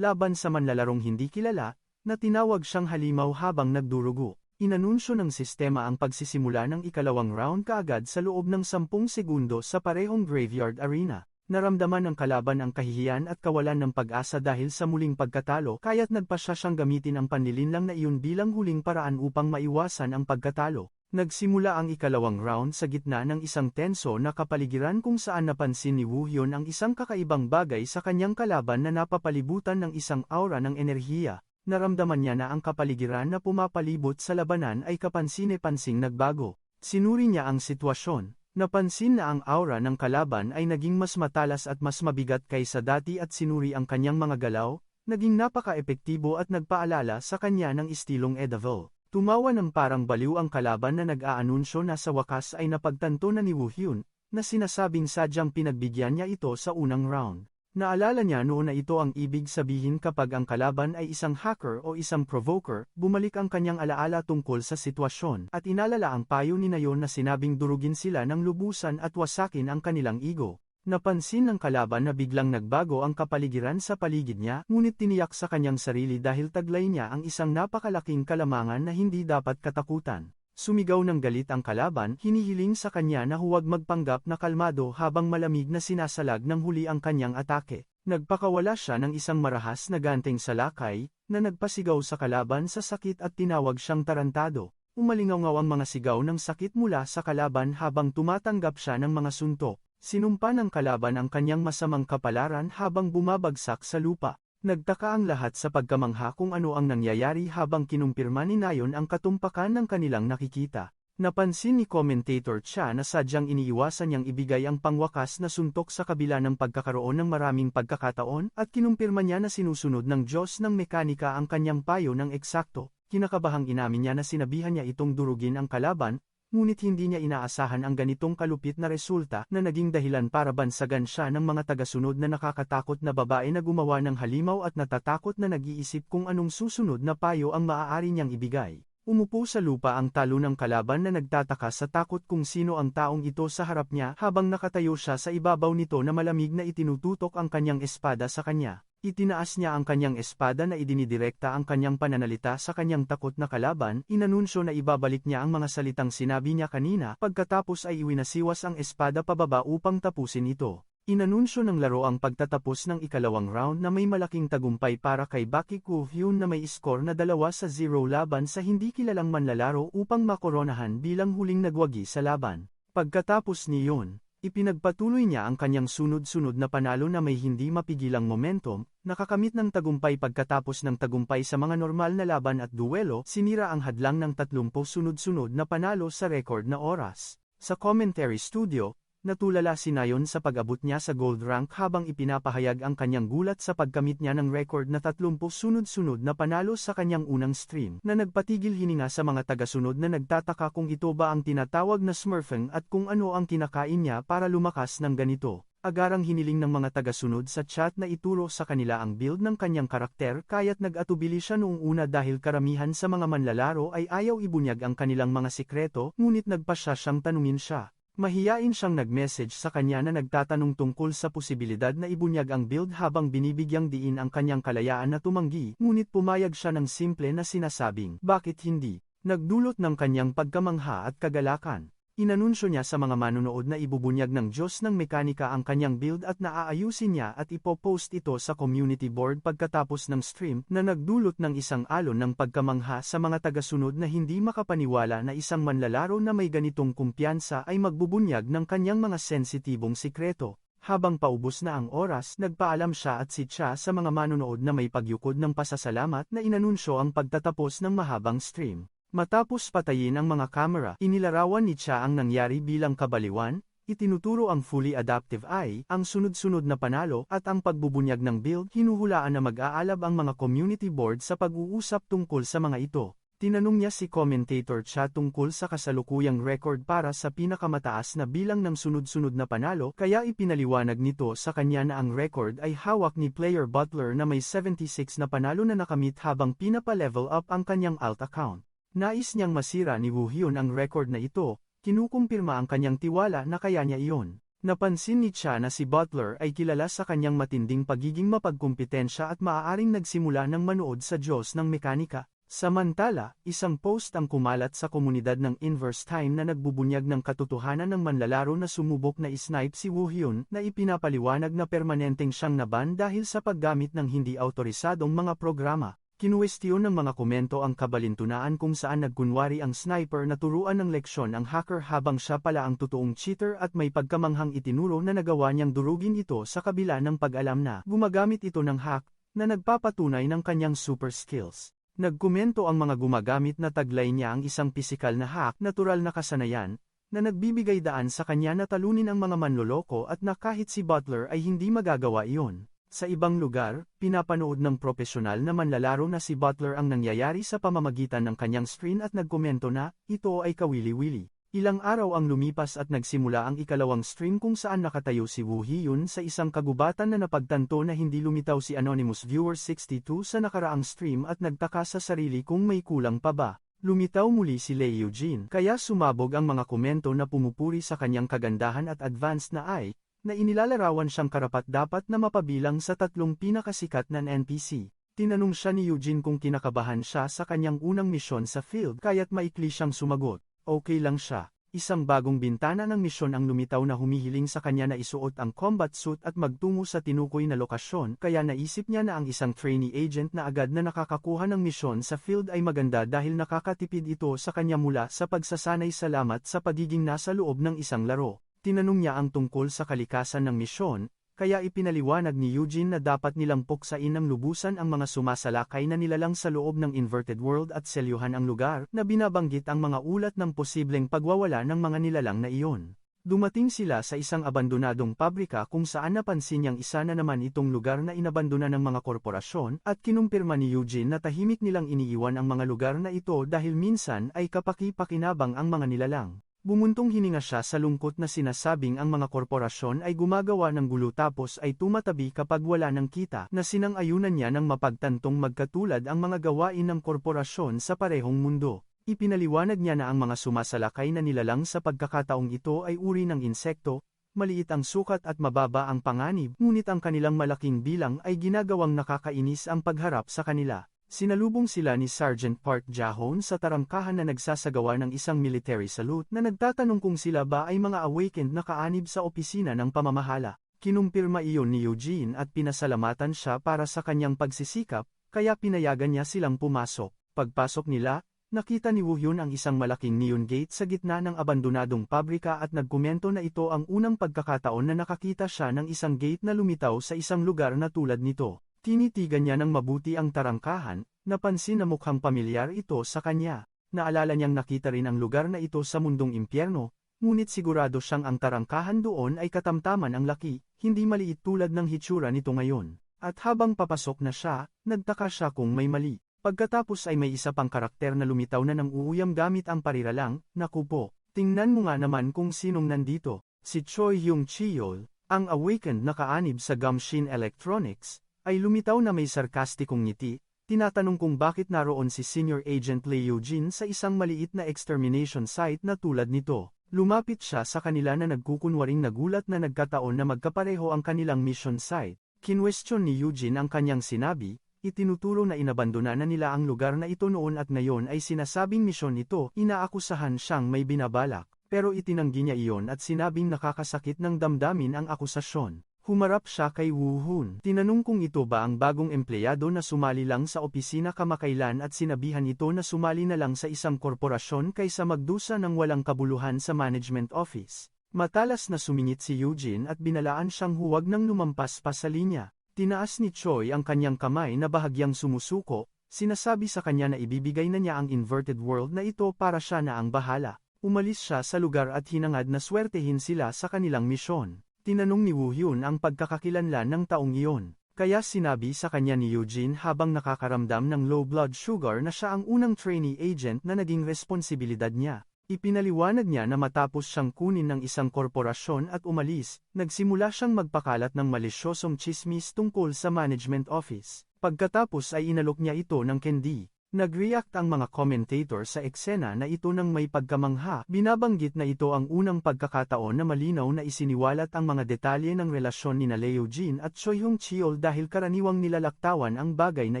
laban sa manlalarong hindi kilala, na tinawag siyang halimaw habang nagdurugo. Inanunsyo ng sistema ang pagsisimula ng ikalawang round kaagad sa loob ng 10 segundo sa parehong graveyard arena. Naramdaman ng kalaban ang kahihiyan at kawalan ng pag-asa dahil sa muling pagkatalo kaya't nagpasya siyang gamitin ang panlilinlang na iyon bilang huling paraan upang maiwasan ang pagkatalo. Nagsimula ang ikalawang round sa gitna ng isang tenso na kapaligiran kung saan napansin ni Woo Hyun ang isang kakaibang bagay sa kanyang kalaban na napapalibutan ng isang aura ng enerhiya. Naramdaman niya na ang kapaligiran na pumapalibot sa labanan ay kapansin-pansing nagbago. Sinuri niya ang sitwasyon. Napansin na ang aura ng kalaban ay naging mas matalas at mas mabigat kaysa dati at sinuri ang kanyang mga galaw, naging napaka-epektibo at nagpaalala sa kanya ng istilong Edaville. Tumawa ng parang baliw ang kalaban na nag-aanunsyo na sa wakas ay napagtanto na ni Woo Hyun, na sinasabing sadyang pinagbigyan niya ito sa unang round. Naalala niya noon na ito ang ibig sabihin kapag ang kalaban ay isang hacker o isang provoker, bumalik ang kanyang alaala tungkol sa sitwasyon at inalala ang payo ni Nayeon na sinabing durugin sila ng lubusan at wasakin ang kanilang ego. Napansin ng kalaban na biglang nagbago ang kapaligiran sa paligid niya, ngunit tiniyak sa kanyang sarili dahil taglay niya ang isang napakalaking kalamangan na hindi dapat katakutan. Sumigaw ng galit ang kalaban, hinihiling sa kanya na huwag magpanggap na kalmado habang malamig na sinasalag ng huli ang kanyang atake. Nagpakawala siya ng isang marahas na ganteng salakay, na nagpasigaw sa kalaban sa sakit at tinawag siyang tarantado. Umalingaw ang mga sigaw ng sakit mula sa kalaban habang tumatanggap siya ng mga suntok. Sinumpa ng kalaban ang kanyang masamang kapalaran habang bumabagsak sa lupa. Nagtaka ang lahat sa pagkamangha kung ano ang nangyayari habang kinumpirma ni Nayon ang katumpakan ng kanilang nakikita. Napansin ni commentator Cha na sadyang iniiwasan niyang ibigay ang pangwakas na suntok sa kabila ng pagkakaroon ng maraming pagkakataon at kinumpirma niya na sinusunod ng Diyos ng mekanika ang kanyang payo ng eksakto. Kinakabahang inamin niya na sinabihan niya itong durugin ang kalaban, ngunit hindi niya inaasahan ang ganitong kalupit na resulta na naging dahilan para bansagan siya ng mga tagasunod na nakakatakot na babae na gumawa ng halimaw at natatakot na nag-iisip kung anong susunod na payo ang maaari niyang ibigay. Umupo sa lupa ang talo ng kalaban na nagtataka sa takot kung sino ang taong ito sa harap niya habang nakatayo siya sa ibabaw nito na malamig na itinututok ang kanyang espada sa kanya. Itinaas niya ang kanyang espada na idinidirekta ang kanyang pananalita sa kanyang takot na kalaban, inanunsyo na ibabalik niya ang mga salitang sinabi niya kanina, pagkatapos ay iwinasiwas ang espada pababa upang tapusin ito. Inanunsyo ng laro ang pagtatapos ng ikalawang round na may malaking tagumpay para kay Baki Koo-hyun na may score na 2-0 laban sa hindi kilalang manlalaro upang makoronahan bilang huling nagwagi sa laban. Pagkatapos niyon, ipinagpatuloy niya ang kanyang sunod-sunod na panalo na may hindi mapigilang momentum, nakakamit ng tagumpay pagkatapos ng tagumpay sa mga normal na laban at duwelo, sinira ang hadlang ng 30 sunod-sunod na panalo sa record na oras. Sa commentary studio, natulala si Nayon sa pag-abot niya sa gold rank habang ipinapahayag ang kanyang gulat sa pagkamit niya ng record na 30 sunod-sunod na panalo sa kanyang unang stream, na nagpatigil hininga sa mga tagasunod na nagtataka kung ito ba ang tinatawag na smurfing at kung ano ang kinakain niya para lumakas ng ganito. Agarang hiniling ng mga tagasunod sa chat na ituro sa kanila ang build ng kanyang karakter kaya't nag-atubili siya noong una dahil karamihan sa mga manlalaro ay ayaw ibunyag ang kanilang mga sikreto, ngunit nagpasya siyang tanungin siya. Mahiyain siyang nag-message sa kanya na nagtatanong tungkol sa posibilidad na ibunyag ang build habang binibigyang diin ang kanyang kalayaan na tumanggi, ngunit pumayag siya ng simple na sinasabing, bakit hindi? Nagdulot ng kanyang pagkamangha at kagalakan. Inanunsyo niya sa mga manonood na ibubunyag ng Diyos ng mekanika ang kanyang build at naaayusin niya at ipopost ito sa community board pagkatapos ng stream na nagdulot ng isang alon ng pagkamangha sa mga tagasunod na hindi makapaniwala na isang manlalaro na may ganitong kumpiyansa ay magbubunyag ng kanyang mga sensitibong sikreto. Habang paubos na ang oras, nagpaalam siya at si Cha sa mga manonood na may pagyukod ng pasasalamat na inanunsyo ang pagtatapos ng mahabang stream. Matapos patayin ang mga kamera, inilarawan ni Cha ang nangyari bilang kabaliwan, itinuturo ang fully adaptive eye, ang sunod-sunod na panalo, at ang pagbubunyag ng build. Hinuhulaan na mag-aalab ang mga community board sa pag-uusap tungkol sa mga ito. Tinanong niya si commentator Cha tungkol sa kasalukuyang record para sa pinakamataas na bilang ng sunod-sunod na panalo, kaya ipinaliwanag nito sa kanya na ang record ay hawak ni player Butler na may 76 na panalo na nakamit habang pinapa-level up ang kanyang alt account. Nais niyang masira ni Woo-hyun ang record na ito, kinukumpirma ang kanyang tiwala na kaya niya iyon. Napansin ni Cha na si Butler ay kilala sa kanyang matinding pagiging mapagkumpetensya at maaaring nagsimula ng manood sa Diyos ng mekanika. Samantala, isang post ang kumalat sa komunidad ng Inverse Time na nagbubunyag ng katotohanan ng manlalaro na sumubok na isnipe si Woo-hyun na ipinapaliwanag na permanenteng siyang naban dahil sa paggamit ng hindi autorisadong mga programa. Kinuwestiyon ng mga komento ang kabalintunaan kung saan nagkunwari ang sniper na turuan ng leksyon ang hacker habang siya pala ang totoong cheater at may pagkamanghang itinuro na nagawa niyang durugin ito sa kabila ng pag-alam na gumagamit ito ng hack na nagpapatunay ng kanyang super skills. Nagkomento ang mga gumagamit na taglay niya ang isang pisikal na hack, natural na kasanayan, na nagbibigay daan sa kanya na talunin ang mga manloloko at na kahit si Butler ay hindi magagawa iyon. Sa ibang lugar, pinapanood ng propesyonal na manlalaro na si Butler ang nangyayari sa pamamagitan ng kanyang screen at nagkomento na, ito ay kawili-wili. Ilang araw ang lumipas at nagsimula ang ikalawang stream kung saan nakatayo si Woo-hyun sa isang kagubatan na napagtanto na hindi lumitaw si Anonymous Viewer 62 sa nakaraang stream at nagtaka sa sarili kung may kulang pa ba. Lumitaw muli si Lee Eugene, kaya sumabog ang mga komento na pumupuri sa kanyang kagandahan at advanced na eye, na inilalarawan siyang karapat-dapat na mapabilang sa 3 pinakasikat na NPC. Tinanong siya ni Eugene kung kinakabahan siya sa kanyang unang misyon sa field kaya't maikli siyang sumagot. Okay lang siya. Isang bagong bintana ng misyon ang lumitaw na humihiling sa kanya na isuot ang combat suit at magtungo sa tinukoy na lokasyon kaya naisip niya na ang isang trainee agent na agad na nakakakuha ng misyon sa field ay maganda dahil nakakatipid ito sa kanya mula sa pagsasanay salamat sa pagiging nasa loob ng isang laro. Tinanong niya ang tungkol sa kalikasan ng misyon, kaya ipinaliwanag ni Eugene na dapat nilang puksain ng lubusan ang mga sumasalakay na nilalang sa loob ng Inverted World at selyuhan ang lugar na binabanggit ang mga ulat ng posibleng pagwawala ng mga nilalang na iyon. Dumating sila sa isang abandonadong pabrika kung saan napansin niyang isa na naman itong lugar na inabandona ng mga korporasyon at kinumpirma ni Eugene na tahimik nilang iniiwan ang mga lugar na ito dahil minsan ay kapaki-pakinabang ang mga nilalang. Bumuntong hininga siya sa lungkot na sinasabing ang mga korporasyon ay gumagawa ng gulo tapos ay tumatabi kapag wala ng kita na sinang-ayunan niya ng mapagtantong magkatulad ang mga gawain ng korporasyon sa parehong mundo. Ipinaliwanag niya na ang mga sumasalakay na nilalang sa pagkakataong ito ay uri ng insekto, maliit ang sukat at mababa ang panganib, ngunit ang kanilang malaking bilang ay ginagawang nakakainis ang pagharap sa kanila. Sinalubong sila ni Sergeant Park Jahon sa tarangkahan na nagsasagawa ng isang military salute na nagtatanong kung sila ba ay mga awakened na kaanib sa opisina ng pamamahala. Kinumpirma iyon ni Eugene at pinasalamatan siya para sa kanyang pagsisikap, kaya pinayagan niya silang pumasok. Pagpasok nila, nakita ni Woo Hyun ang isang malaking neon gate sa gitna ng abandonadong pabrika at nagkomento na ito ang unang pagkakataon na nakakita siya ng isang gate na lumitaw sa isang lugar na tulad nito. Tinitigan niya ng mabuti ang tarangkahan, napansin na mukhang pamilyar ito sa kanya. Naalala niyang nakita rin ang lugar na ito sa mundong impyerno, ngunit sigurado siyang ang tarangkahan doon ay katamtaman ang laki, hindi maliit tulad ng hitsura nito ngayon. At habang papasok na siya, nagtaka siya kung may mali. Pagkatapos ay may isa pang karakter na lumitaw na ng uuyam gamit ang pariralang, "Naku po, tingnan mo nga naman kung sinong nandito." Si Choi Hyung-cheol, ang awakened na kaanib sa Gumshin Electronics, ay lumitaw na may sarkastikong ngiti, tinatanong kung bakit naroon si Senior Agent Lee Eugene sa isang maliit na extermination site na tulad nito. Lumapit siya sa kanila na nagkukunwaring nagulat na nagkataon na magkapareho ang kanilang mission site. Kinwestiyon ni Eugene ang kanyang sinabi, itinuturo na inabandona na nila ang lugar na ito noon at ngayon ay sinasabing misyon ito, inaakusahan siyang may binabalak, pero itinanggi niya iyon at sinabing nakakasakit ng damdamin ang akusasyon. Humarap siya kay Woo Hyun. Tinanong kung ito ba ang bagong empleyado na sumali lang sa opisina kamakailan at sinabihan ito na sumali na lang sa isang korporasyon kaysa magdusa ng walang kabuluhan sa management office. Matalas na sumingit si Eugene at binalaan siyang huwag nang lumampas pa sa linya. Tinaas ni Choi ang kanyang kamay na bahagyang sumusuko, sinasabi sa kanya na ibibigay na niya ang inverted world na ito para siya na ang bahala. Umalis siya sa lugar at hinangad na swertehin sila sa kanilang misyon. Tinanong ni Woo Hyun ang pagkakakilanlan ng taong iyon, kaya sinabi sa kanya ni Eugene habang nakakaramdam ng low blood sugar na siya ang unang trainee agent na naging responsibilidad niya. Ipinaliwanag niya na matapos siyang kunin ng isang korporasyon at umalis, nagsimula siyang magpakalat ng malisyosong tsismis tungkol sa management office. Pagkatapos ay inalok niya ito ng candy. Nag-react ang mga commentator sa eksena na ito ng may pagkamangha. Binabanggit na ito ang unang pagkakataon na malinaw na isiniwalat ang mga detalye ng relasyon ni Lee Eugene at Choi Hyung-cheol dahil karaniwang nilalaktawan ang bagay na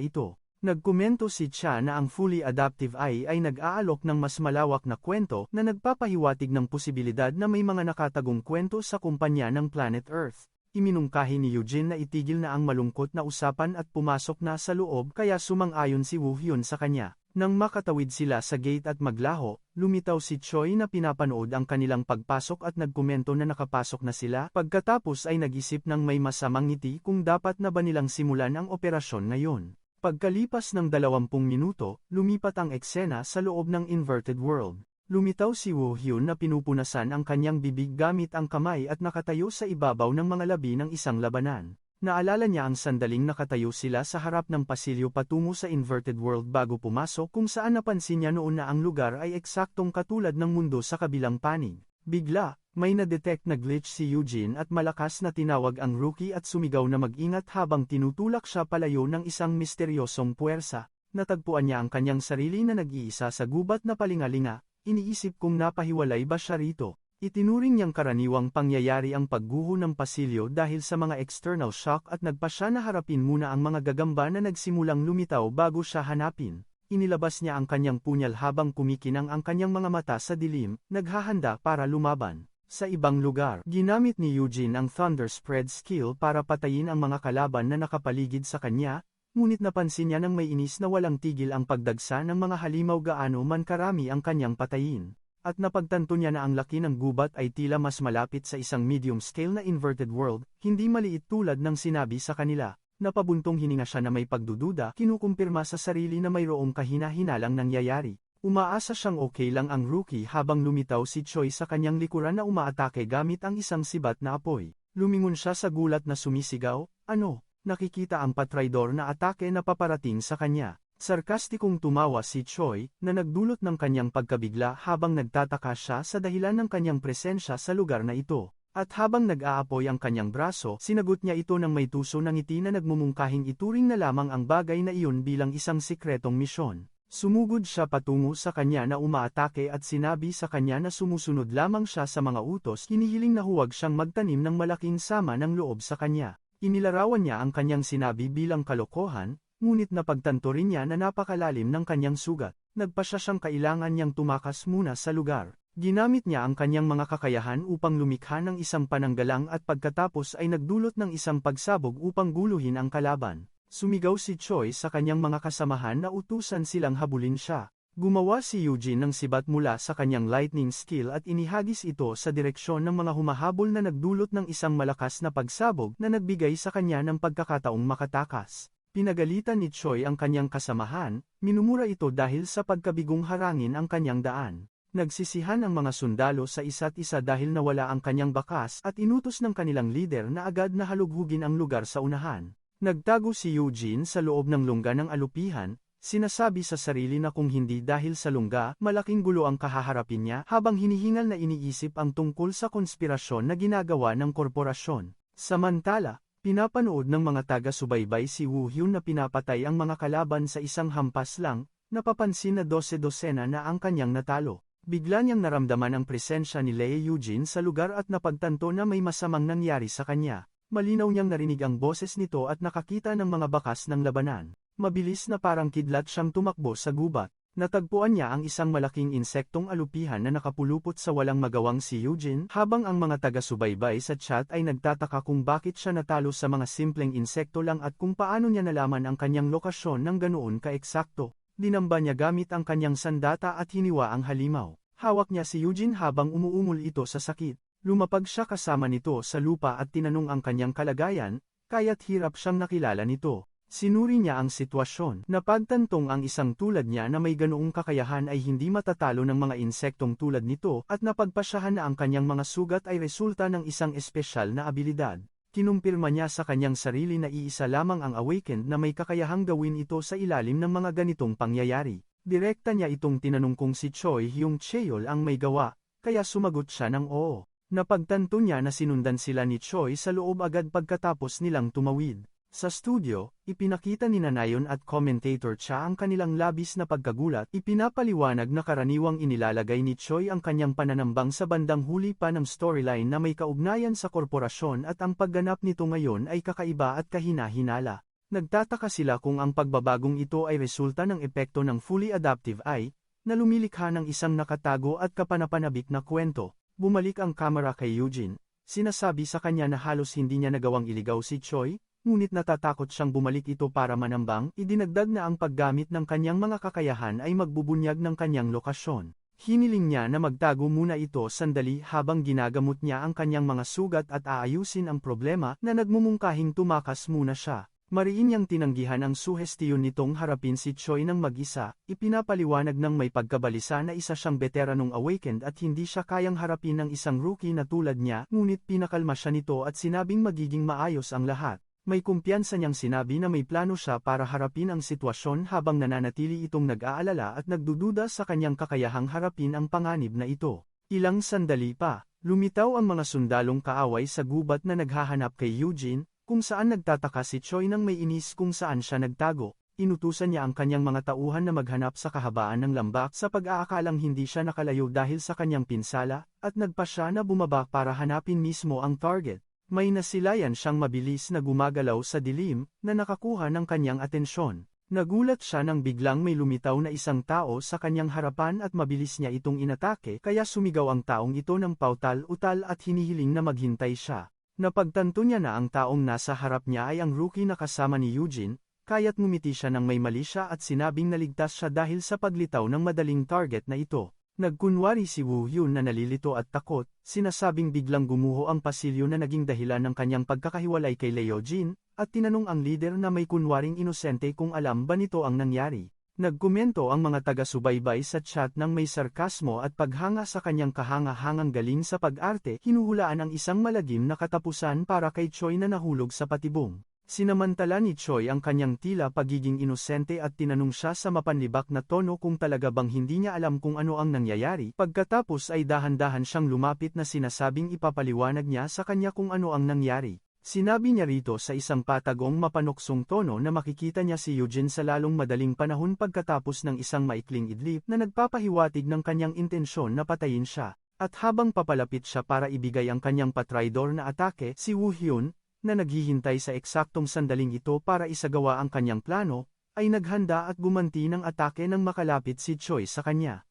ito. Nagkomento si Cha na ang fully adaptive AI ay nag-aalok ng mas malawak na kwento na nagpapahiwatig ng posibilidad na may mga nakatagong kwento sa kumpanya ng Planet Earth. Iminungkahi ni Eugene na itigil na ang malungkot na usapan at pumasok na sa loob kaya sumang-ayon si Woo Hyun sa kanya. Nang makatawid sila sa gate at maglaho, lumitaw si Choi na pinapanood ang kanilang pagpasok at nagkomento na nakapasok na sila. Pagkatapos ay nag-isip ng may masamang ngiti kung dapat na ba nilang simulan ang operasyon ngayon. Pagkalipas ng 20 minuto, lumipat ang eksena sa loob ng inverted world. Lumitaw si Woo Hyun na pinupunasan ang kanyang bibig gamit ang kamay at nakatayo sa ibabaw ng mga labi ng isang labanan. Naalala niya ang sandaling nakatayo sila sa harap ng pasilyo patungo sa inverted world bago pumasok kung saan napansin niya noon na ang lugar ay eksaktong katulad ng mundo sa kabilang panig. Bigla, may na-detect na glitch si Eugene at malakas na tinawag ang rookie at sumigaw na mag-ingat habang tinutulak siya palayo ng isang misteryosong puwersa. Natagpuan niya ang kanyang sarili na nag-iisa sa gubat na palingalinga. Iniisip kung napahiwalay ba siya rito. Itinuring niyang karaniwang pangyayari ang pagguho ng pasilyo dahil sa mga external shock at nagpa siya na harapin muna ang mga gagamba na nagsimulang lumitaw bago siya hanapin. Inilabas niya ang kanyang punyal habang kumikinang ang kanyang mga mata sa dilim, naghahanda para lumaban. Sa ibang lugar, ginamit ni Eugene ang Thunder Spread skill para patayin ang mga kalaban na nakapaligid sa kanya, ngunit napansin niya nang may inis na walang tigil ang pagdagsa ng mga halimaw gaano man karami ang kanyang patayin. at napagtanto niya na ang laki ng gubat ay tila mas malapit sa isang medium-scale na inverted world, hindi maliit tulad ng sinabi sa kanila. Napabuntong hininga siya na may pagdududa, kinukumpirma sa sarili na mayroong kahina-hinalang nangyayari. Umaasa siyang okay lang ang rookie habang lumitaw si Choi sa kanyang likuran na umaatake gamit ang isang sibat na apoy. Lumingon siya sa gulat na sumisigaw, ano? Nakikita ang patraydor na atake na paparating sa kanya. Sarkastikong tumawa si Choi, na nagdulot ng kanyang pagkabigla habang nagtataka siya sa dahilan ng kanyang presensya sa lugar na ito. At habang nag-aapoy ang kanyang braso, sinagot niya ito ng may tuso ng ngiti na nagmumungkahing ituring na lamang ang bagay na iyon bilang isang sikretong misyon. Sumugod siya patungo sa kanya na umaatake at sinabi sa kanya na sumusunod lamang siya sa mga utos, hinihiling na huwag siyang magtanim ng malaking sama ng loob sa kanya. Inilarawan niya ang kanyang sinabi bilang kalokohan, ngunit napagtanto rin niya na napakalalim ng kanyang sugat. Nagpasya siyang kailangan niyang tumakas muna sa lugar. Ginamit niya ang kanyang mga kakayahan upang lumikha ng isang pananggalang at pagkatapos ay nagdulot ng isang pagsabog upang guluhin ang kalaban. Sumigaw si Choi sa kanyang mga kasamahan na utusan silang habulin siya. Gumawa si Eugene ng sibat mula sa kanyang lightning skill at inihagis ito sa direksyon ng mga humahabol na nagdulot ng isang malakas na pagsabog na nagbigay sa kanya ng pagkakataong makatakas. Pinagalitan ni Choi ang kanyang kasamahan, minumura ito dahil sa pagkabigong harangin ang kanyang daan. Nagsisihan ang mga sundalo sa isa't isa dahil nawala ang kanyang bakas at inutos ng kanilang leader na agad na halughugin ang lugar sa unahan. Nagtago si Eugene sa loob ng lungga ng alupihan, sinasabi sa sarili na kung hindi dahil sa lungga, malaking gulo ang kahaharapin niya habang hinihingal na iniisip ang tungkol sa konspirasyon na ginagawa ng korporasyon. Samantala, pinapanood ng mga taga-subaybay si Woo Hyun na pinapatay ang mga kalaban sa isang hampas lang, napapansin na 12-dosena na ang kanyang natalo. Bigla niyang naramdaman ang presensya ni Lee Eugene sa lugar at napagtanto na may masamang nangyari sa kanya. Malinaw niyang narinig ang boses nito at nakakita ng mga bakas ng labanan. Mabilis na parang kidlat siyang tumakbo sa gubat. Natagpuan niya ang isang malaking insektong alupihan na nakapulupot sa walang magawang si Eugene, habang ang mga taga-subaybay sa chat ay nagtataka kung bakit siya natalo sa mga simpleng insekto lang at kung paano niya nalaman ang kanyang lokasyon ng ganoon ka-eksakto. Dinamba niya gamit ang kanyang sandata at hiniwa ang halimaw. Hawak niya si Eugene habang umuungol ito sa sakit. Lumapag siya kasama nito sa lupa at tinanong ang kanyang kalagayan, kaya't hirap siyang nakilala nito. Sinuri niya ang sitwasyon. Napagtantong ang isang tulad niya na may ganoong kakayahan ay hindi matatalo ng mga insektong tulad nito at napagpasyahan na ang kanyang mga sugat ay resulta ng isang espesyal na abilidad. Kinumpirma niya sa kanyang sarili na iisa lamang ang awakened na may kakayahang gawin ito sa ilalim ng mga ganitong pangyayari. Direkta niya itong tinanong kung si Choi Hyung Cheol ang may gawa, kaya sumagot siya ng oo. Napagtanto niya na sinundan sila ni Choi sa loob agad pagkatapos nilang tumawid. Sa studio, ipinakita ni Nanayon at commentator Cha ang kanilang labis na pagkagulat. Ipinapaliwanag na karaniwang inilalagay ni Choi ang kanyang pananambang sa bandang huli pa ng storyline na may kaugnayan sa korporasyon at ang pagganap nito ngayon ay kakaiba at kahina-hinala. Nagtataka sila kung ang pagbabagong ito ay resulta ng epekto ng fully adaptive eye, na lumilikha ng isang nakatago at kapanapanabik na kwento. Bumalik ang kamera kay Eugene. Sinasabi sa kanya na halos hindi niya nagawang iligaw si Choi, ngunit natatakot siyang bumalik ito para manambang. Idinagdag na ang paggamit ng kanyang mga kakayahan ay magbubunyag ng kanyang lokasyon. Hiniling niya na magtago muna ito sandali habang ginagamot niya ang kanyang mga sugat at aayusin ang problema na nagmumungkahing tumakas muna siya. Mariin niyang tinanggihan ang suhestiyon nitong harapin si Choi ng mag-isa. Ipinapaliwanag ng may pagkabalisa na isa siyang veteranong awakened at hindi siya kayang harapin ng isang rookie na tulad niya, ngunit pinakalma siya nito at sinabing magiging maayos ang lahat. May kumpiyansa niyang sinabi na may plano siya para harapin ang sitwasyon habang nananatili itong nag-aalala at nagdududa sa kanyang kakayahang harapin ang panganib na ito. Ilang sandali pa, lumitaw ang mga sundalong kaaway sa gubat na naghahanap kay Eugene, kung saan nagtataka si Choi nang may inis kung saan siya nagtago. Inutusan niya ang kanyang mga tauhan na maghanap sa kahabaan ng lambak sa pag-aakalang hindi siya nakalayo dahil sa kanyang pinsala, at nagpa siya na bumaba para hanapin mismo ang target. May nasilayan siyang mabilis na gumagalaw sa dilim, na nakakuha ng kanyang atensyon. Nagulat siya nang biglang may lumitaw na isang tao sa kanyang harapan at mabilis niya itong inatake, kaya sumigaw ang taong ito ng pautal-utal at hinihiling na maghintay siya. Napagtanto niya na ang taong nasa harap niya ay ang rookie na kasama ni Eugene, kaya't ngumiti siya ng may mali siya at sinabing naligtas siya dahil sa paglitaw ng madaling target na ito. Nagkunwari si Woo Hyun na nalilito at takot, sinasabing biglang gumuho ang pasilyo na naging dahilan ng kanyang pagkakahiwalay kay Leo Jin, at tinanong ang leader na may kunwaring inosente kung alam ba nito ang nangyari. Nagkomento ang mga taga-subaybay sa chat ng may sarkasmo at paghanga sa kanyang kahanga-hangang galing sa pag-arte, hinuhulaan ang isang malagim na katapusan para kay Choi na nahulog sa patibong. Sinamantala ni Choi ang kanyang tila pagiging inosente at tinanong siya sa mapanlibak na tono kung talaga bang hindi niya alam kung ano ang nangyayari. Pagkatapos ay dahan-dahan siyang lumapit na sinasabing ipapaliwanag niya sa kanya kung ano ang nangyari. Sinabi niya rito sa isang patagong mapanuksong tono na makikita niya si Eugene sa lalong madaling panahon pagkatapos ng isang maikling idlip na nagpapahiwatig ng kanyang intensyon na patayin siya. At habang papalapit siya para ibigay ang kanyang patraidor na atake, si Woo Hyun, na naghihintay sa eksaktong sandaling ito para isagawa ang kanyang plano, ay naghanda at gumanti ng atake nang makalapit si Choi sa kanya.